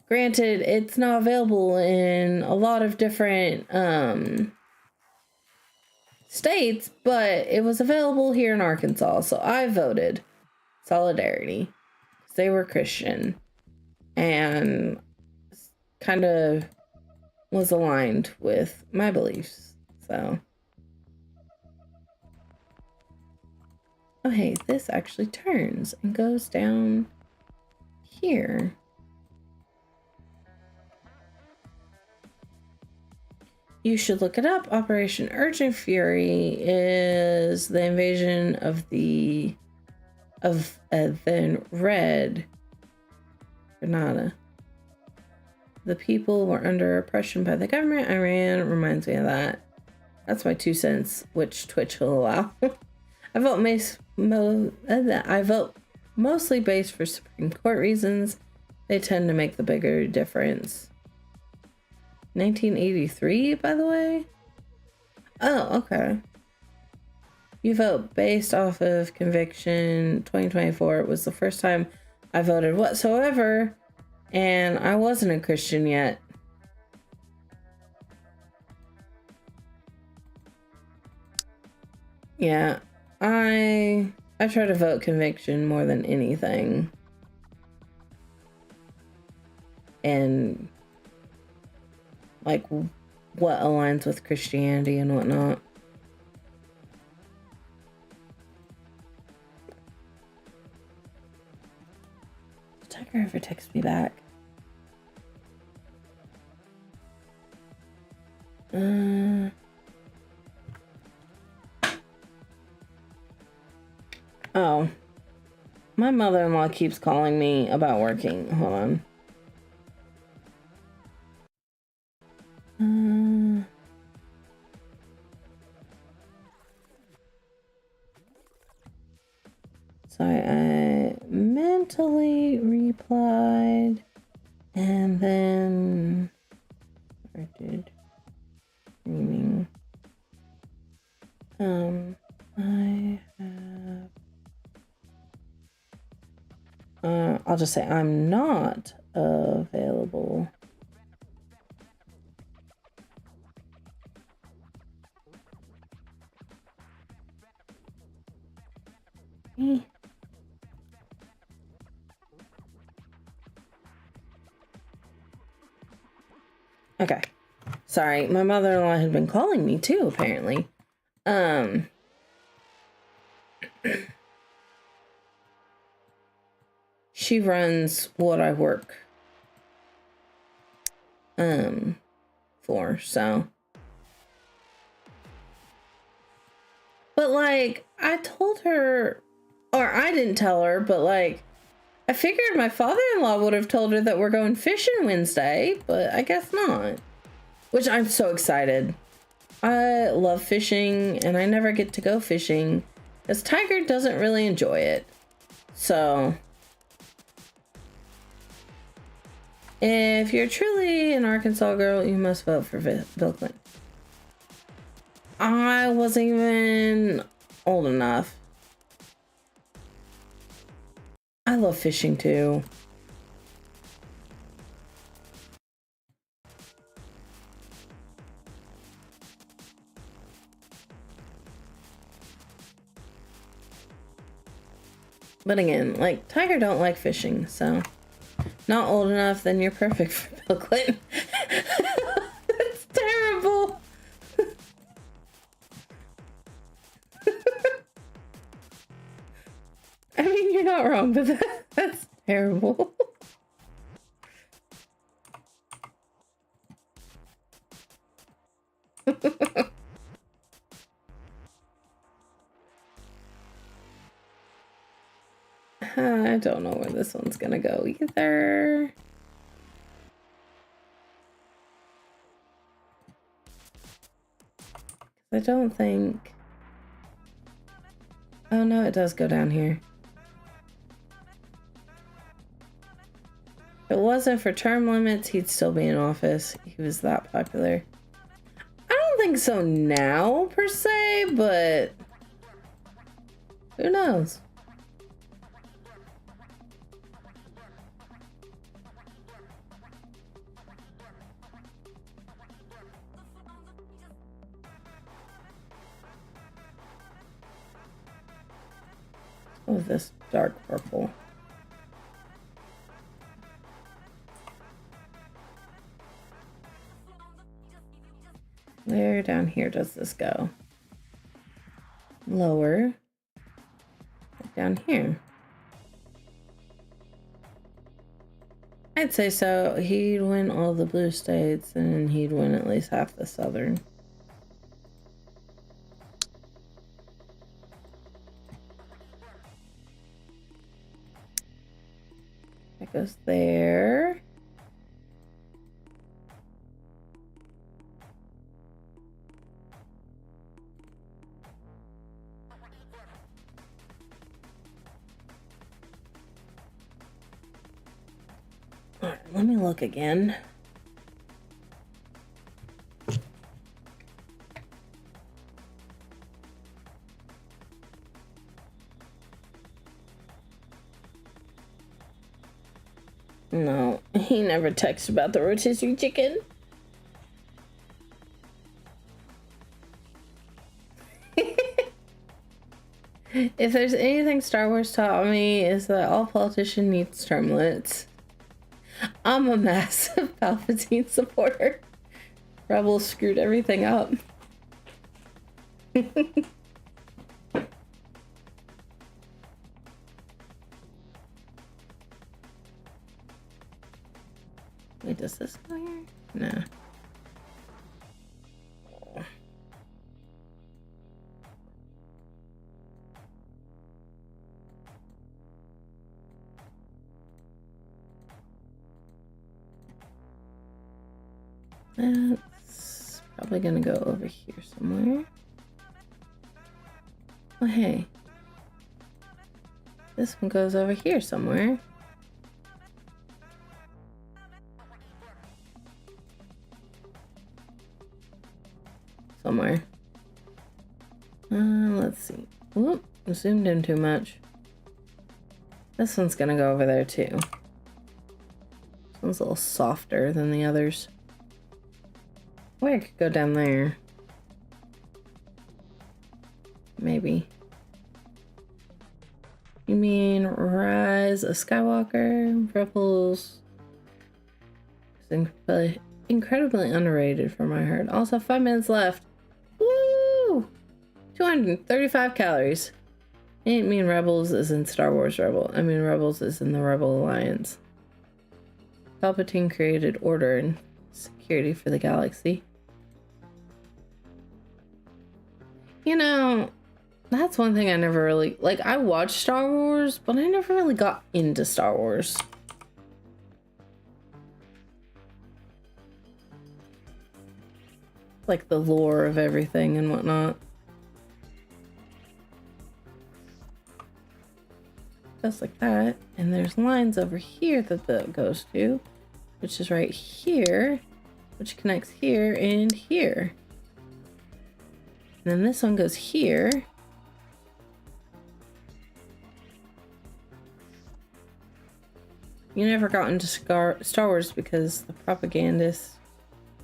[SPEAKER 1] Granted, it's not available in a lot of different states, but it was available here in Arkansas, so I voted Solidarity. They were Christian. and kind of was aligned with my beliefs. So, oh hey, this actually turns and goes down here. You should look it up. Operation Urgent Fury is the invasion of the then Red Granada. The people were under oppression by the government. Iran reminds me of that. That's my 2 cents, which Twitch will allow. I vote mostly based for Supreme Court reasons. They tend to make the bigger difference. 1983, by the way? Oh, okay. You vote based off of conviction. 2024 was the first time I voted whatsoever, and I wasn't a Christian yet. Yeah, I try to vote conviction more than anything. And like what aligns with Christianity and whatnot. Tucker ever texts me back? Oh. My mother-in-law keeps calling me about working. Hold on. Sorry, I mentally replied and then started screaming. I have I'll just say I'm not available. Okay. Sorry, my mother-in-law had been calling me too, apparently. She runs what I work for, so. But like, I told her, or I didn't tell her, but like, I figured my father-in-law would have told her that we're going fishing Wednesday, but I guess not. Which I'm so excited. I love fishing, and I never get to go fishing because Tiger doesn't really enjoy it. So, if you're truly an Arkansas girl, you must vote for Bill Clinton. I wasn't even old enough. I love fishing too. But again, like, Tiger don't like fishing, so not old enough, then you're perfect for Bill Clinton. That's terrible. I mean, you're not wrong, but that's terrible. I don't know where this one's gonna go either. I don't think... Oh no, it does go down here. If it wasn't for term limits, he'd still be in office. He was that popular. I don't think so now, per se, but who knows? Oh, this dark purple. Where down here does this go? Lower. Down here. I'd say so. He'd win all the blue states and he'd win at least half the southern. That goes there. All right, let me look again. No, he never texts about the rotisserie chicken. If there's anything Star Wars taught me is that all politicians need termlets. I'm a massive Palpatine supporter. Rebels screwed everything up. Wait, does this go here? No. That's probably gonna go over here somewhere. Oh, hey. This one goes over here somewhere. Somewhere. Let's see. Whoop, I zoomed in too much. This one's gonna go over there too. This one's a little softer than the others. Or I could go down there. Maybe. You mean Rise of Skywalker? Rebels is incredibly underrated from what I heard. Also, 5 minutes left. Woo! 235 calories. I didn't mean Rebels is in Star Wars Rebel. I mean Rebels is in the Rebel Alliance. Palpatine created order and security for the galaxy. You know, that's one thing I never really... Like, I watched Star Wars, but I never really got into Star Wars. Like, the lore of everything and whatnot. Just like that. And there's lines over here that that goes to, which is right here, which connects here and here. And then this one goes here. You never got into Star Wars because the propagandists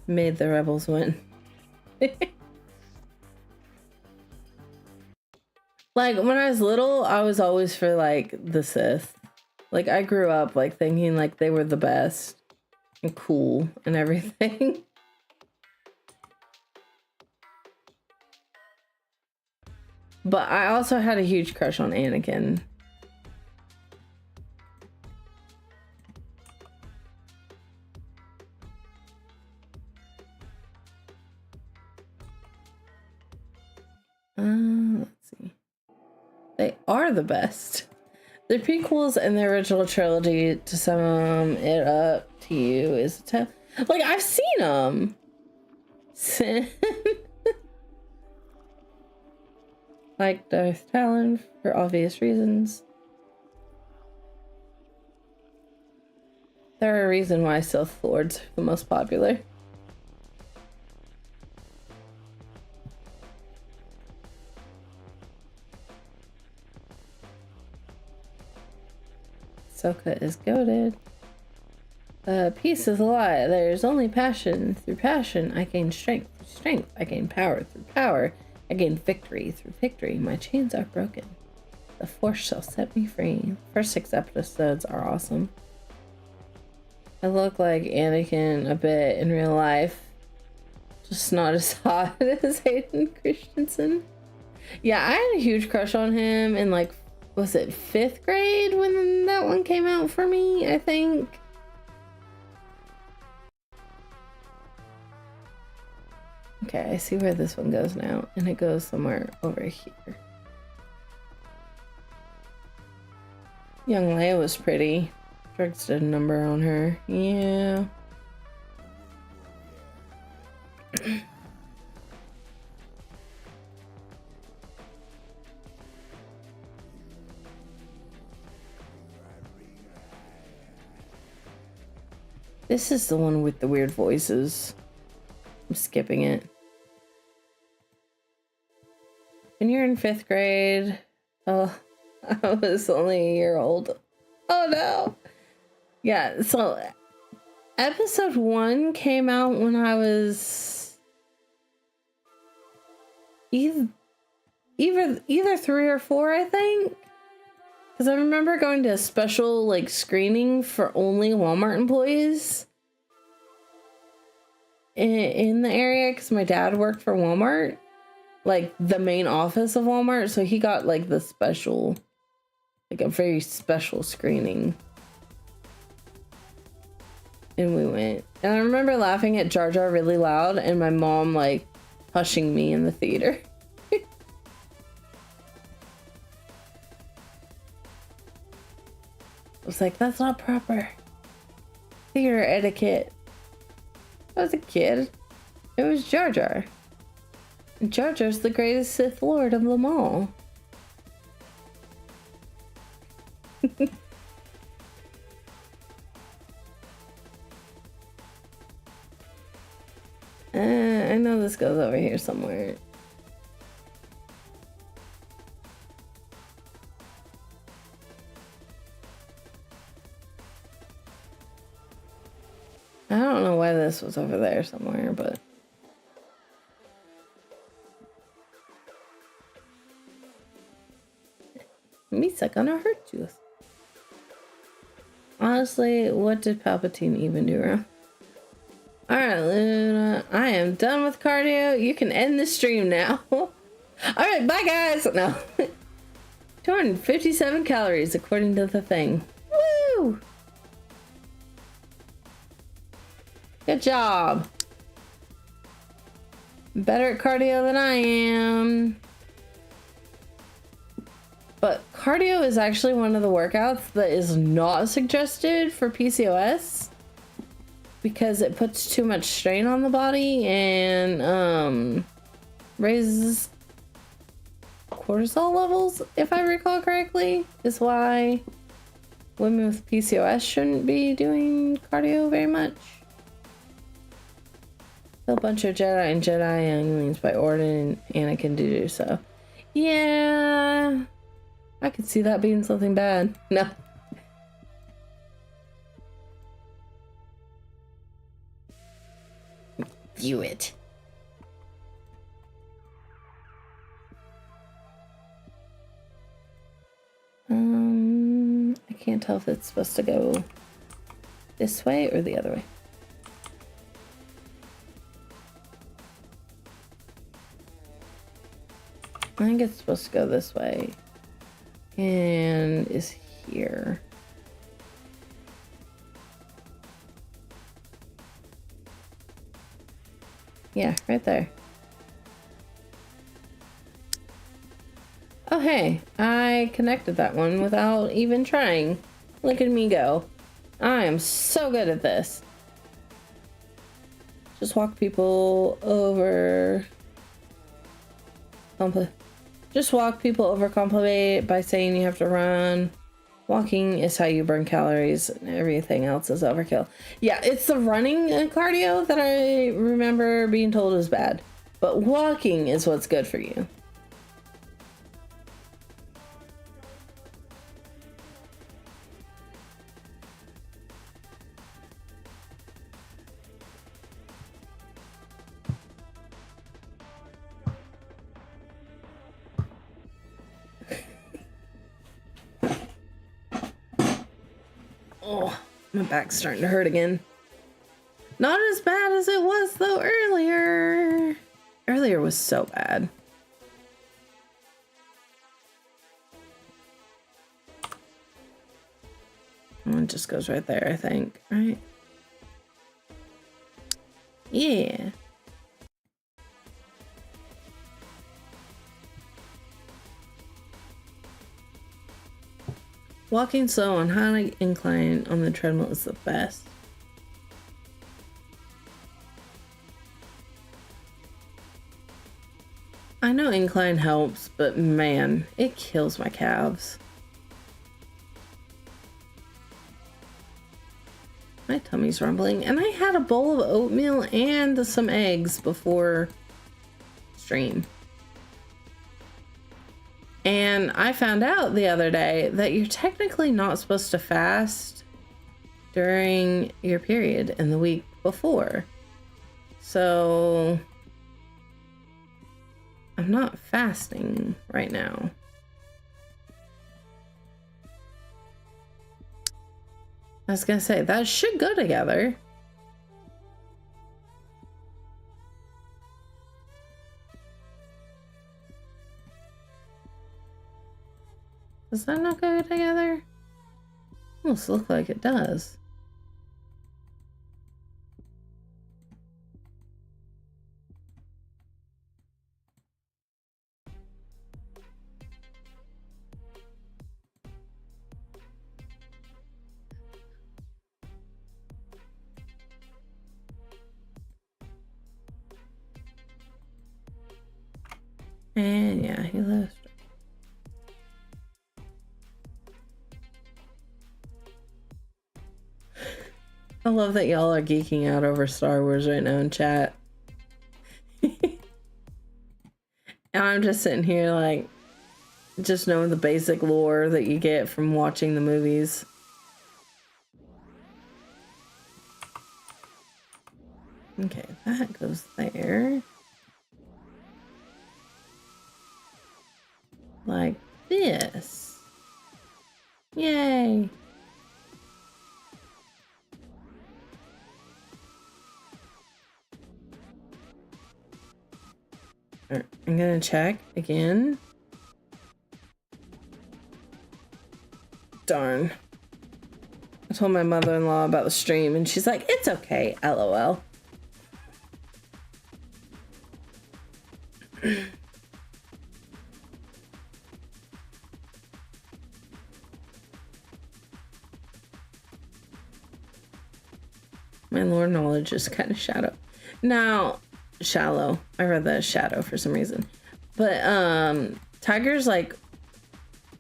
[SPEAKER 1] made the rebels win. Like, when I was little, I was always for, like, the Sith. Like, I grew up, like, thinking, like, they were the best and cool and everything. But I also had a huge crush on Anakin. Let's see. They are the best. The prequels and the original trilogy, to sum it up to you, is like, I've seen them. Like Darth Talon for obvious reasons. They're a reason why Sith Lords are the most popular. Ahsoka is goated. Peace is a lie. There's only passion. Through passion, I gain strength. Through strength, I gain power. Through power, I gain victory. Through victory, my chains are broken. The Force shall set me free. First 6 episodes are awesome. I look like Anakin a bit in real life. Just not as hot as Hayden Christensen. Yeah, I had a huge crush on him in like, was it 5th grade when that one came out for me, I think. Okay, I see where this one goes now, and it goes somewhere over here. Young Leia was pretty. Drugs did a number on her. Yeah. This is the one with the weird voices. I'm skipping it. When you're in 5th grade, oh, I was only a year old. Oh no. Yeah, so episode 1 came out when I was either 3 or 4, I think. Because I remember going to a special like screening for only Walmart employees in the area, because my dad worked for Walmart, like the main office of Walmart, so he got like the special, like a very special screening. And we went, and I remember laughing at Jar Jar really loud, and my mom like hushing me in the theater. I was like, that's not proper theater etiquette. I was a kid. It was Jar Jar. And Jar Jar's the greatest Sith Lord of them all. I know this goes over here somewhere. I don't know why this was over there somewhere, but Misa gonna hurt you. Honestly, what did Palpatine even do wrong? Alright, Luna, I am done with cardio. You can end the stream now. Alright, bye guys! No. 257 calories according to the thing. Woo! Good job. Better at cardio than I am. But cardio is actually one of the workouts that is not suggested for PCOS because it puts too much strain on the body and raises cortisol levels, if I recall correctly, is why women with PCOS shouldn't be doing cardio very much. A bunch of Jedi and Jedi younglings by Orden and Anakin to do so. Yeah, I could see that being something bad. No. View it. I can't tell if it's supposed to go this way or the other way. I think it's supposed to go this way. And is here. Yeah, right there. Oh, hey, I connected that one without even trying. Look at me go. I am so good at this. Just walk people over. Just walk people overcomplicate by saying you have to run. Walking is how you burn calories, and everything else is overkill. Yeah, it's the running and cardio that I remember being told is bad. But walking is what's good for you. Oh, my back's starting to hurt again. Not as bad as it was though earlier. Earlier was so bad. It just goes right there, I think, right? Yeah. Walking slow on high incline on the treadmill is the best. I know incline helps, but man, it kills my calves. My tummy's rumbling, and I had a bowl of oatmeal and some eggs before stream. And I found out the other day that you're technically not supposed to fast during your period in the week before. So I'm not fasting right now. I was gonna say, that should go together. Does that not go together? Almost look like it does. And yeah, he left. I love that y'all are geeking out over Star Wars right now in chat. And I'm just sitting here like, just knowing the basic lore that you get from watching the movies. Okay, that goes there. Like this. Yay. I'm gonna check again. Darn. I told my mother-in-law about the stream and she's like, it's okay, LOL. My lore knowledge is kind of shallow. Now, shallow. I read that as shadow for some reason. But Tiger's like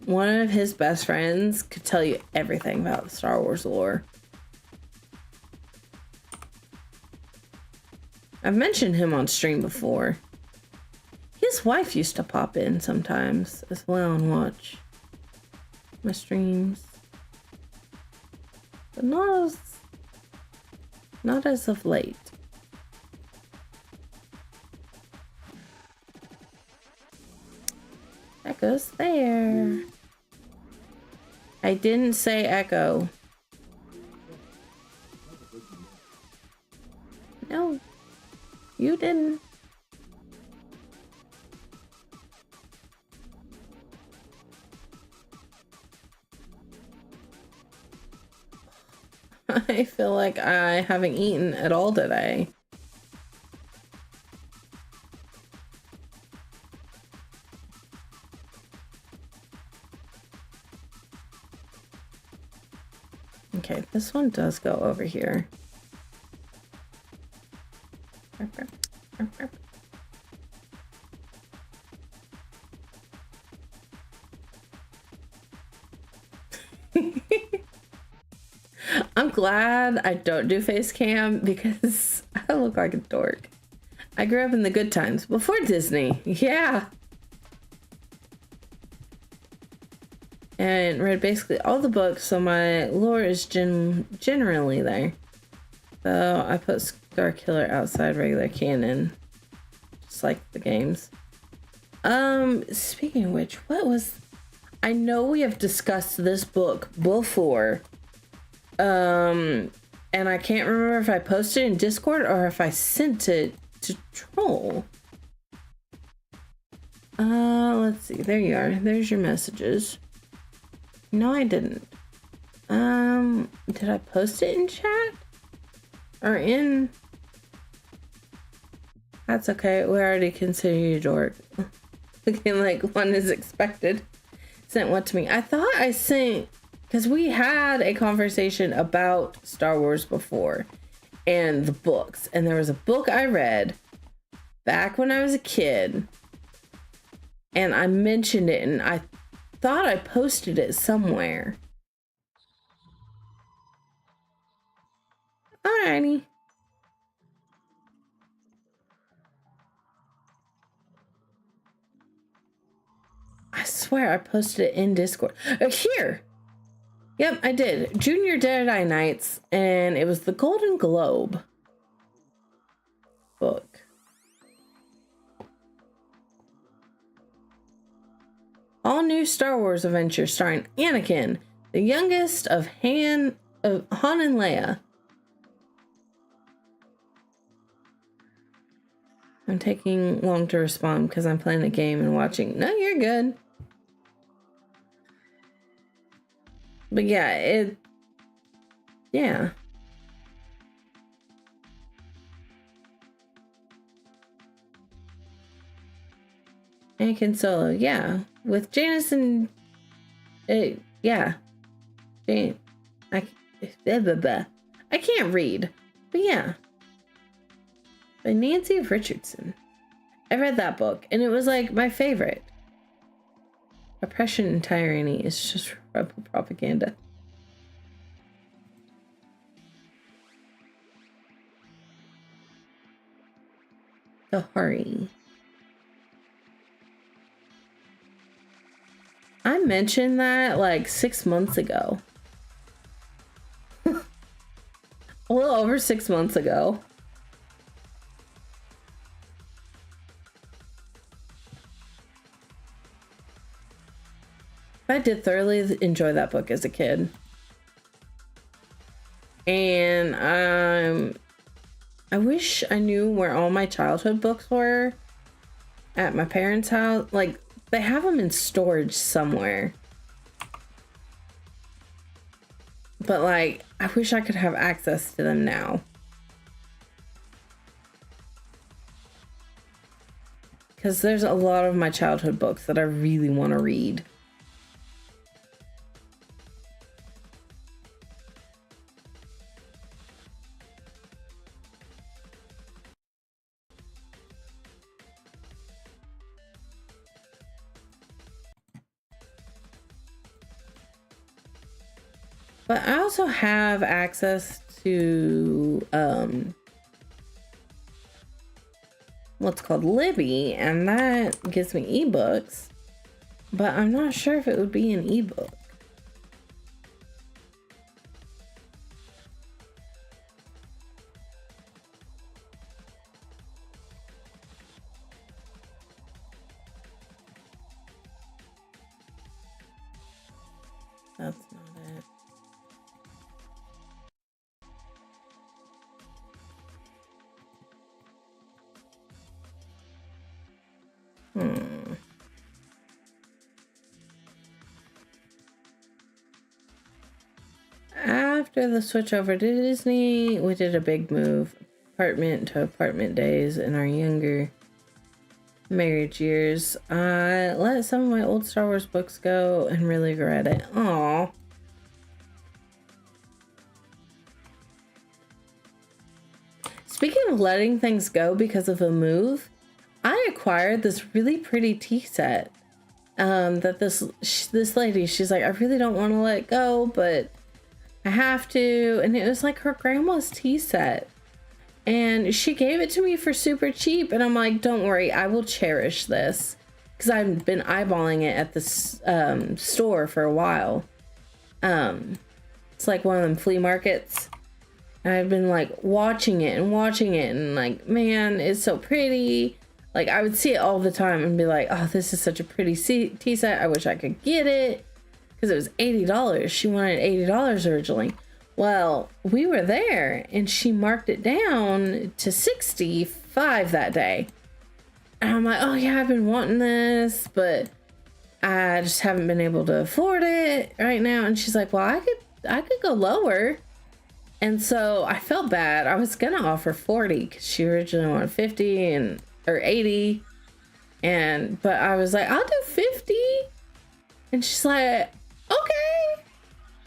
[SPEAKER 1] one of his best friends could tell you everything about the Star Wars lore. I've mentioned him on stream before. His wife used to pop in sometimes as well and watch my streams. But not as of late. That goes there. I didn't say echo. No, you didn't. I feel like I haven't eaten at all today. Okay, this one does go over here. I'm glad I don't do face cam because I look like a dork. I grew up in the good times before Disney. Yeah. And read basically all the books, so my lore is generally there. So I put Scar Killer outside regular canon, just like the games. Speaking of which, what was... I know we have discussed this book before. And I can't remember if I posted it in Discord or if I sent it to Troll. Let's see. There you are. There's your messages. No, I didn't. Did I post it in chat? Or in... That's okay. We already consider you a dork. Looking like one is expected. Sent what to me? I thought I sent... Because we had a conversation about Star Wars before. And the books. And there was a book I read back when I was a kid. And I mentioned it. And I thought I posted it somewhere. Alrighty. I swear I posted it in Discord. Here! Yep, I did. Junior Deadeye Nights, and it was the Golden Globe book. All new Star Wars adventure starring Anakin, the youngest of Han and Leia. I'm taking long to respond because I'm playing a game and watching. No, you're good. But yeah, yeah. Anakin Solo, yeah. With Janice and, yeah. Jane, I can't read, but yeah. By Nancy Richardson. I read that book, and it was like my favorite. Oppression and tyranny is just rebel propaganda. So hurry. I mentioned that like 6 months ago. A little over 6 months ago. I did thoroughly enjoy that book as a kid. And I wish I knew where all my childhood books were at my parents' house. Like, they have them in storage somewhere. But, like, I wish I could have access to them now. Because there's a lot of my childhood books that I really want to read. But I also have access to what's called Libby, and that gives me ebooks, but I'm not sure if it would be an ebook. That's not it. After the switch over to Disney, we did a big move, apartment to apartment days in our younger marriage years. I let some of my old Star Wars books go and really regret it. Aww. Speaking of letting things go because of a move, I acquired this really pretty tea set that this lady, she's like, I really don't want to let it go, but I have to. And it was like her grandma's tea set. And she gave it to me for super cheap. And I'm like, don't worry, I will cherish this. Because I've been eyeballing it at this store for a while. It's like one of them flea markets. And I've been like watching it and like, man, it's so pretty. Like, I would see it all the time and be like, oh, this is such a pretty tea set. I wish I could get it. Because it was $80. She wanted $80 originally. Well, we were there and she marked it down to 65 that day. And I'm like, oh yeah, I've been wanting this, but I just haven't been able to afford it right now. And she's like, well, I could go lower. And so I felt bad. I was gonna offer 40 because she originally wanted 50 and or 80. But I was like, I'll do 50. And she's like, okay.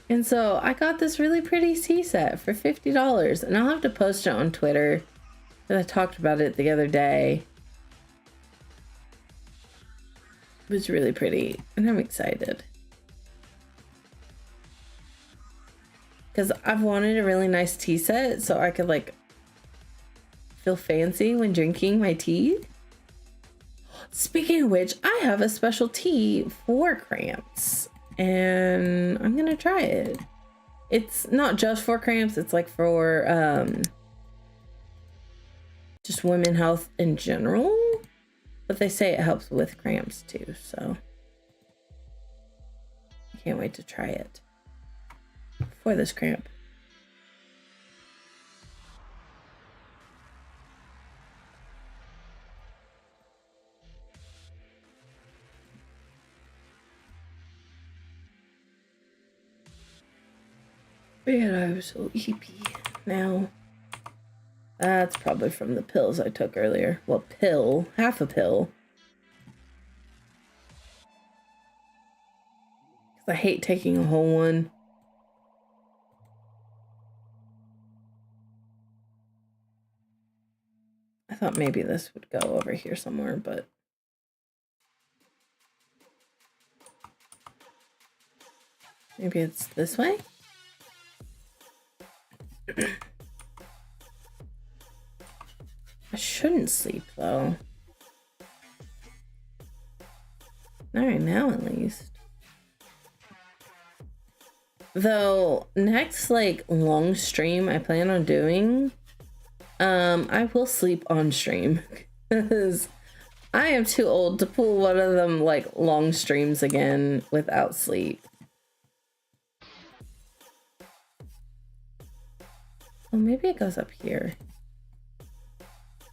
[SPEAKER 1] And so I got this really pretty tea set for $50, and I'll have to post it on Twitter because I talked about it the other day. It was really pretty, and I'm excited because I've wanted a really nice tea set so I could like feel fancy when drinking my tea. Speaking of which, I have a special tea for cramps and I'm gonna try it. It's not just for cramps, it's like for just women health in general, but they say it helps with cramps too, so I can't wait to try it for this cramp. Man, I'm so eepy now. That's probably from the pills I took earlier. Well, half a pill. Because I hate taking a whole one. I thought maybe this would go over here somewhere, but maybe it's this way? I shouldn't sleep though. Not right now, at least. Though next like long stream I plan on doing, I will sleep on stream because I am too old to pull one of them like long streams again without sleep. Oh, maybe it goes up here.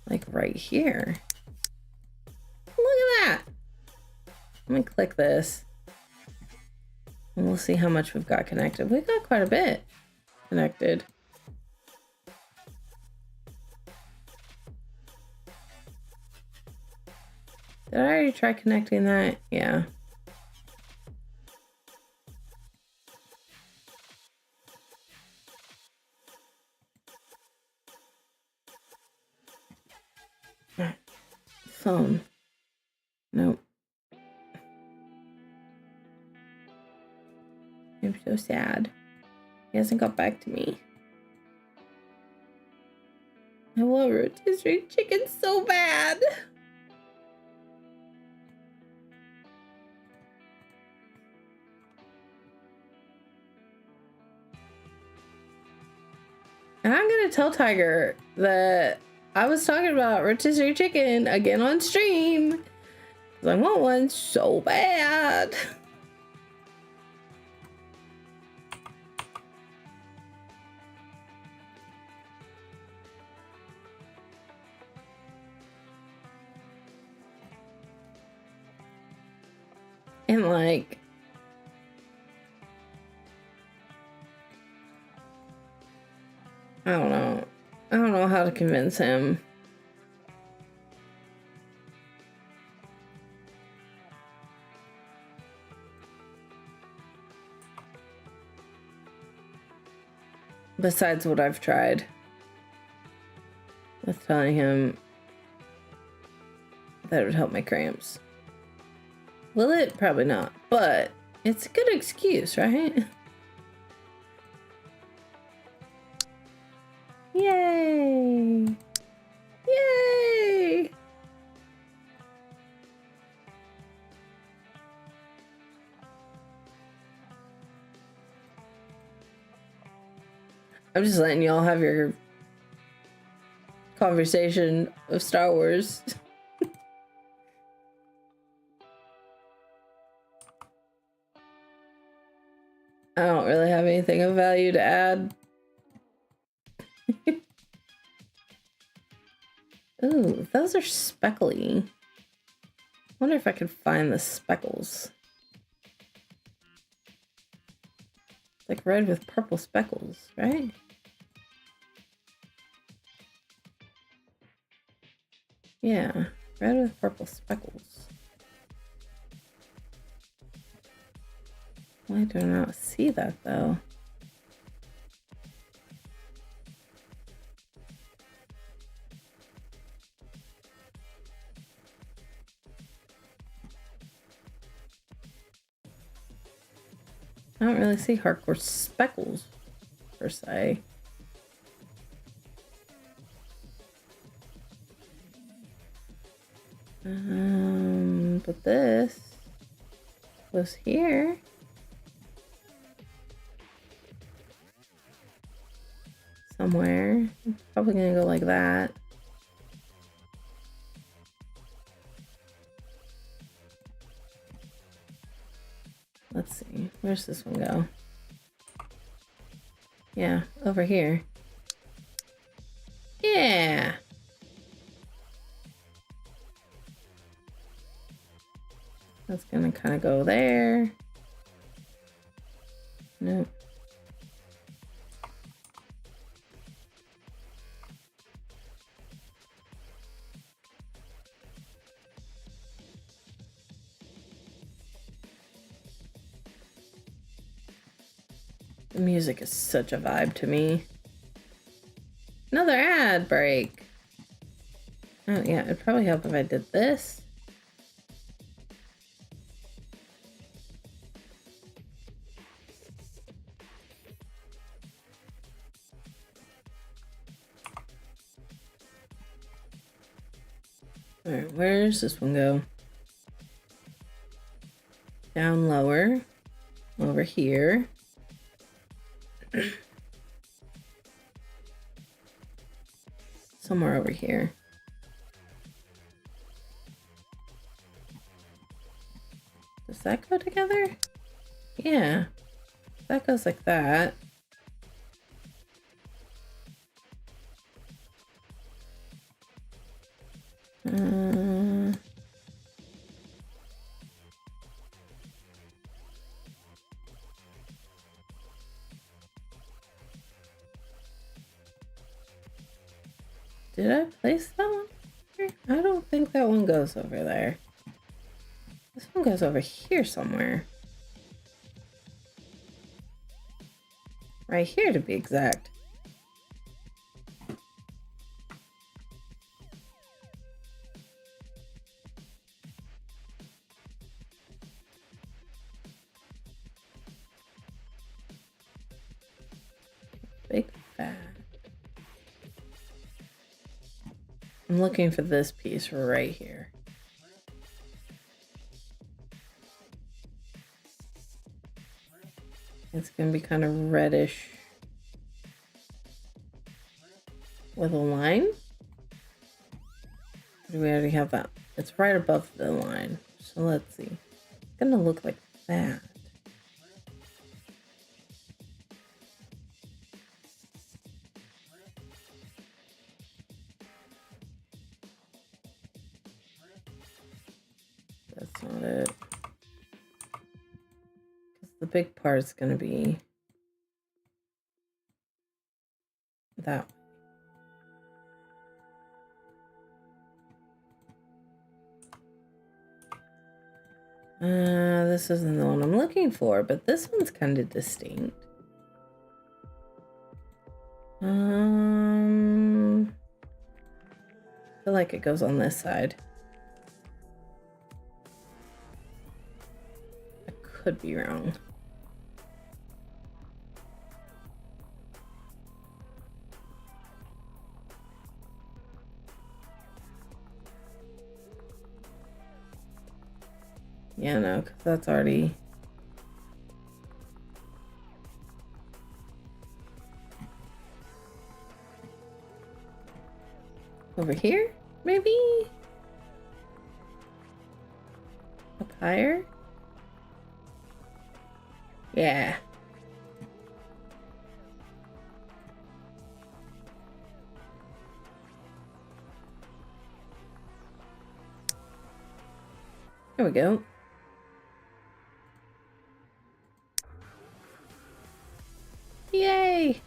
[SPEAKER 1] Like right here. Look at that. Let me click this. And we'll see how much we've got connected. We've got quite a bit connected. Did I already try connecting that? Yeah. Phone. Nope. I'm so sad. He hasn't got back to me. I want rotisserie chicken so bad. And I'm gonna tell Tiger that I was talking about rotisserie chicken again on stream. 'Cause I want one so bad. And like, I don't know. I don't know how to convince him. Besides what I've tried with telling him that it would help my cramps. Will it? Probably not, but it's a good excuse, right? Yay! Yay! I'm just letting y'all have your conversation of Star Wars. I don't really have anything of value to add Ooh, those are speckly. Wonder if I could find the speckles. Like red with purple speckles, right? Yeah, red with purple speckles. Why do I not see that though? I don't really see hardcore speckles per se. But this was here. Somewhere. I'm probably gonna go like that. Let's see. Where's this one go? Yeah, over here. Yeah. That's gonna kind of go there. Nope. The music is such a vibe to me. Another ad break. Oh yeah, it'd probably help if I did this. All right, where's this one go? Down lower. Over here. Somewhere over here. Does that go together? Yeah. That goes like that. Did I place that one here? I don't think that one goes over there. This one goes over here somewhere. Right here to be exact. Big fat. I'm looking for this piece right here. It's gonna be kind of reddish with a line. Do we already have that? It's right above the line. So let's see. It's gonna look like that. That's not it. Because the big part is gonna be that. This isn't the one I'm looking for, but this one's kind of distinct. I feel like it goes on this side. I could be wrong. Yeah, no, because that's already... over here, maybe? Up higher? Yeah. There we go. Yay!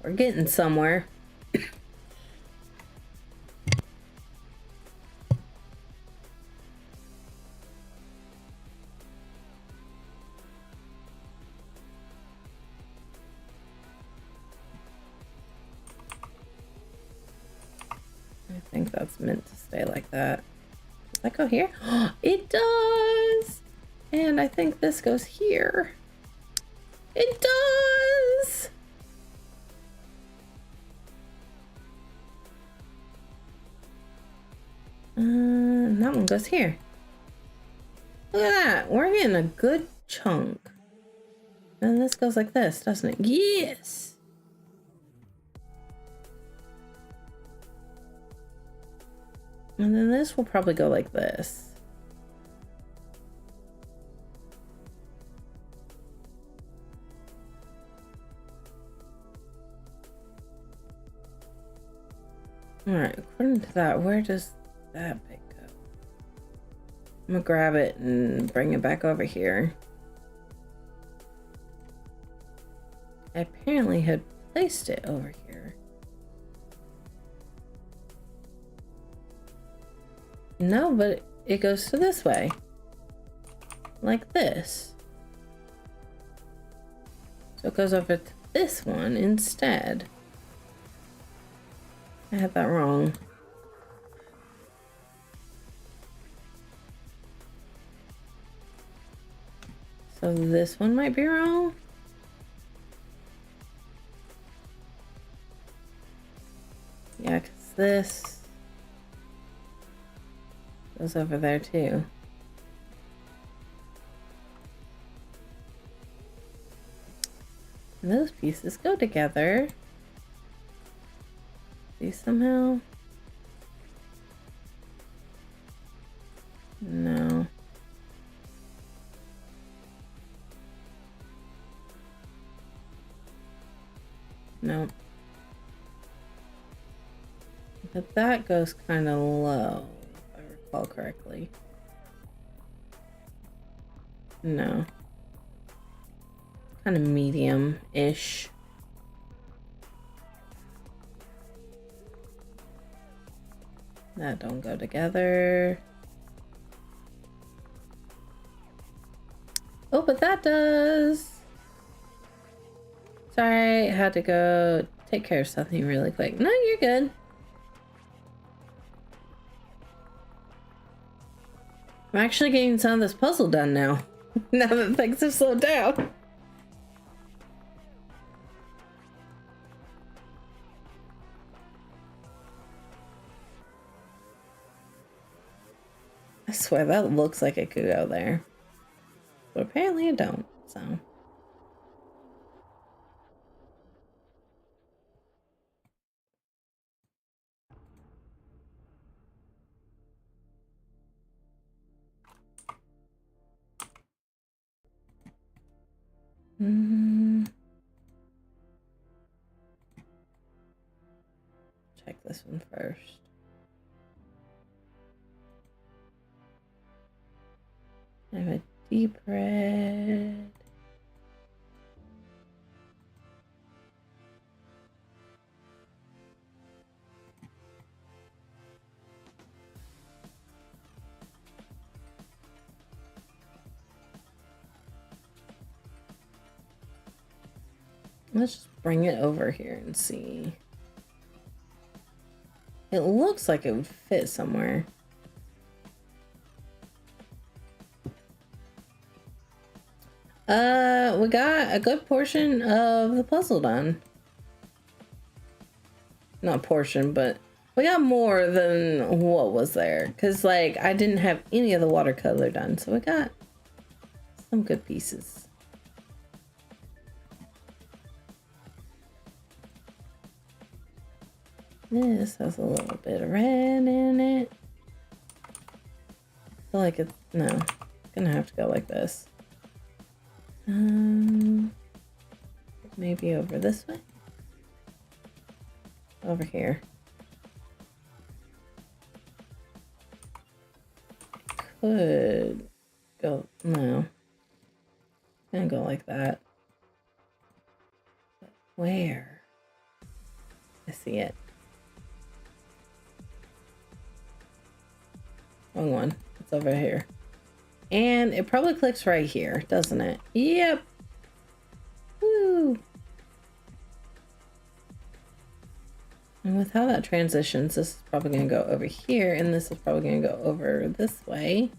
[SPEAKER 1] We're getting somewhere. I think that's meant to stay like that. Does that go here? It does! And I think this goes here. It does! And that one goes here. Look at that. We're getting a good chunk. And this goes like this, doesn't it? Yes! And then this will probably go like this. Alright, according to that, where does that bit go? I'm gonna grab it and bring it back over here. I apparently had placed it over here. No, but it goes to this way. Like this. So it goes over to this one instead. I had that wrong. So this one might be wrong. Yeah, because this goes over there too. And those pieces go together. See somehow? No. Nope. But that goes kind of low, if I recall correctly. No. Kind of medium-ish. That don't go together. Oh, but that does. Sorry, I had to go take care of something really quick. No, you're good. I'm actually getting some of this puzzle done now. Now that things have slowed down. I swear that looks like it could go there. But apparently it don't, so. Check this one first. I have a deep red. Let's just bring it over here and see. It looks like it would fit somewhere. We got a good portion of the puzzle done. Not portion, but we got more than what was there. Because, like, I didn't have any of the watercolor done. So we got some good pieces. This has a little bit of red in it. I feel like it's, no, it's gonna have to go like this. Maybe over this way. Over here. could go, no. Gonna go like that. But where? I see it. Wrong one. It's over here. And it probably clicks right here, doesn't it? Yep. Woo. And with how that transitions, this is probably going to go over here, and this is probably going to go over this way.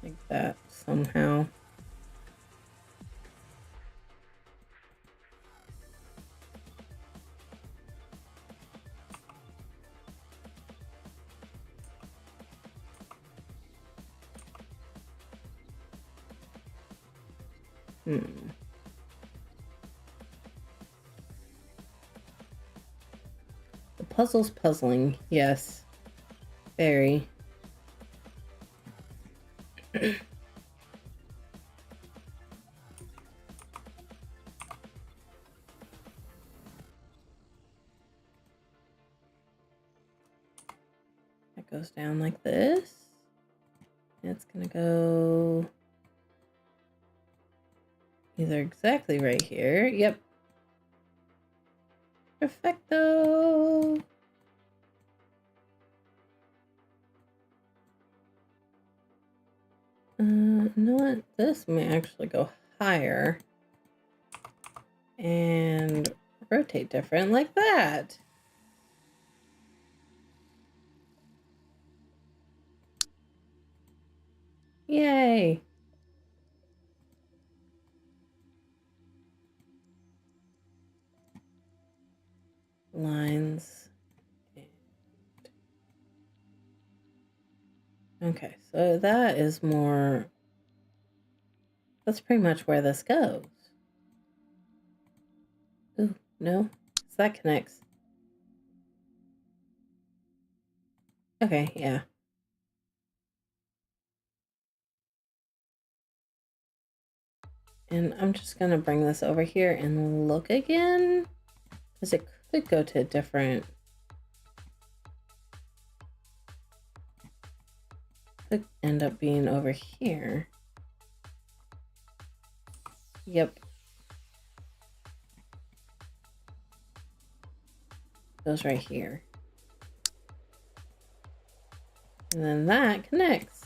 [SPEAKER 1] Like that, somehow. The puzzle's puzzling, yes. Very. That goes down like this. It's gonna go either exactly right here. Yep. Perfecto. You know what? This may actually go higher and rotate different like that. Yay. Lines. Okay, so that is more, that's pretty much where this goes. Ooh, no, so that connects. Okay, yeah. And I'm just gonna bring this over here and look again, because it could go to a different, could end up being over here. Yep. Goes right here. And then that connects.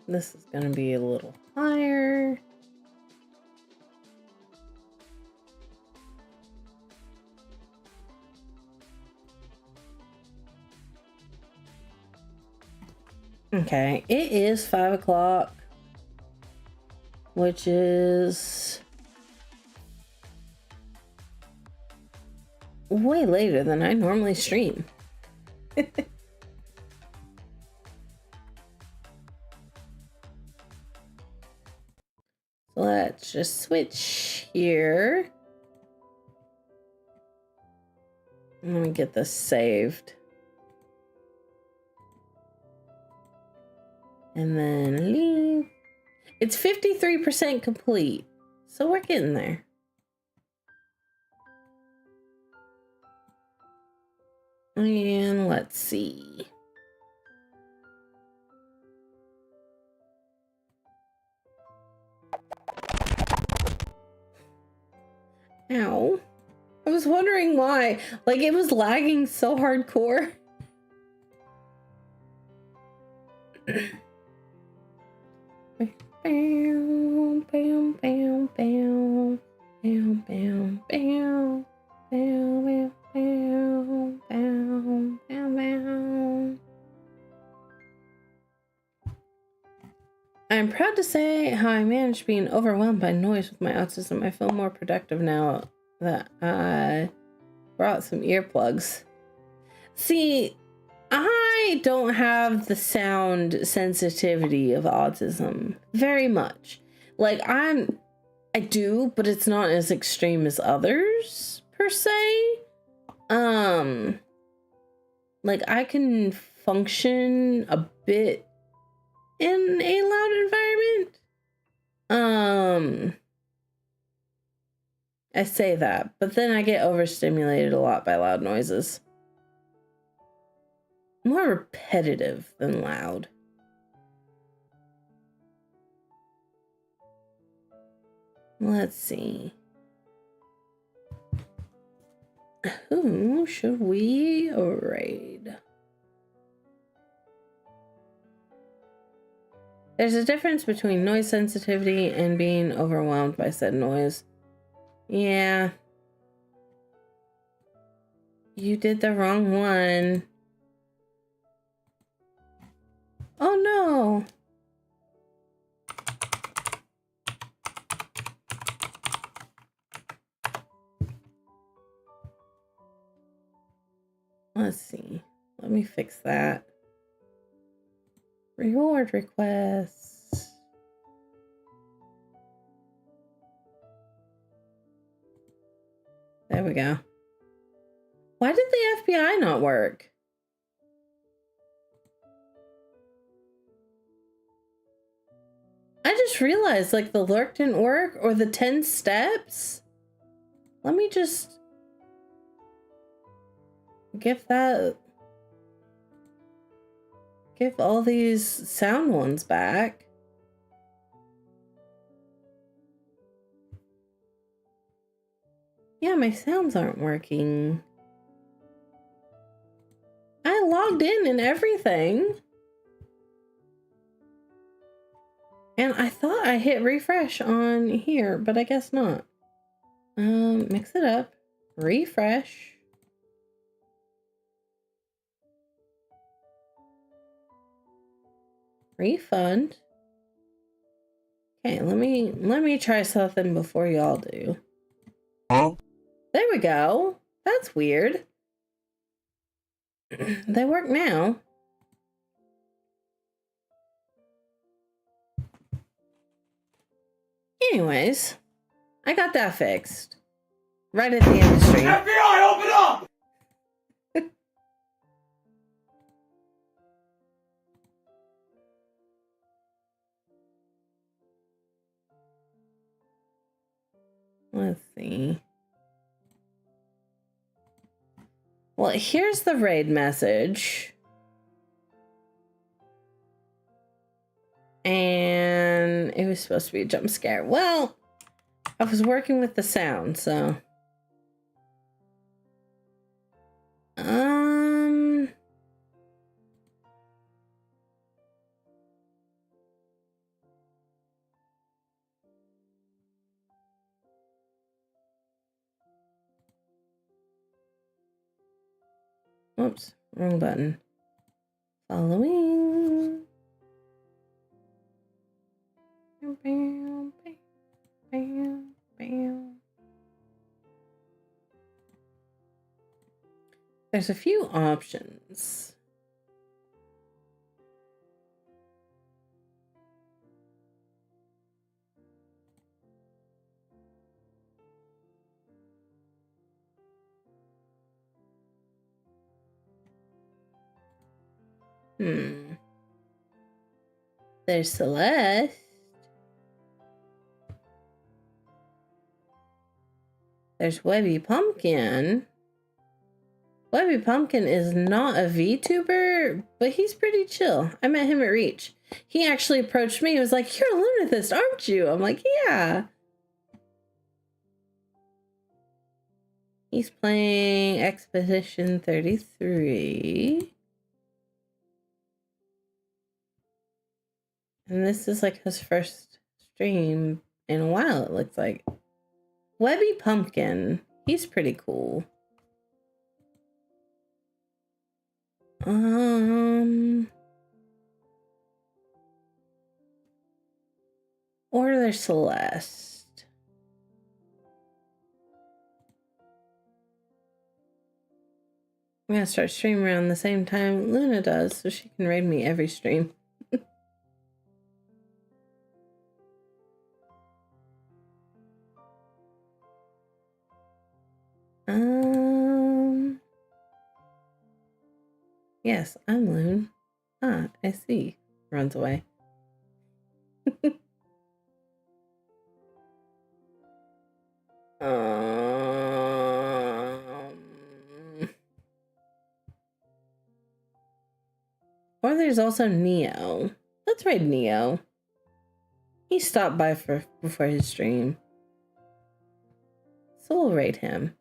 [SPEAKER 1] This is going to be a little higher. Okay, it is 5 o'clock, which is way later than I normally stream. Let's just switch here. Let me get this saved. And then leave. It's 53% complete. So we're getting there. And let's see. Ow. I was wondering why. Like, it was lagging so hardcore. Bam, bam, bam, bam, bam, bam, bam, bam, bam, bam, bam, bam. I'm proud to say how I managed being overwhelmed by noise with my autism. I feel more productive now that I brought some earplugs. See, I don't have the sound sensitivity of autism very much. Like, I do, but it's not as extreme as others per se. Like, I can function a bit in a loud environment. I say that, but then I get overstimulated a lot by loud noises. More repetitive than loud. Let's see. Who should we raid? There's a difference between noise sensitivity and being overwhelmed by said noise. Yeah. You did the wrong one. Oh no. Let's see. Let me fix that. Reward requests. There we go. Why did the FBI not work? I just realized, like, the lurk didn't work, or the 10 steps. Let me just give all these sound ones back. Yeah, my sounds aren't working. I logged in and everything. And I thought I hit refresh on here, but I guess not. Mix it up. Refresh. Refund. Okay, let me try something before y'all do.
[SPEAKER 2] Huh?
[SPEAKER 1] There we go. That's weird. They work now. Anyways, I got that fixed. Right at the end of the stream.
[SPEAKER 2] FBI, open up!
[SPEAKER 1] Let's see. Well, here's the raid message. And it was supposed to be a jump scare. Well, I was working with the sound, so. Oops, wrong button. Following. Bam, bam, bam, bam. There's a few options. There's Celeste. There's Webby Pumpkin. Webby Pumpkin is not a VTuber, but he's pretty chill. I met him at Reach. He actually approached me. He was like, "You're a lunathist, aren't you?" I'm like, "Yeah." He's playing Expedition 33. And this is like his first stream in a while, it looks like. Webby Pumpkin. He's pretty cool. Or there's Celeste. I'm gonna start streaming around the same time Luna does, so she can raid me every stream. Yes, I'm Loon. Ah, I see. Runs away. Or there's also Neo. Let's raid Neo. He stopped by before his stream. So we'll raid him.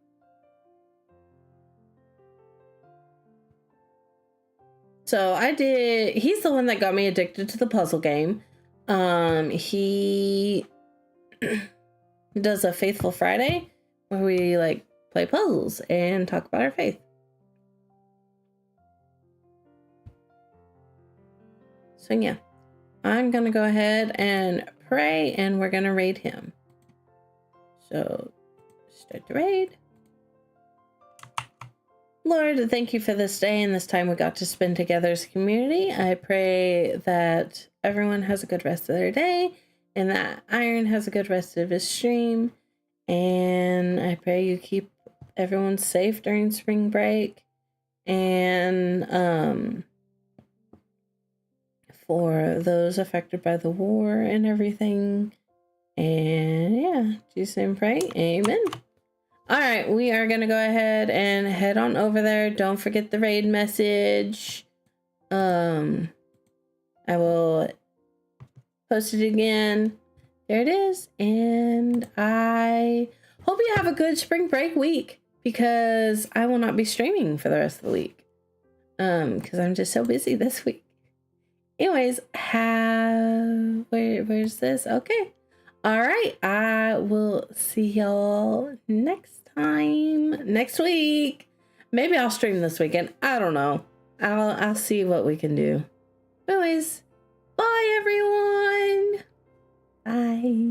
[SPEAKER 1] So he's the one that got me addicted to the puzzle game. He does a Faithful Friday where we like play puzzles and talk about our faith. So yeah, I'm gonna go ahead and pray and we're gonna raid him. So start the raid. Lord, thank you for this day and this time we got to spend together as a community. I pray that everyone has a good rest of their day and that Iron has a good rest of his stream. And I pray you keep everyone safe during spring break. And for those affected by the war and everything. And yeah, Jesus name pray. Amen. All right, we are going to go ahead and head on over there. Don't forget the raid message. I will post it again. There it is. And I hope you have a good spring break week because I will not be streaming for the rest of the week. Because I'm just so busy this week. Anyways, where's this? Okay. All right. I will see y'all next week. Maybe I'll stream this weekend. I don't know. I'll see what we can do. Anyways, bye everyone. Bye.